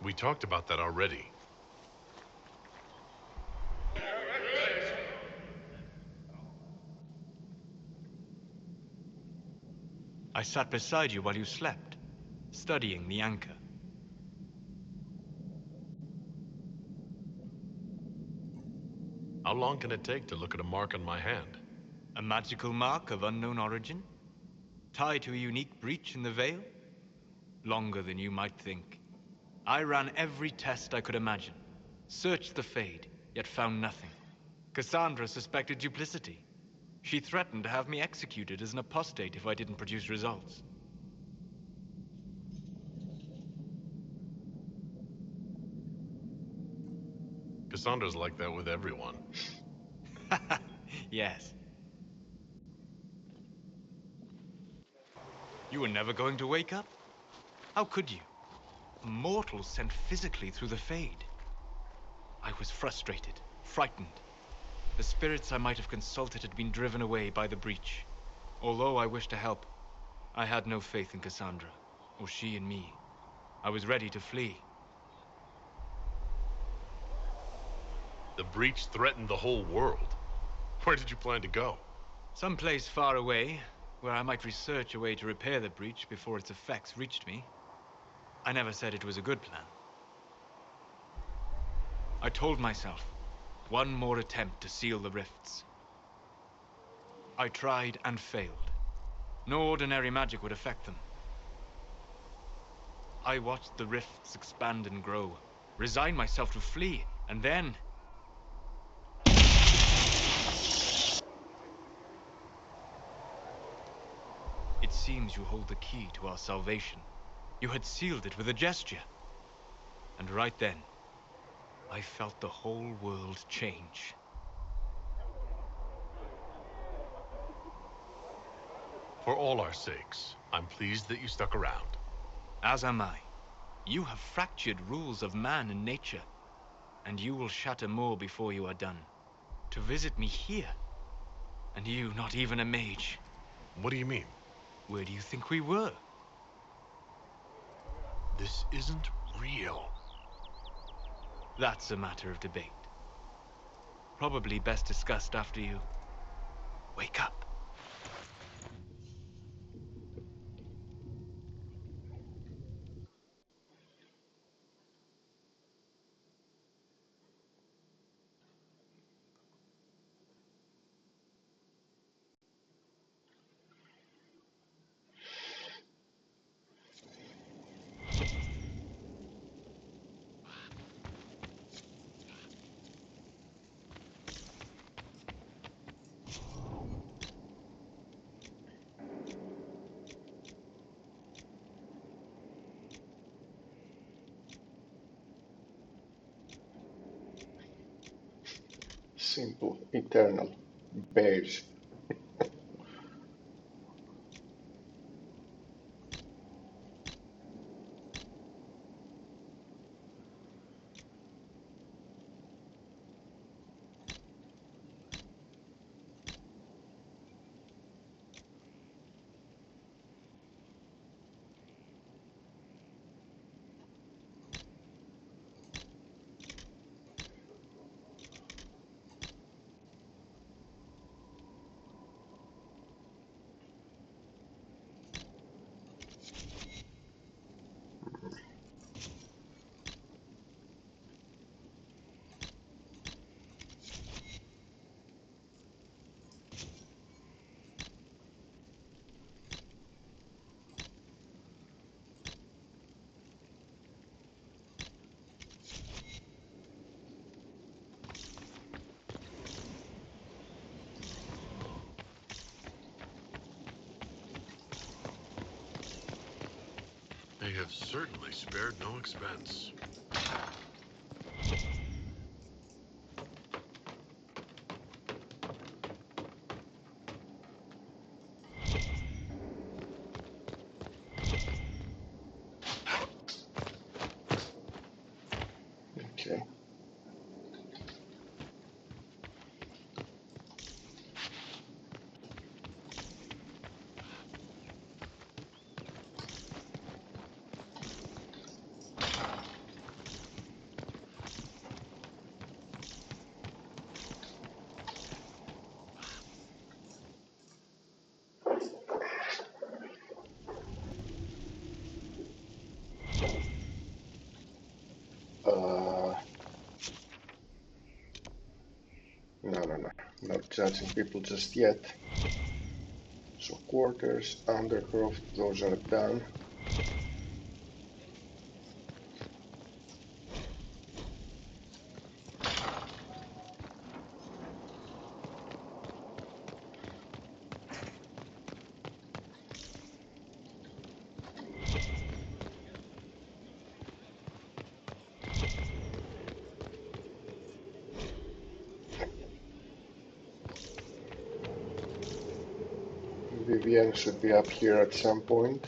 We talked about that already. I sat beside you while you slept, studying the anchor. How long can it take to look at a mark on my hand? A magical mark of unknown origin? Tied to a unique breach in the veil? Longer than you might think. I ran every test I could imagine. Searched the Fade, yet found nothing. Cassandra suspected duplicity. She threatened to have me executed as an apostate if I didn't produce results. Cassandra's like that with everyone. Yes. You were never going to wake up? How could you? A mortal sent physically through the Fade. I was frustrated, frightened. The spirits I might have consulted had been driven away by the breach. Although I wished to help, I had no faith in Cassandra, or she in me. I was ready to flee. The breach threatened the whole world. Where did you plan to go? Someplace far away, where I might research a way to repair the breach before its effects reached me. I never said it was a good plan. I told myself, one more attempt to seal the rifts. I tried and failed. No ordinary magic would affect them. I watched the rifts expand and grow, resigned myself to flee, and then... It seems you hold the key to our salvation. You had sealed it with a gesture. And right then, I felt the whole world change. For all our sakes, I'm pleased that you stuck around. As am I. You have fractured rules of man and nature, and you will shatter more before you are done. To visit me here, and you not even a mage. What do you mean? Where do you think we were? This isn't real. That's a matter of debate. Probably best discussed after you wake up. Simple, eternal, beige. They have certainly spared no expense. Okay. No. Not judging people just yet. So quarters, undercroft, those are done. Vivian should be up here at some point.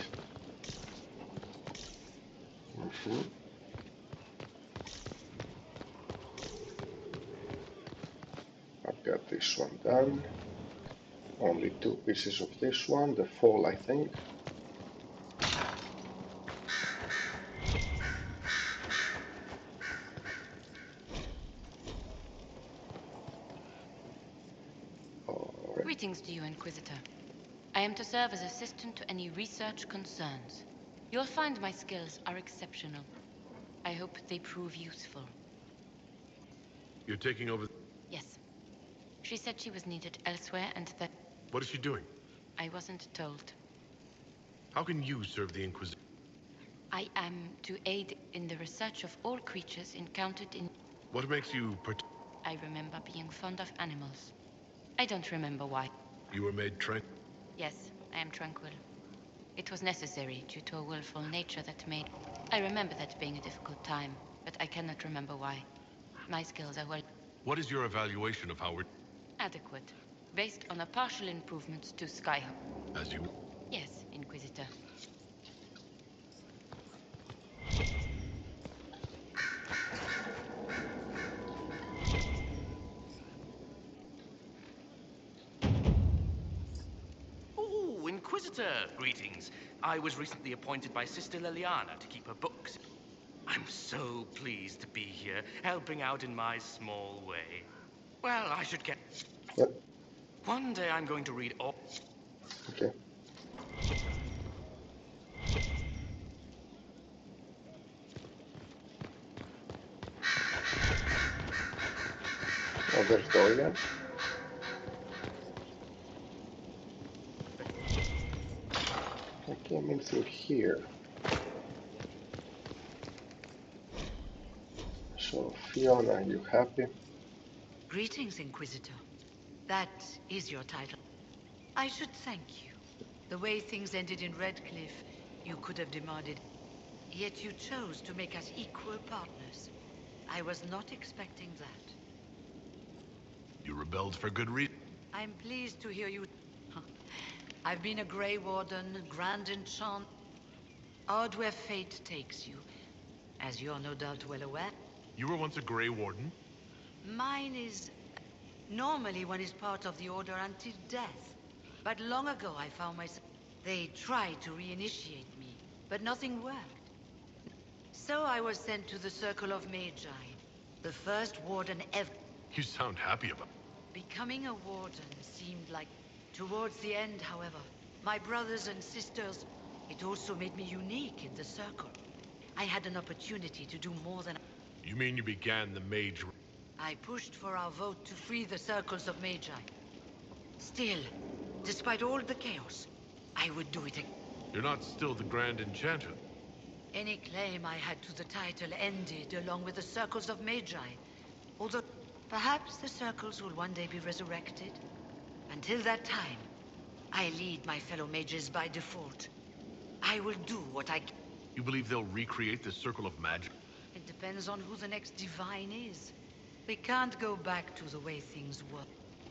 I've got this one done. Only 2 pieces of this one, the fall I think. Greetings to you, Inquisitor. I am to serve as assistant to any research concerns. You'll find my skills are exceptional. I hope they prove useful. You're taking over... Yes. She said she was needed elsewhere and that... What is she doing? I wasn't told. How can you serve the Inquisition? I am to aid in the research of all creatures encountered in... What makes you I remember being fond of animals. I don't remember why. You were made tranquil? Yes, I am tranquil. It was necessary due to a willful nature that made... I remember that being a difficult time, but I cannot remember why. My skills are well... What is your evaluation of how we're... adequate, based on a partial improvements to Skyhold. As you... Yes, Inquisitor. Ooh, Inquisitor! Greetings. I was recently appointed by Sister Liliana to keep her books. I'm so pleased to be here, helping out in my small way. Well, I should get... Yep. One day I'm going to read all... Okay. Oh, there's Dorian. I came in through here. So, Fiona, are you happy? Greetings, Inquisitor. That is your title. I should thank you. The way things ended in Redcliffe, you could have demanded. Yet you chose to make us equal partners. I was not expecting that. You rebelled for good reason. I'm pleased to hear you... I've been a Grey Warden, Grand Enchant... Odd where fate takes you. As you're no doubt well aware. You were once a Grey Warden? Mine is... Normally one is part of the Order until death. But long ago I found myself... They tried to reinitiate me, but nothing worked. So I was sent to the Circle of Magi. The first warden ever... You sound happy about it. Becoming a warden seemed like... Towards the end, however, my brothers and sisters... It also made me unique in the Circle. I had an opportunity to do more than... You mean you began the Mage... I pushed for our vote to free the Circles of Magi. Still, despite all the chaos, I would do it again. You're not still the Grand Enchanter. Any claim I had to the title ended along with the Circles of Magi. Although, perhaps the Circles will one day be resurrected. Until that time, I lead my fellow mages by default. I will do what I can. You believe they'll recreate the Circle of Magic? It depends on who the next divine is. We can't go back to the way things were.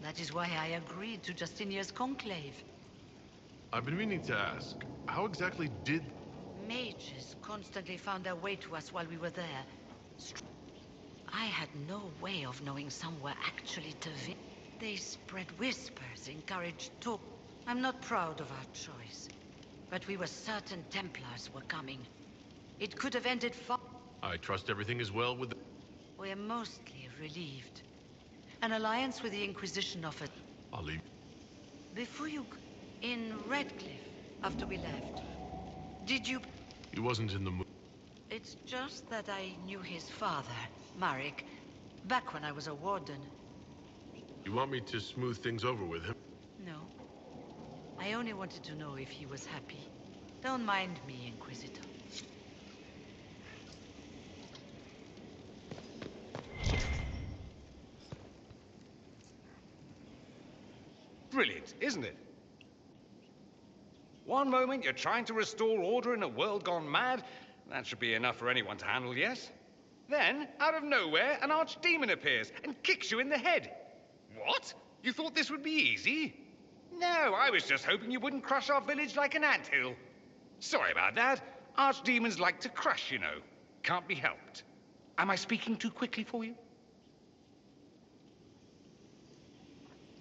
That is why I agreed to Justinia's conclave. I've been meaning to ask, how exactly did... Mages constantly found their way to us while we were there. I had no way of knowing some were actually Tavin. They spread whispers, encouraged talk. I'm not proud of our choice. But we were certain Templars were coming. It could have ended far... I trust everything is well with the... We're mostly relieved. An alliance with the Inquisition offered... I'll leave. Before you... In Redcliffe, after we left. Did you... He wasn't in the mood. It's just that I knew his father, Marek, back when I was a warden. You want me to smooth things over with him? No. I only wanted to know if he was happy. Don't mind me, Inquisitor. Brilliant, isn't it? One moment you're trying to restore order in a world gone mad. That should be enough for anyone to handle, yes? Then, out of nowhere, an archdemon appears and kicks you in the head. What? You thought this would be easy? No, I was just hoping you wouldn't crush our village like an anthill. Sorry about that. Archdemons like to crush, you know. Can't be helped. Am I speaking too quickly for you?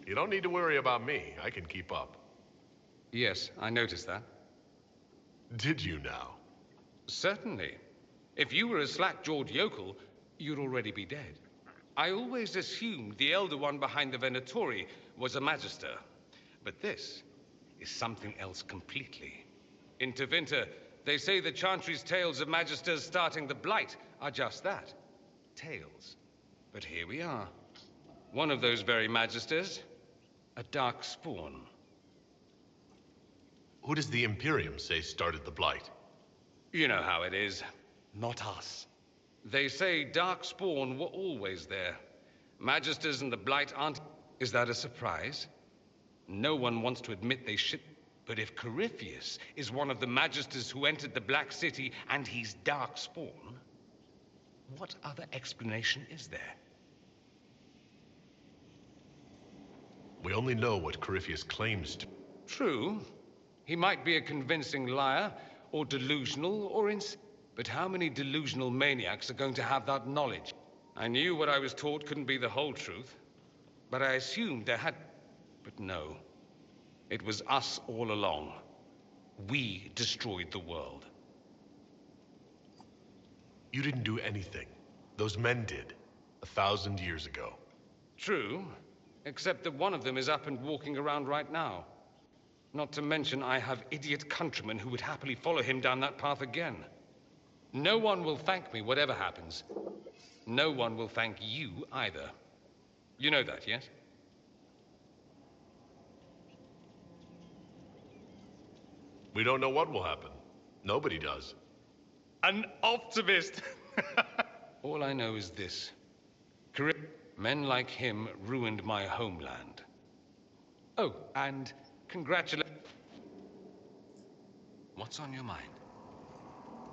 You don't need to worry about me. I can keep up. Yes, I noticed that. Did you now? Certainly. If you were a slack-jawed yokel, you'd already be dead. I always assumed the Elder One behind the Venatori was a Magister. But this is something else completely. In Tevinter, they say the Chantry's tales of Magisters starting the Blight are just that. Tales. But here we are. One of those very Magisters. A dark spawn. Who does the Imperium say started the Blight? You know how it is. Not us. They say Darkspawn were always there. Magisters and the Blight aren't... Is that a surprise? No one wants to admit they shit. But if Corypheus is one of the Magisters who entered the Black City and he's Darkspawn, what other explanation is there? We only know what Corypheus claims to. True. He might be a convincing liar, or delusional, or but how many delusional maniacs are going to have that knowledge? I knew what I was taught couldn't be the whole truth, but I assumed there had... But no. It was us all along. We destroyed the world. You didn't do anything. Those men did. 1,000 years ago. True. Except that one of them is up and walking around right now. Not to mention I have idiot countrymen who would happily follow him down that path again. No one will thank me whatever happens. No one will thank you either. You know that, yes? We don't know what will happen. Nobody does. An optimist! All I know is this. Men like him ruined my homeland. Oh, and congratulations. What's on your mind?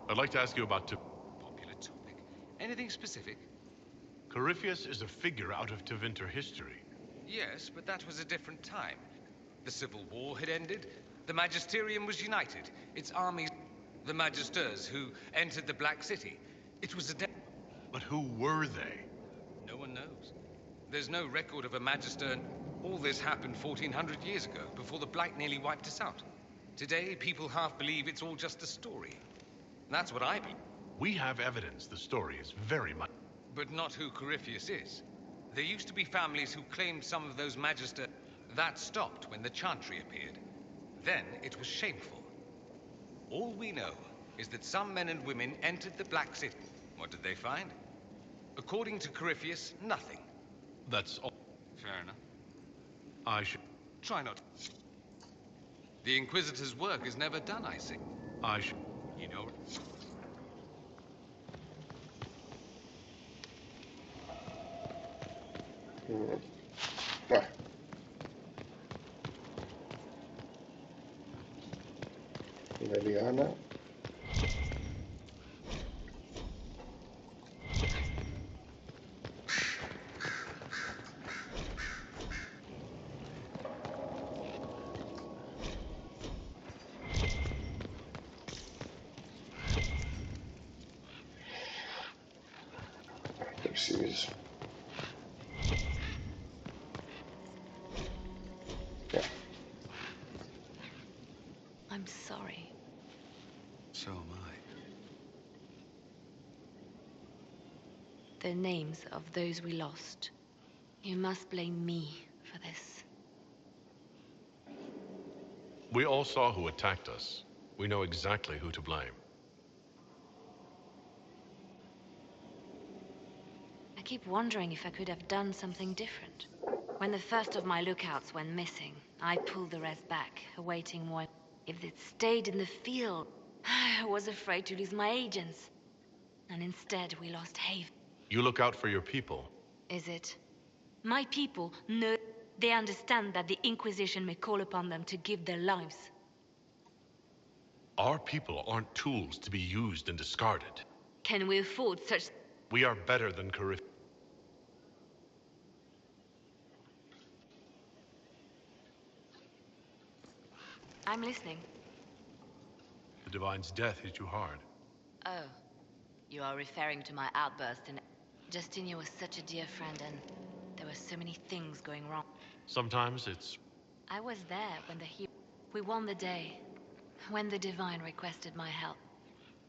I'd like to ask you about Popular topic. Anything specific? Corypheus is a figure out of Tevinter history. Yes, but that was a different time. The Civil War had ended. The Magisterium was united. Its armies, the Magisters who entered the Black City. It was a But who were they? No one knows. There's no record of a Magister. All this happened 1400 years ago, before the Blight nearly wiped us out. Today, people half believe it's all just a story. That's what I believe. We have evidence the story is very much... But not who Corypheus is. There used to be families who claimed some of those Magister. That stopped when the Chantry appeared. Then it was shameful. All we know is that some men and women entered the Black City. What did they find? According to Corypheus, nothing. That's all. Fair enough. I should... Try not. The Inquisitor's work is never done, I see. I should... You know... Ah. Leliana. There she is. Yeah. I'm sorry. So am I. The names of those we lost. You must blame me for this. We all saw who attacked us. We know exactly who to blame. I keep wondering if I could have done something different. When the first of my lookouts went missing, I pulled the rest back, awaiting more. If they'd stayed in the field, I was afraid to lose my agents. And instead, we lost Haven. You look out for your people. Is it? My people know. They understand that the Inquisition may call upon them to give their lives. Our people aren't tools to be used and discarded. Can we afford such... We are better than Corypheus. I'm listening. The Divine's death hit you hard. Oh. You are referring to my outburst and... Justinia was such a dear friend and... There were so many things going wrong. Sometimes it's... I was there when the hero... We won the day. When the Divine requested my help.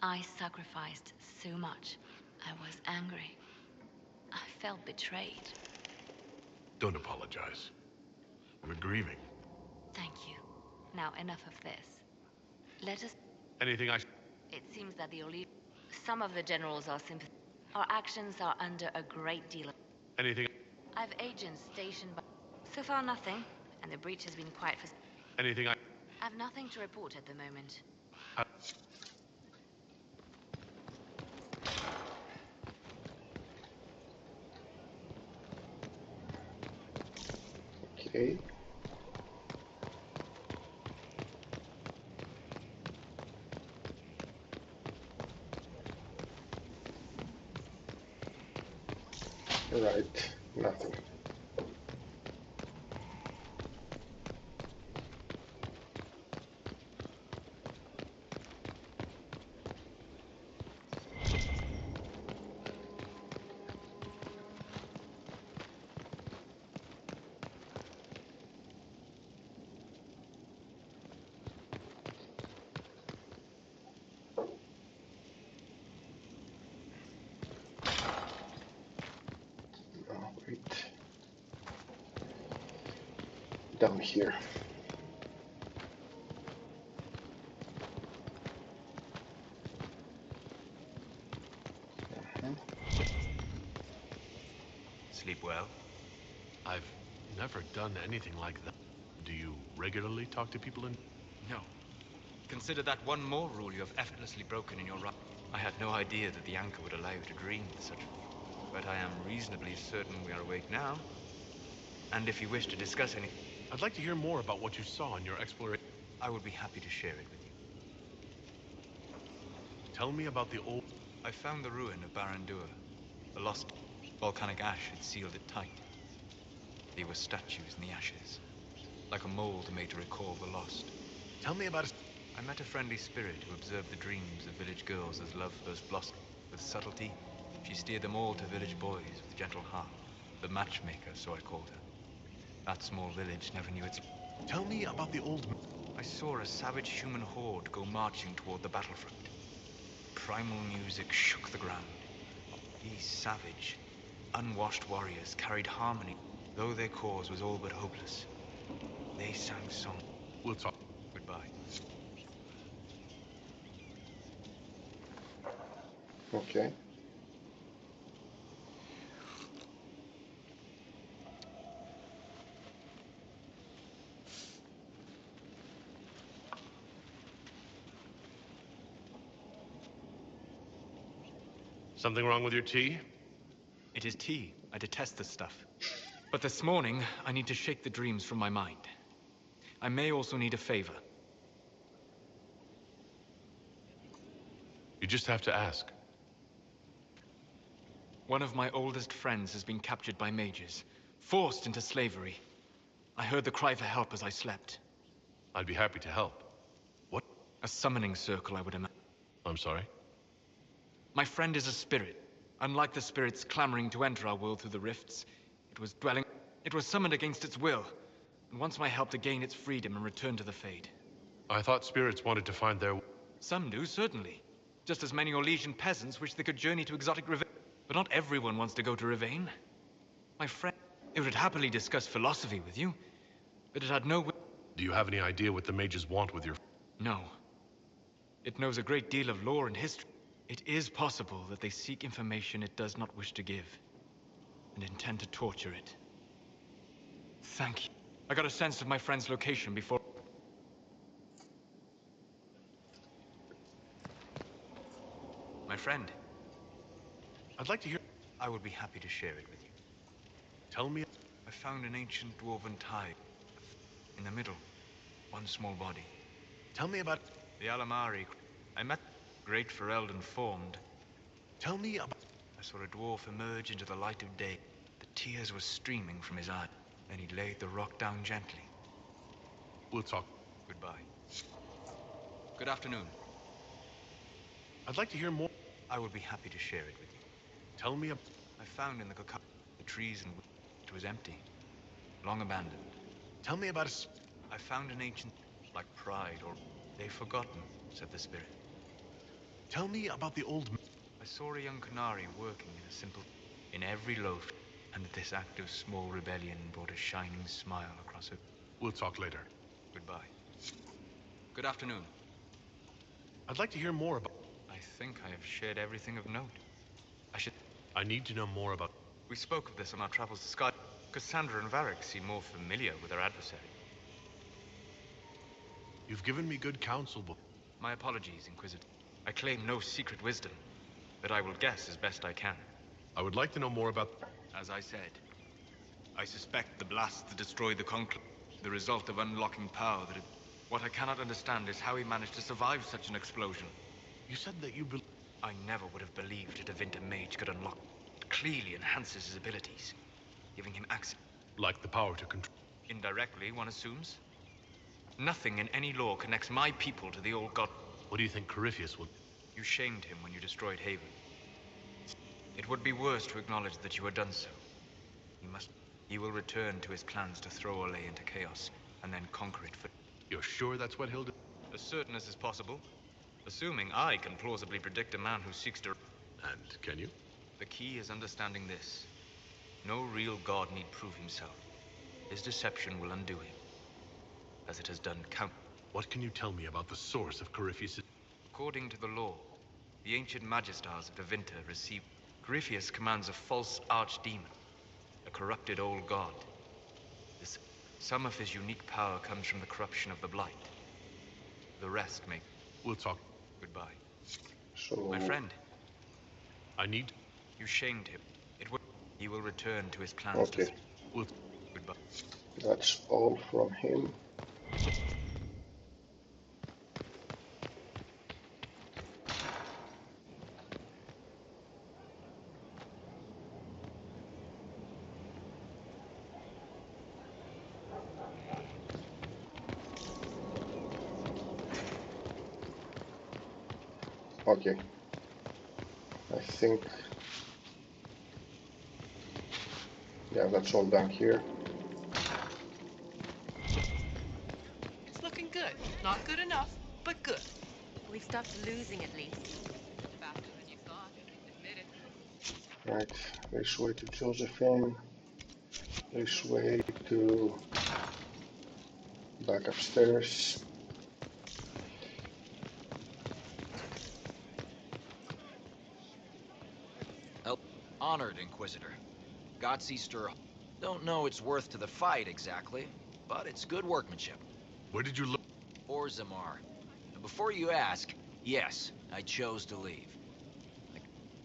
I sacrificed so much. I was angry. I felt betrayed. Don't apologize. We're grieving. Thank you. Now, enough of this. Let us... Anything I... It seems that the Oli... Some of the generals are sympathetic. Our actions are under a great deal of... Anything... I've agents stationed by... So far, nothing. And the breach has been quiet for... Anything I... I've nothing to report at the moment. Okay. Right, nothing. Oh, wait. Down here. Sleep well? I've never done anything like that. Do you regularly talk to people in... No. Consider that one more rule you have effortlessly broken in your run. I had no idea that the anchor would allow you to dream with such... But I am reasonably certain we are awake now. And if you wish to discuss any... I'd like to hear more about what you saw in your exploration. I would be happy to share it with you. Tell me about the old... I found the ruin of Barandur. The lost volcanic ash had sealed it tight. There were statues in the ashes, like a mold made to recall the lost. Tell me about... I met a friendly spirit who observed the dreams of village girls as love first blossomed. With subtlety, she steered them all to village boys with gentle heart. The matchmaker, so I called her. That small village never knew its... Tell me about the old... I saw a savage human horde go marching toward the battlefront. Primal music shook the ground. These savage, unwashed warriors carried harmony, though their cause was all but hopeless. They sang song. We'll talk. Goodbye. Okay. Something wrong with your tea? It is tea. I detest this stuff. But this morning, I need to shake the dreams from my mind. I may also need a favor. You just have to ask. One of my oldest friends has been captured by mages, forced into slavery. I heard the cry for help as I slept. I'd be happy to help. What? A summoning circle, I would imagine. I'm sorry? My friend is a spirit. Unlike the spirits clamoring to enter our world through the rifts, it was summoned against its will, and wants my help to gain its freedom and return to the Fade. I thought spirits wanted to find their... Some do, certainly. Just as many Orlesian peasants wish they could journey to exotic Rivain. But not everyone wants to go to Rivain. My friend, it would happily discuss philosophy with you, but it had no... Do you have any idea what the mages want with your... No. It knows a great deal of lore and history. It is possible that they seek information it does not wish to give, and intend to torture it. Thank you. I got a sense of my friend's location before... My friend. I'd like to hear... I would be happy to share it with you. Tell me... I found an ancient dwarven tide. In the middle. One small body. Tell me about... The Alamari. I met... Great Fereld and formed. Tell me about... I saw a dwarf emerge into the light of day. The tears were streaming from his eye. Then he laid the rock down gently. We'll talk. Goodbye. Good afternoon. I'd like to hear more. I would be happy to share it with you. Tell me I found in the cacao the trees and it was empty. Long abandoned. Tell me about I found an ancient... like pride or... They've forgotten, said the spirit. Tell me about the old... I saw a young canary working in a simple... in every loaf, and this act of small rebellion brought a shining smile across her. We'll talk later. Goodbye. Good afternoon. I'd like to hear more about... I think I have shared everything of note. I need to know more about... We spoke of this on our travels to Sky. Cassandra and Varric seem more familiar with our adversary. You've given me good counsel, but... My apologies, Inquisitor. I claim no secret wisdom, but I will guess as best I can. I would like to know more about... As I said, I suspect the blast that destroyed the Conclave, the result of unlocking power that... What I cannot understand is how he managed to survive such an explosion. You said that you I never would have believed a Tevinter mage could unlock. It clearly enhances his abilities, giving him access. Like the power to control... Indirectly, one assumes. Nothing in any law connects my people to the old god. What do you think Corypheus would... You shamed him when you destroyed Haven. It would be worse to acknowledge that you had done so. He will return to his plans to throw Olay into chaos, and then conquer it for... You're sure that's what he'll do? As certain as is possible. Assuming I can plausibly predict a man who seeks to... And can you? The key is understanding this. No real god need prove himself. His deception will undo him, as it has done count... What can you tell me about the source of Corypheus'... According to the law, the ancient Magistars of Tevinter received... Corypheus commands a false archdemon, a corrupted old god. Some of his unique power comes from the corruption of the Blight. The rest may... We'll talk. Goodbye. So... My friend. I need... You shamed him. He will return to his plans. Okay. Goodbye. That's all from him. Okay, I think, yeah, that's all done here. It's looking good. Not good enough, but good. We've stopped losing at least. Faster than you thought. Admit it. Right, this way to Josephine, this way to back upstairs. Honored, Inquisitor. Godseaster, don't know its worth to the fight exactly, but it's good workmanship. Where did you look? Orzammar. And before you ask, yes, I chose to leave. I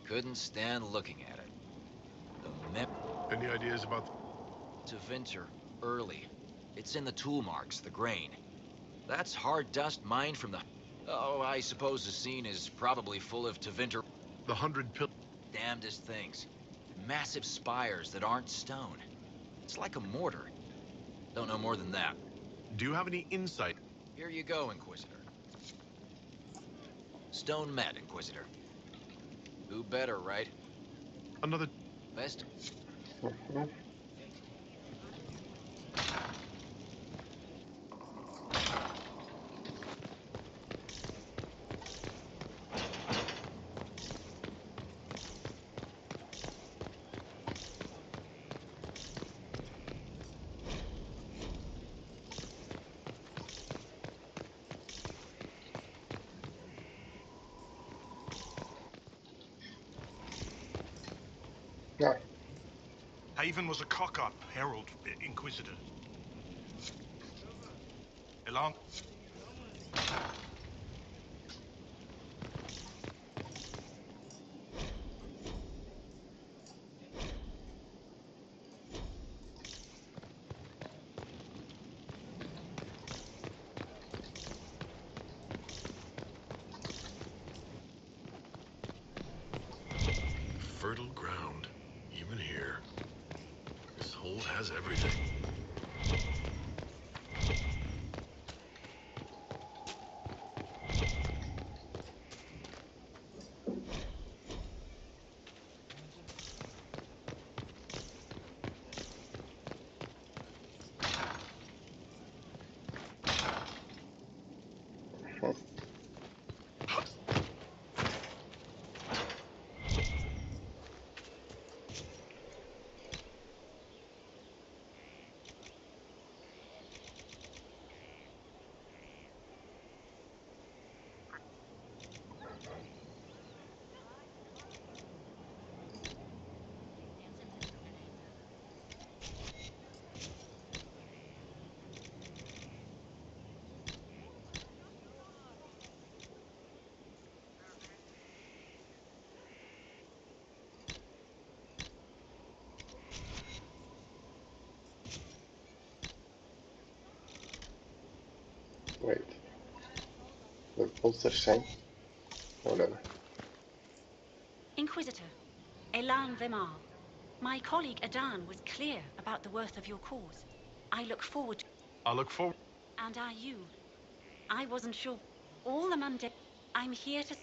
couldn't stand looking at it. Any ideas about... Tevinter, early. It's in the tool marks, the grain. That's hard dust mined from the... Oh, I suppose the scene is probably full of Tevinter... The 100 pill... Damnedest things. Massive spires that aren't stone. It's like a mortar. Don't know more than that. Do you have any insight? Here you go, Inquisitor. Stone met, Inquisitor. Who better, right? Another... Best... Yeah. Haven was a cock-up, Herald, Inquisitor. Elan... Fertile ground. Even here. This hold has everything. Wait, they're both the same? Whatever. Inquisitor, Elan Vemar. My colleague Adan was clear about the worth of your cause. I look forward to... I look forward... And are you? I wasn't sure. All the mundane... I'm here to...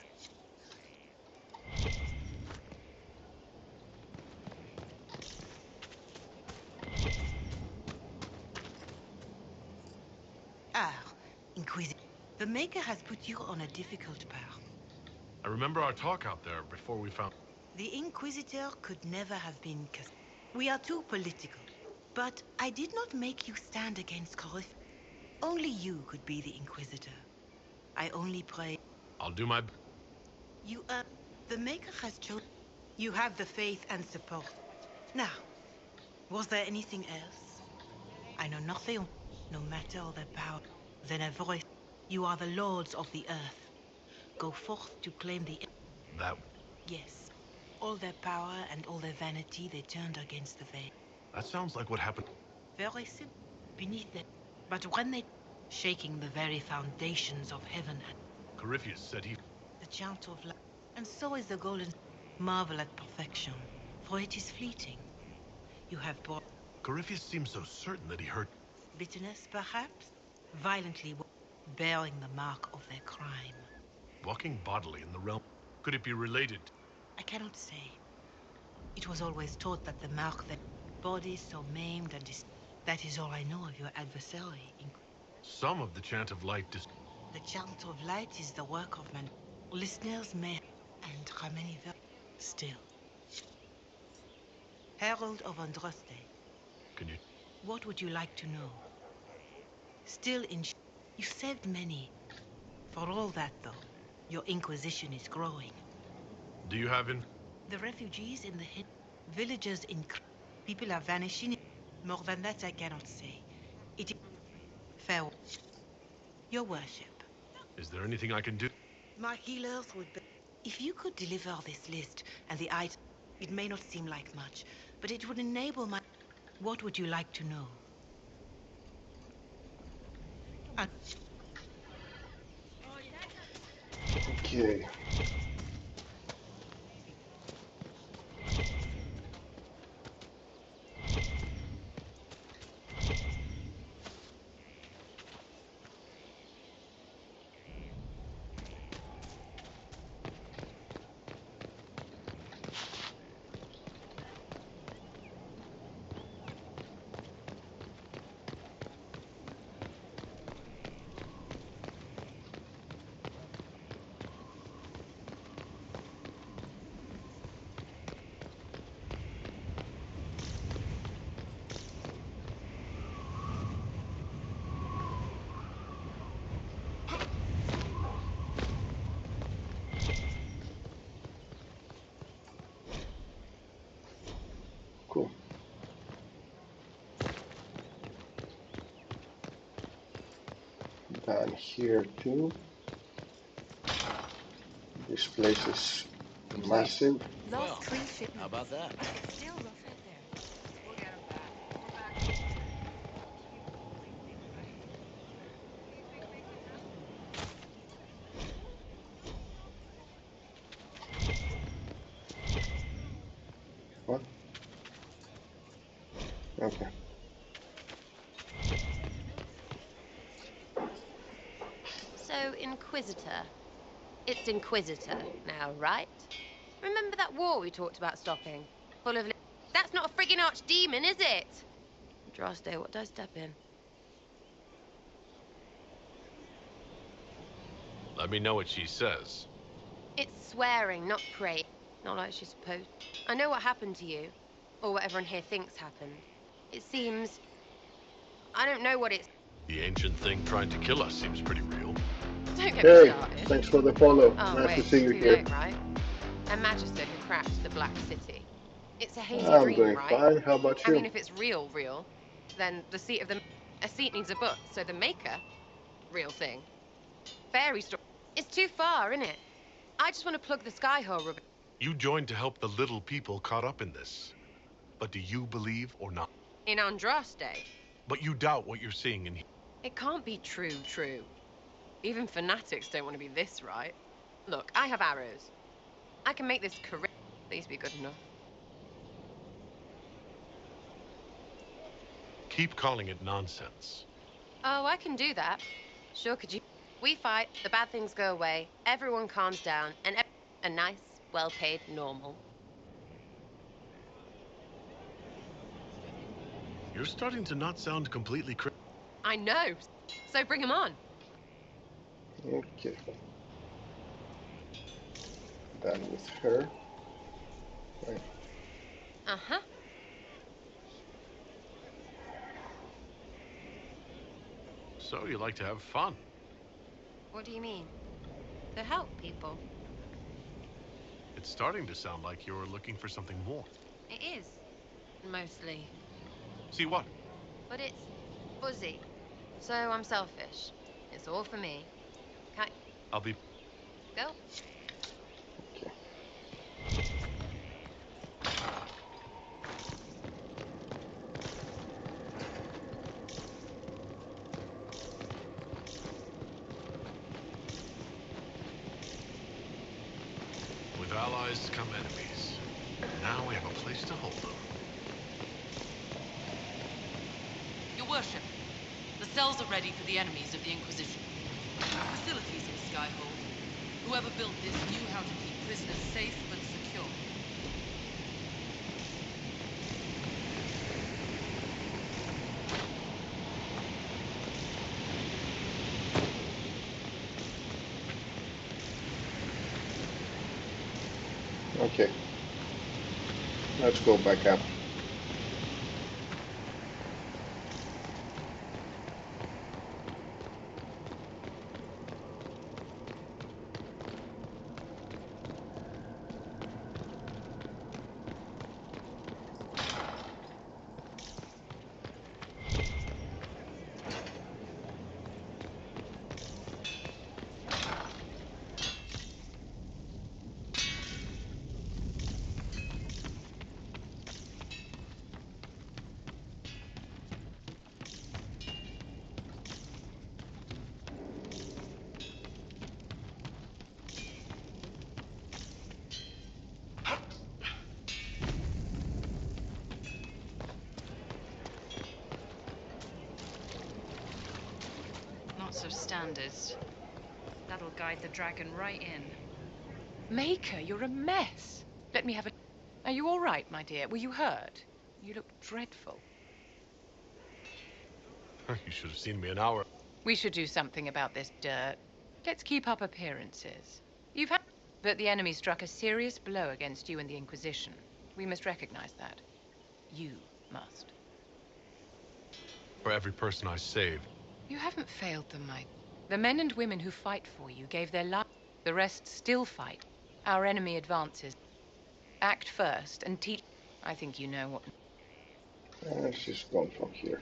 Ah, Inquisitor. The Maker has put you on a difficult path. I remember our talk out there before we found... The Inquisitor could never have been... We are too political. But I did not make you stand against Corif. Only you could be the Inquisitor. I only pray... I'll do my... You, the Maker has chosen... You have the faith and support. Now, was there anything else? I know nothing, no matter their power. Then a voice. You are the lords of the earth. Go forth to claim the... That... Yes. All their power and all their vanity they turned against the veil. That sounds like what happened... Very simple. Beneath them. But when they... Shaking the very foundations of heaven and... Corypheus said he... The chant of life. And so is the golden... Marvel at perfection. For it is fleeting. You have brought... Corypheus seems so certain that he heard... Bitterness, perhaps? Violently bearing the mark of their crime. Walking bodily in the realm... Could it be related? I cannot say. It was always taught that the mark that... Bodies so maimed and that is all I know of your adversary. Some of the chant of light The chant of light is the work of man. Listeners may... And Rameniver... Still. Herald of Andraste. Can you... What would you like to know? Still in... You saved many. For all that, though, your Inquisition is growing. Do you have in... The refugees in the hid... Villagers in... People are vanishing. More than that I cannot say. It is... Farewell. Your worship. Is there anything I can do? My healers would be... If you could deliver this list and the item... It may not seem like much, but it would enable my... What would you like to know? Okay. Cool. Down here too. This place is massive. Well, how about that? It's still rough out there. We'll get him back. What? Okay. So, Inquisitor. It's Inquisitor now, right? Remember that war we talked about stopping? Full of... That's not a friggin' archdemon, is it? Droste, what do I step in? Let me know what she says. It's swearing, not praying. Not like she's supposed. I know what happened to you. Or what everyone here thinks happened. It seems... I don't know what it's... The ancient thing trying to kill us seems pretty real. Don't get Hey, me started. thanks for the follow. Oh, Nice wait, to see you too here. late, right? A magister who crashed the Black City. It's a hazy I'm dream, doing right? fine. How about I you? mean, if it's real, then the seat of the... A seat needs a book, so the maker... Real thing. Fairy story. It's too far, isn't it? I just want to plug the Skyhold rubber. You joined to help the little people caught up in this. But do you believe or not? In Andraste. But you doubt what you're seeing in here. It can't be true. Even fanatics don't want to be this right. Look, I have arrows. I can make this career. Please be good enough. Keep calling it nonsense. Oh, I can do that. Sure could you. We fight, the bad things go away, everyone calms down, and a nice, well-paid normal. You're starting to not sound completely I know. So bring him on. Okay. Done with her. Right. Uh-huh. So you like to have fun. What do you mean? To help people. It's starting to sound like you're looking for something more. It is. Mostly. See what? But it's fuzzy. So I'm selfish. It's all for me. Can't... I'll be... Go. With allies come enemies. Now we have a place to hold them. Your worship, the cells are ready for the enemies of the Inquisition. Facilities in Skyhold. Whoever built this knew how to keep prisoners safe but secure. Okay. Let's go back up. Not so standards. That'll guide the dragon right in. Maker, you're a mess. Let me have a... Are you all right, my dear? Were you hurt? You look dreadful. You should have seen me an hour. We should do something about this dirt. Let's keep up appearances. You've had... But the enemy struck a serious blow against you and the Inquisition. We must recognize that. You must. For every person I saved. You haven't failed them, my... The men and women who fight for you gave their lives. The rest still fight. Our enemy advances. Act first and teach... I think you know what... She's gone from here.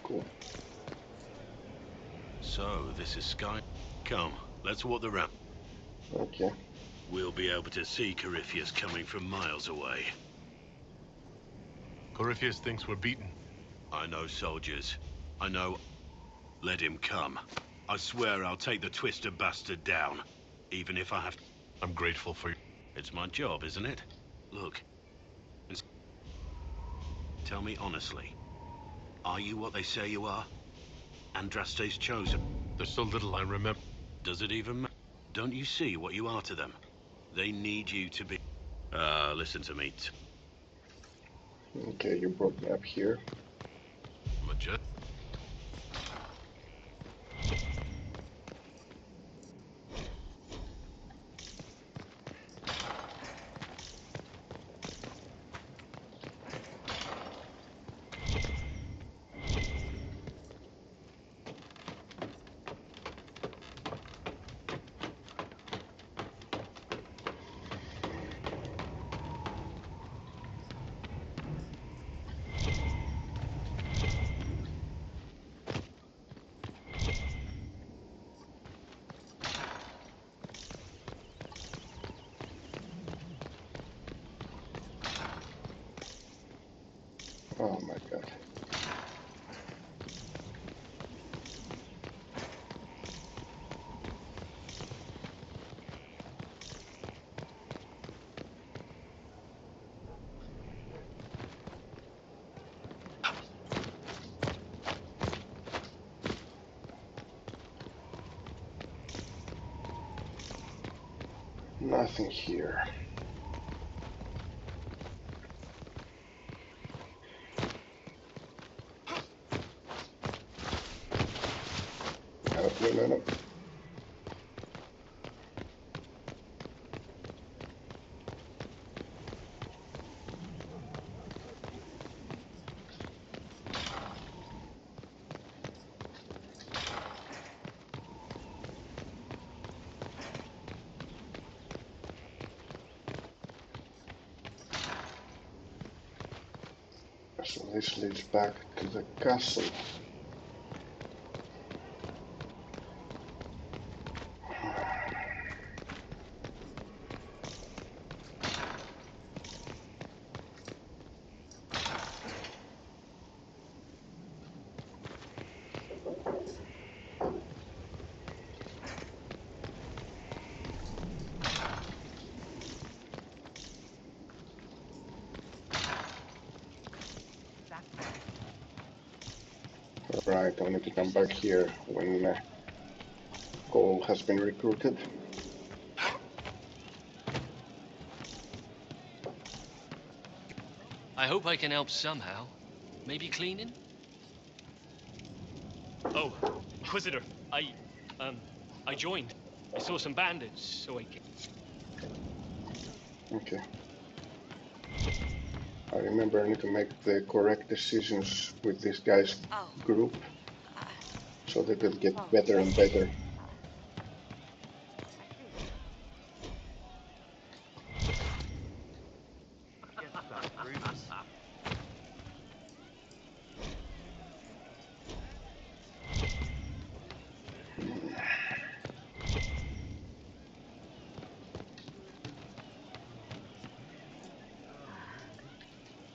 Cool. So, this is Sky. Come, let's walk the ramp. Okay. We'll be able to see Corypheus coming from miles away. Corypheus thinks we're beaten. I know, soldiers. I know. Let him come. I swear I'll take the twisted bastard down. Even if I have to. I'm grateful for you. It's my job, isn't it? Look. Tell me honestly. Are you what they say you are? Andraste's chosen. There's so little I remember. Does it even matter? Don't you see what you are to them? They need you to be... listen to me. Okay, you brought me up here. Legit. Oh my god. Nothing here. No. So this leads back to the castle. Right, I need to come back here when Cole has been recruited. I hope I can help somehow. Maybe cleaning? Oh, Inquisitor, I joined. I saw some bandits, so I came. Okay. I remember I need to make the correct decisions with this guy's group so that they'll get better and better.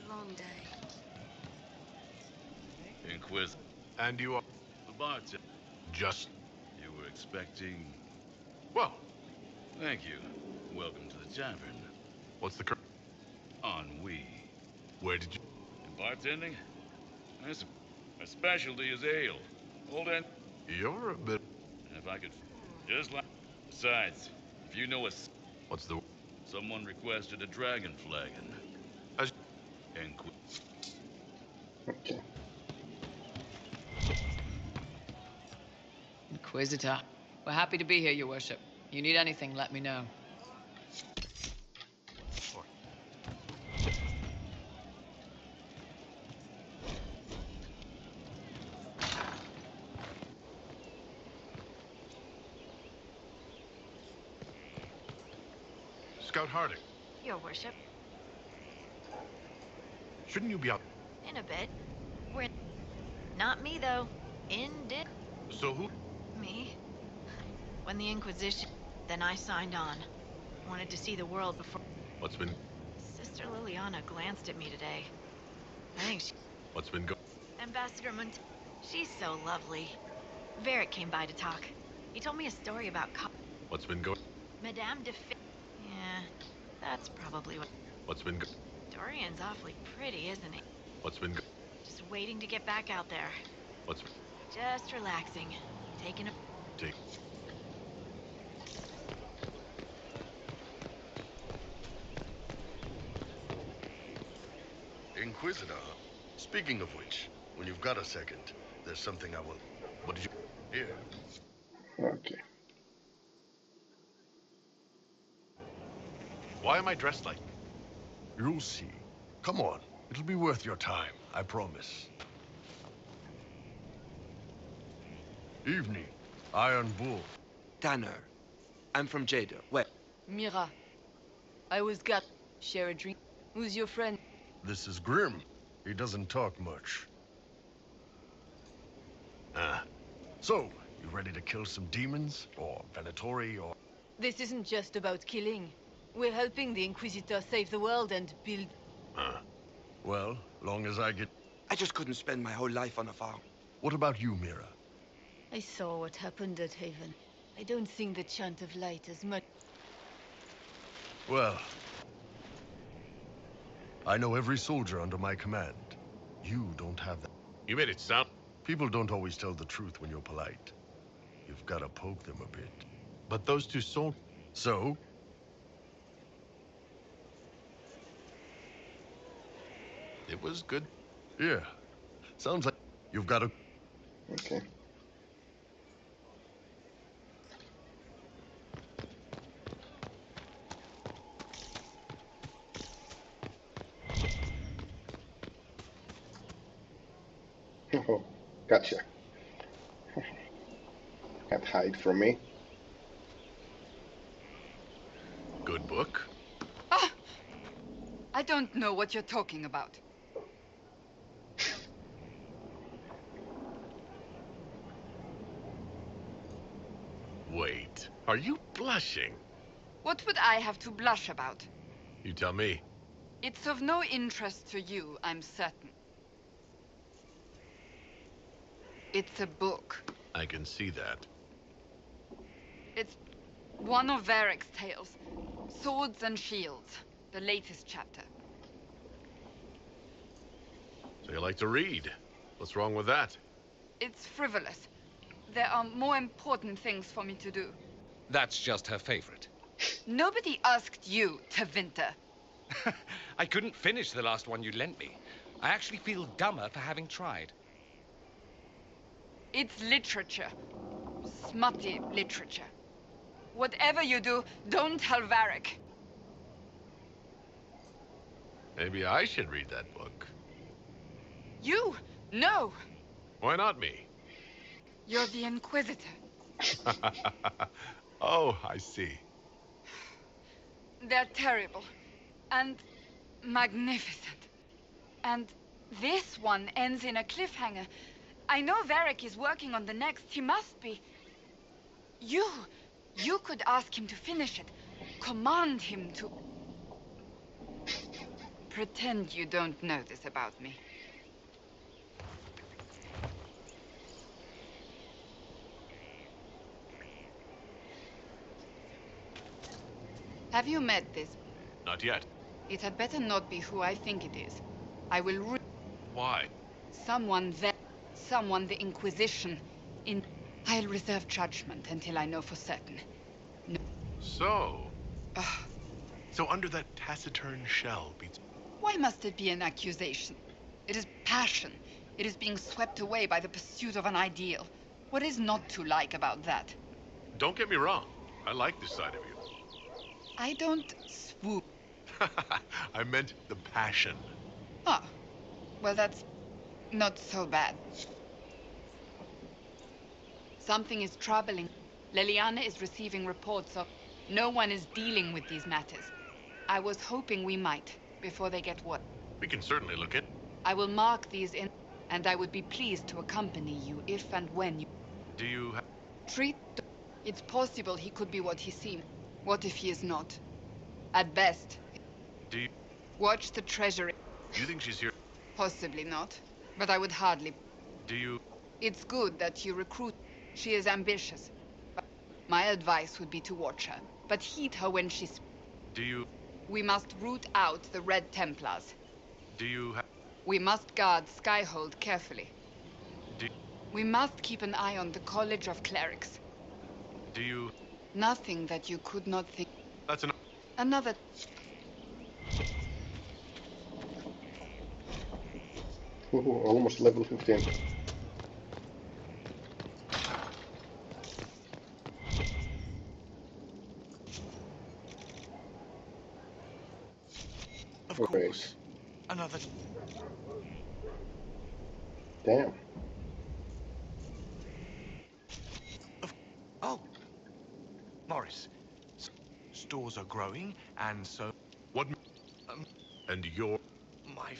Long day. Inquisitor. And you are... The bartender. Just... You were expecting... Well... Thank you. Welcome to the tavern. What's the Ennui. Where did you... In bartending? My specialty is ale. Old end. You're a bit... If I could... Just like... Besides, if you know a... What's the... Someone requested a dragon flagon. Okay. Inquisitor. We're happy to be here, Your Worship. You need anything, let me know. Scout Harding. Your Worship. Shouldn't you be out... In a bit. We're... Not me, though. Did... So who? Me. When the Inquisition... Then I signed on. Wanted to see the world before... What's been... Sister Liliana glanced at me today. I think she... What's been Ambassador She's so lovely. Varric came by to talk. He told me a story about... What's been going... Madame de... Yeah, that's probably what... What's been Dorian's awfully pretty, isn't he? What's been Just waiting to get back out there. What's... Just relaxing. Taking a... Take... Inquisitor, speaking of which, when you've got a second, there's something I will... What did you... Here. Okay. Why am I dressed like... You'll see. Come on. It'll be worth your time, I promise. Evening. Iron Bull. Tanner. I'm from Jada. Where? Mira. I was got... Share a drink. Who's your friend? This is Grim. He doesn't talk much. So, you ready to kill some demons? Or Venatori, or... This isn't just about killing. We're helping the Inquisitor save the world and build... Well, long as I get... I just couldn't spend my whole life on a farm. What about you, Mira? I saw what happened at Haven. I don't think the chant of light as much... Well... I know every soldier under my command. You don't have that. You made it sound... People don't always tell the truth when you're polite. You've got to poke them a bit. But those two soldiers... So? It was good. Yeah. Sounds like you've got a... Okay. Oh, gotcha. Can't hide from me. Good book? Ah! I don't know what you're talking about. Wait, are you blushing? What would I have to blush about? You tell me. It's of no interest to you, I'm certain. It's a book. I can see that. It's one of Varric's tales. Swords and Shields. The latest chapter. So you like to read. What's wrong with that? It's frivolous. There are more important things for me to do. That's just her favorite. Nobody asked you to winter. I couldn't finish the last one you lent me. I actually feel dumber for having tried. It's literature. Smutty literature. Whatever you do, don't tell Varric. Maybe I should read that book. You? No! Why not me? You're the Inquisitor. Oh, I see. They're terrible. And magnificent. And this one ends in a cliffhanger. I know Varric is working on the next. He must be. You could ask him to finish it. Command him to... Pretend you don't know this about me. Have you met this? Not yet. It had better not be who I think it is. I will Why? Someone there. Someone the Inquisition. I'll reserve judgment until I know for certain. No. So under that taciturn shell beats... Why must it be an accusation? It is passion. It is being swept away by the pursuit of an ideal. What is not to like about that? Don't get me wrong. I like this side of you. I don't swoop. I meant the passion. Oh. Well, that's not so bad. Something is troubling. Leliana is receiving reports of no one is dealing with these matters. I was hoping we might, before they get what. We can certainly look at... I will mark these in, and I would be pleased to accompany you if and when you... Do you... Treat... It's possible he could be what he seemed. What if he is not? At best. Do you... Watch the treasury. You think she's here? Possibly not, but I would hardly... Do you... It's good that you recruit. She is ambitious. But my advice would be to watch her, but heed her when she's... Do you... We must root out the Red Templars. Do you... We must guard Skyhold carefully. Do... We must keep an eye on the College of Clerics. Do you... Nothing that you could not think... That's enough. Another... Ooh, almost level 15. Of course. Another... Damn. Oh. Morris. Stores are growing, and so... What... And your... My...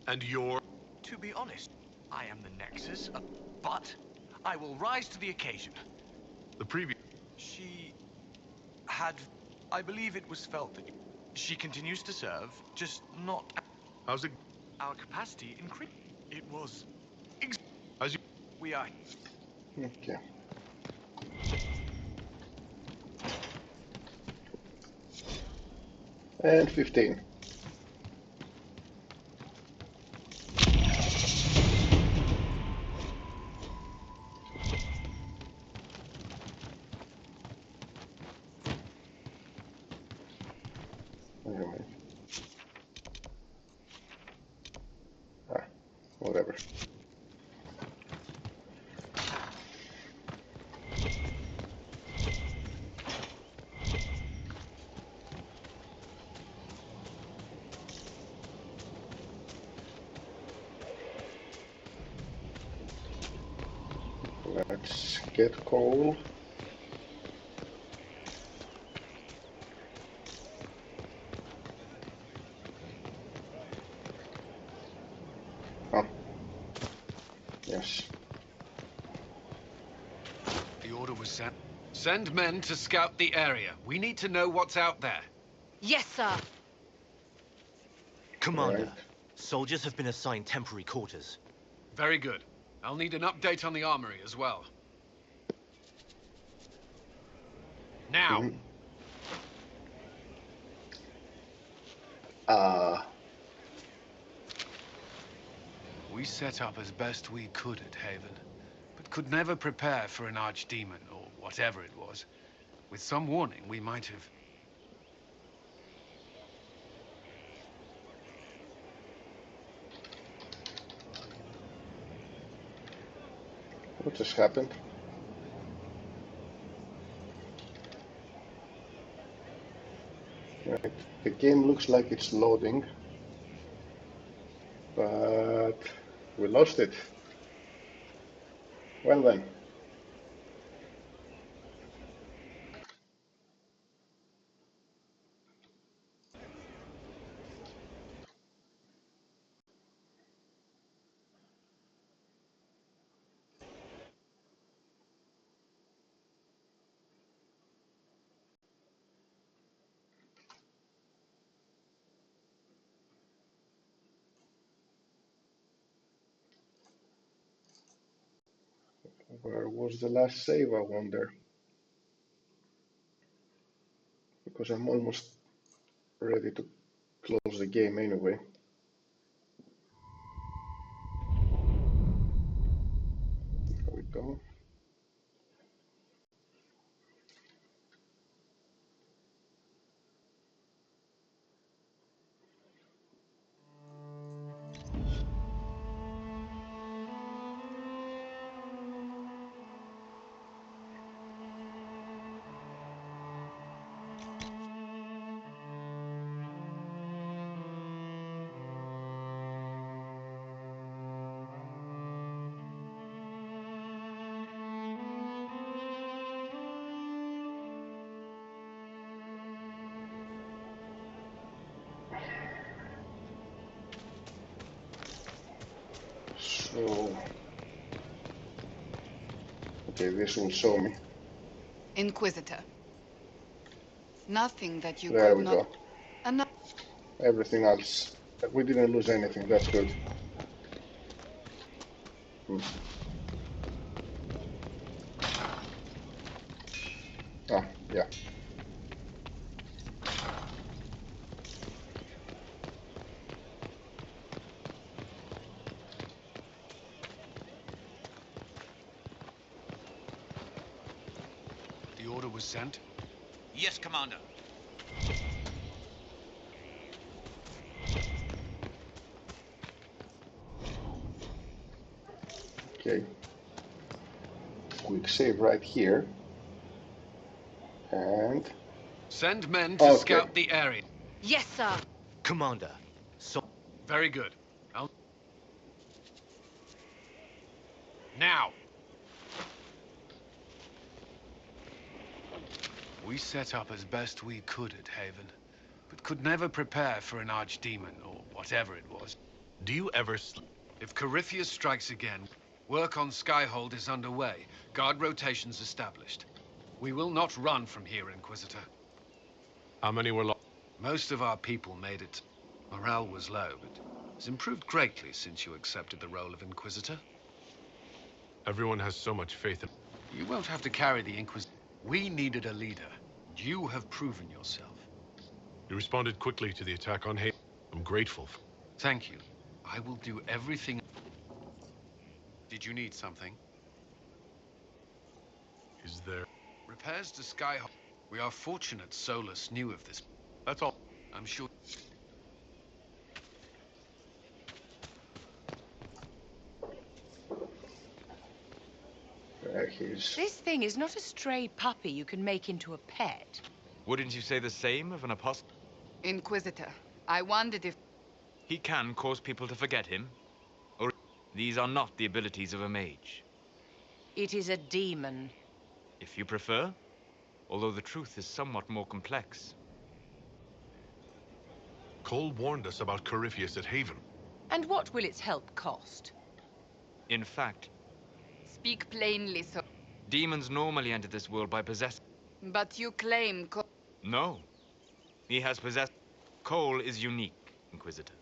And your... To be honest, I am the Nexus, but I will rise to the occasion. The previous... She... had... I believe it was felt that... She continues to serve, just not... How's it... Our capacity increased. It was... As you... We are... Okay. And 15. Let's get coal. Oh. Yes. The order was sent. Send men to scout the area. We need to know what's out there. Yes, sir. Commander, Right. soldiers have been assigned temporary quarters. Very good. I'll need an update on the armory as well. Now. Mhm. We set up as best we could at Haven, but could never prepare for an archdemon, or whatever it was. With some warning, we might have... What just happened? Right. The game looks like it's loading, but we lost it. Well then. Where was the last save, I wonder? Because I'm almost ready to close the game anyway. There we go. So, okay, this will show me. Inquisitor. Nothing that you There could we not... go. Everything else. We didn't lose anything, that's good. Ah, yeah. The order was sent? Yes, Commander. Okay. Quick save right here. And... Send men to scout the area. Yes, sir. Commander, so... Very good. I'll... Now! We set up as best we could at Haven, but could never prepare for an archdemon, or whatever it was. Do you ever If Corypheus strikes again, work on Skyhold is underway. Guard rotations established. We will not run from here, Inquisitor. How many were lost? Most of our people made it. Morale was low, but it's improved greatly since you accepted the role of Inquisitor. Everyone has so much faith in... You won't have to carry the Inquisitor. We needed a leader. You have proven yourself. You responded quickly to the attack on Haven. I'm grateful. Thank you. I will do everything. Did you need something? Is there... Repairs to Skyhold. We are fortunate Solus knew of this. That's all. I'm sure. This thing is not a stray puppy you can make into a pet. Wouldn't you say the same of an apostle? Inquisitor, I wondered if... He can cause people to forget him. Or these are not the abilities of a mage. It is a demon. If you prefer, although the truth is somewhat more complex. Cole warned us about Corypheus at Haven. And what will its help cost? In fact, Speak plainly, so. demons normally enter this world by possessing. But you claim No. He has possessed. Cole is unique, Inquisitor.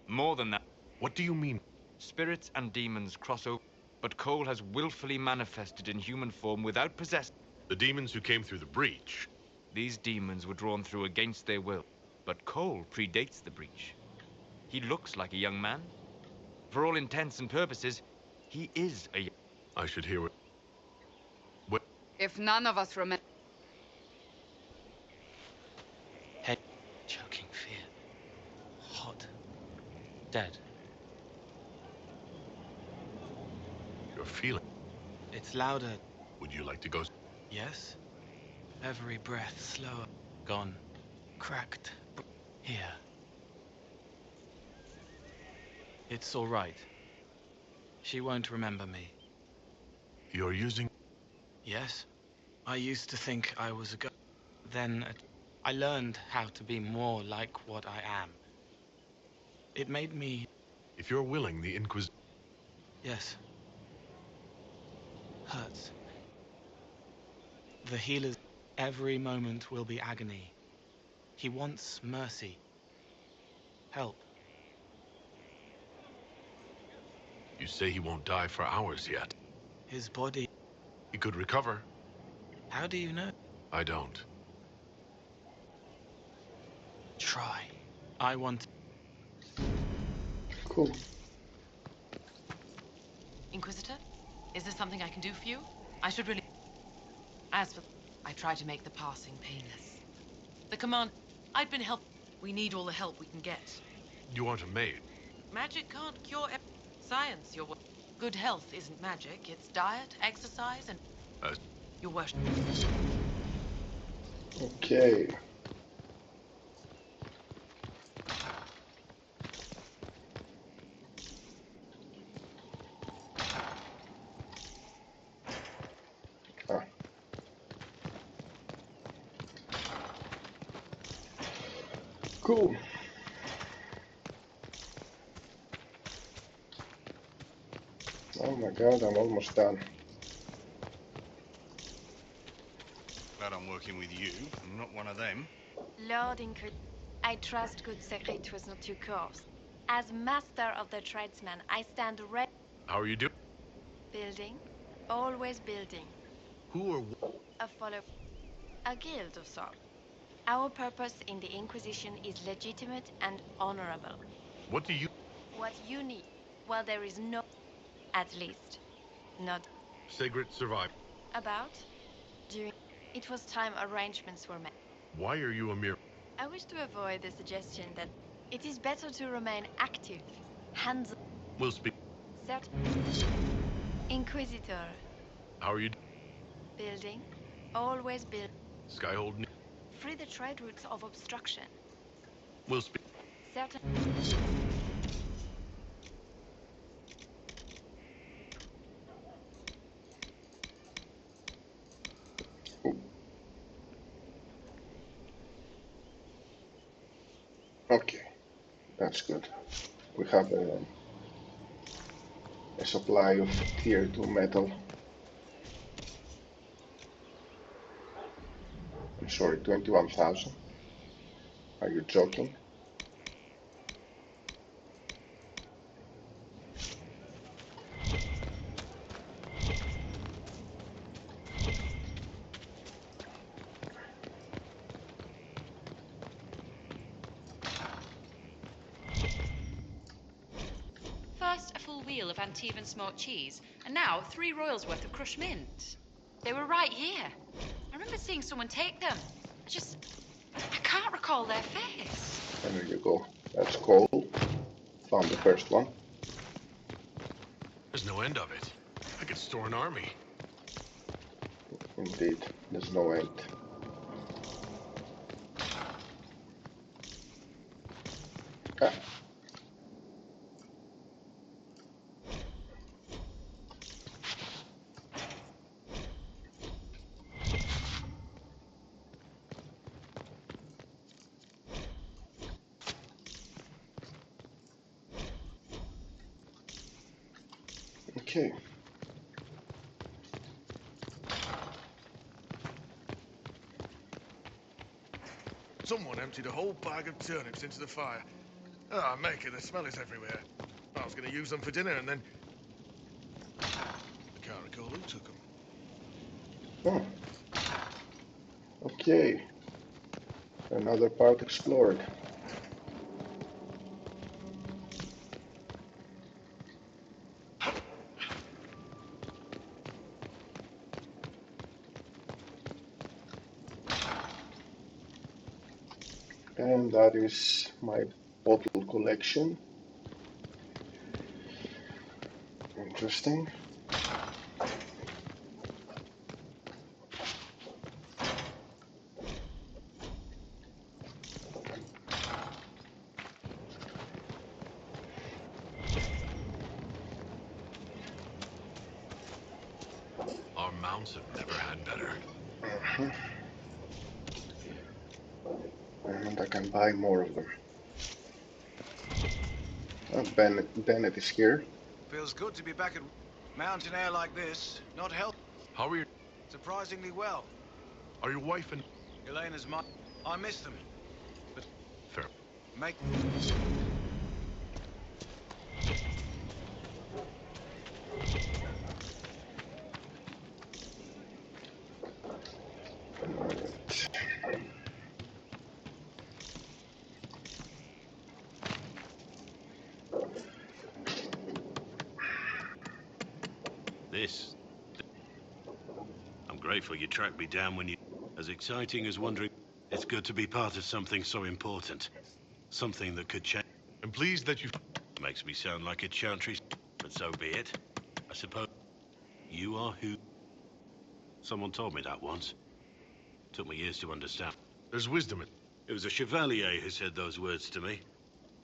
More than that. What do you mean? Spirits and demons cross over, but Cole has willfully manifested in human form without possessing. The demons who came through the breach. These demons were drawn through against their will, but Cole predates the breach. He looks like a young man. For all intents and purposes, he is a... I should hear what... If none of us remember... Head choking fear. Hot. Dead. You're feeling... It's louder. Would you like to go... Yes? Every breath slower. Gone. Cracked. Here. It's all right. She won't remember me. You're using... Yes. I used to think I was a Then I learned how to be more like what I am. It made me... If you're willing, the Inquisition... Yes. Hurts. The healer's every moment will be agony. He wants mercy. Help. You say he won't die for hours yet. His body... He could recover. How do you know? I don't. Try. I want... Cool. Inquisitor, is there something I can do for you? I should really... As for... I try to make the passing painless. The command... I've been helped. We need all the help we can get. You aren't a maid. Magic can't cure... Science, your... Good health isn't magic. It's diet, exercise, and... Your worship. Okay. Ah. Cool. Oh my god, I'm almost done. Glad I'm working with you. I'm not one of them. Lord Inquisitor, I trust good Secret was not too coarse. As master of the tradesman, I stand ready. How are you doing? Building, always building. Who or what? A follow, a guild of sorts. Our purpose in the Inquisition is legitimate and honorable. What do you... What you need, well, there is no, at least, not Sigrid survived. about. During, it was time arrangements were made. Why are you a mere... I wish to avoid the suggestion that it is better to remain active, hands. We'll speak. Certain. Inquisitor. How are you... Building, always build. Skyhold... Free the trade routes of obstruction. We'll speak. Certain. Okay, that's good. We have a supply of tier 2 metal. I'm sorry, 21,000. Are you joking? First, a full wheel of Antivan smoked cheese, and now 3 royals worth of crushed mint. They were right here. I remember seeing someone take them. I can't recall their face. There you go. That's Cole. Found the first one. There's no end of it. I could store an army. Indeed, there's no end. Ah. Okay. Someone emptied a whole bag of turnips into the fire. Ah, Maker, the smell is everywhere. I was going to use them for dinner and then... I can't recall who took them. Oh. Okay. Another part explored. And that is my bottle collection. Interesting. Our mounts have never had better. And I can buy more of them. Oh, Bennett is here. Feels good to be back at mountain air like this. Not health. How are you? Surprisingly well. Are your wife and... Elena's mine. I miss them. But... Fair. Make... This... I'm grateful you tracked me down when you... As exciting as wondering... It's good to be part of something so important. Something that could change... I'm pleased that you... Makes me sound like a chantry, but so be it. I suppose... You are who... Someone told me that once. Took me years to understand. There's wisdom in... It was a chevalier who said those words to me.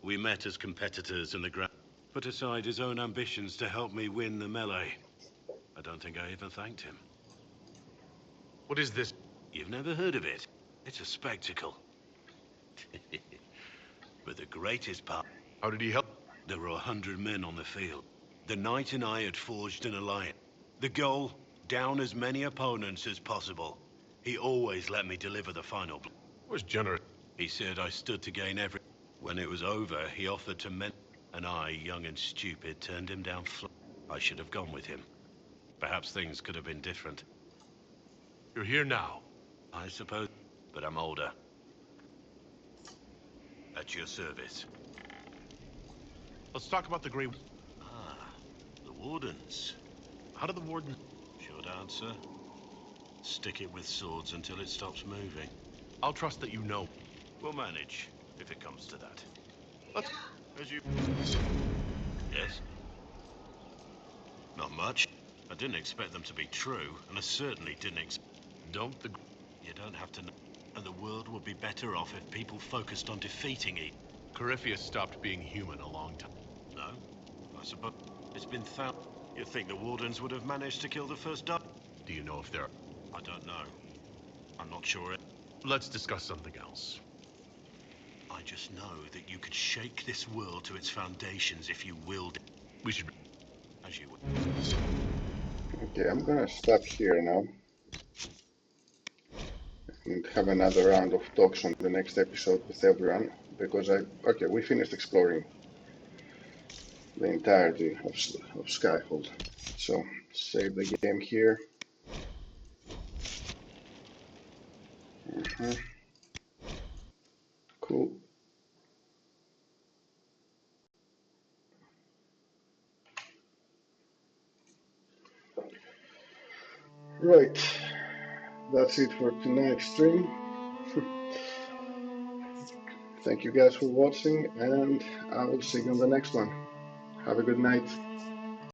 We met as competitors in the ground. Put aside his own ambitions to help me win the melee. I don't think I even thanked him. What is this? You've never heard of it. It's a spectacle. But the greatest part... How did he help? There were 100 men on the field. The knight and I had forged an alliance. The goal, down as many opponents as possible. He always let me deliver the final blow. Was generous. He said I stood to gain every... When it was over, he offered to men... And I, young and stupid, turned him down flat. I should have gone with him. Perhaps things could have been different. You're here now. I suppose, but I'm older. At your service. Let's talk about the Grey... Ah, the Wardens. How do the Wardens... Short answer. Stick it with swords until it stops moving. I'll trust that you know. We'll manage, if it comes to that. Let's... As you... Yes? Not much. I didn't expect them to be true, and I certainly didn't Don't the... You don't have to know. And the world would be better off if people focused on defeating it. Corypheus stopped being human a long time. No? I suppose it's been found. You'd think the Wardens would have managed to kill the first dog. Do you know if they're... I don't know. I'm not sure. Let's discuss something else. I just know that you could shake this world to its foundations if you willed it. We should... As you would. Okay, I'm gonna stop here now. And have another round of talks on the next episode with everyone. Because okay, we finished exploring the entirety of Skyhold. So, save the game here. Cool. Right, that's it for tonight's stream. Thank you guys for watching, and I will see you on the next one. Have a good night.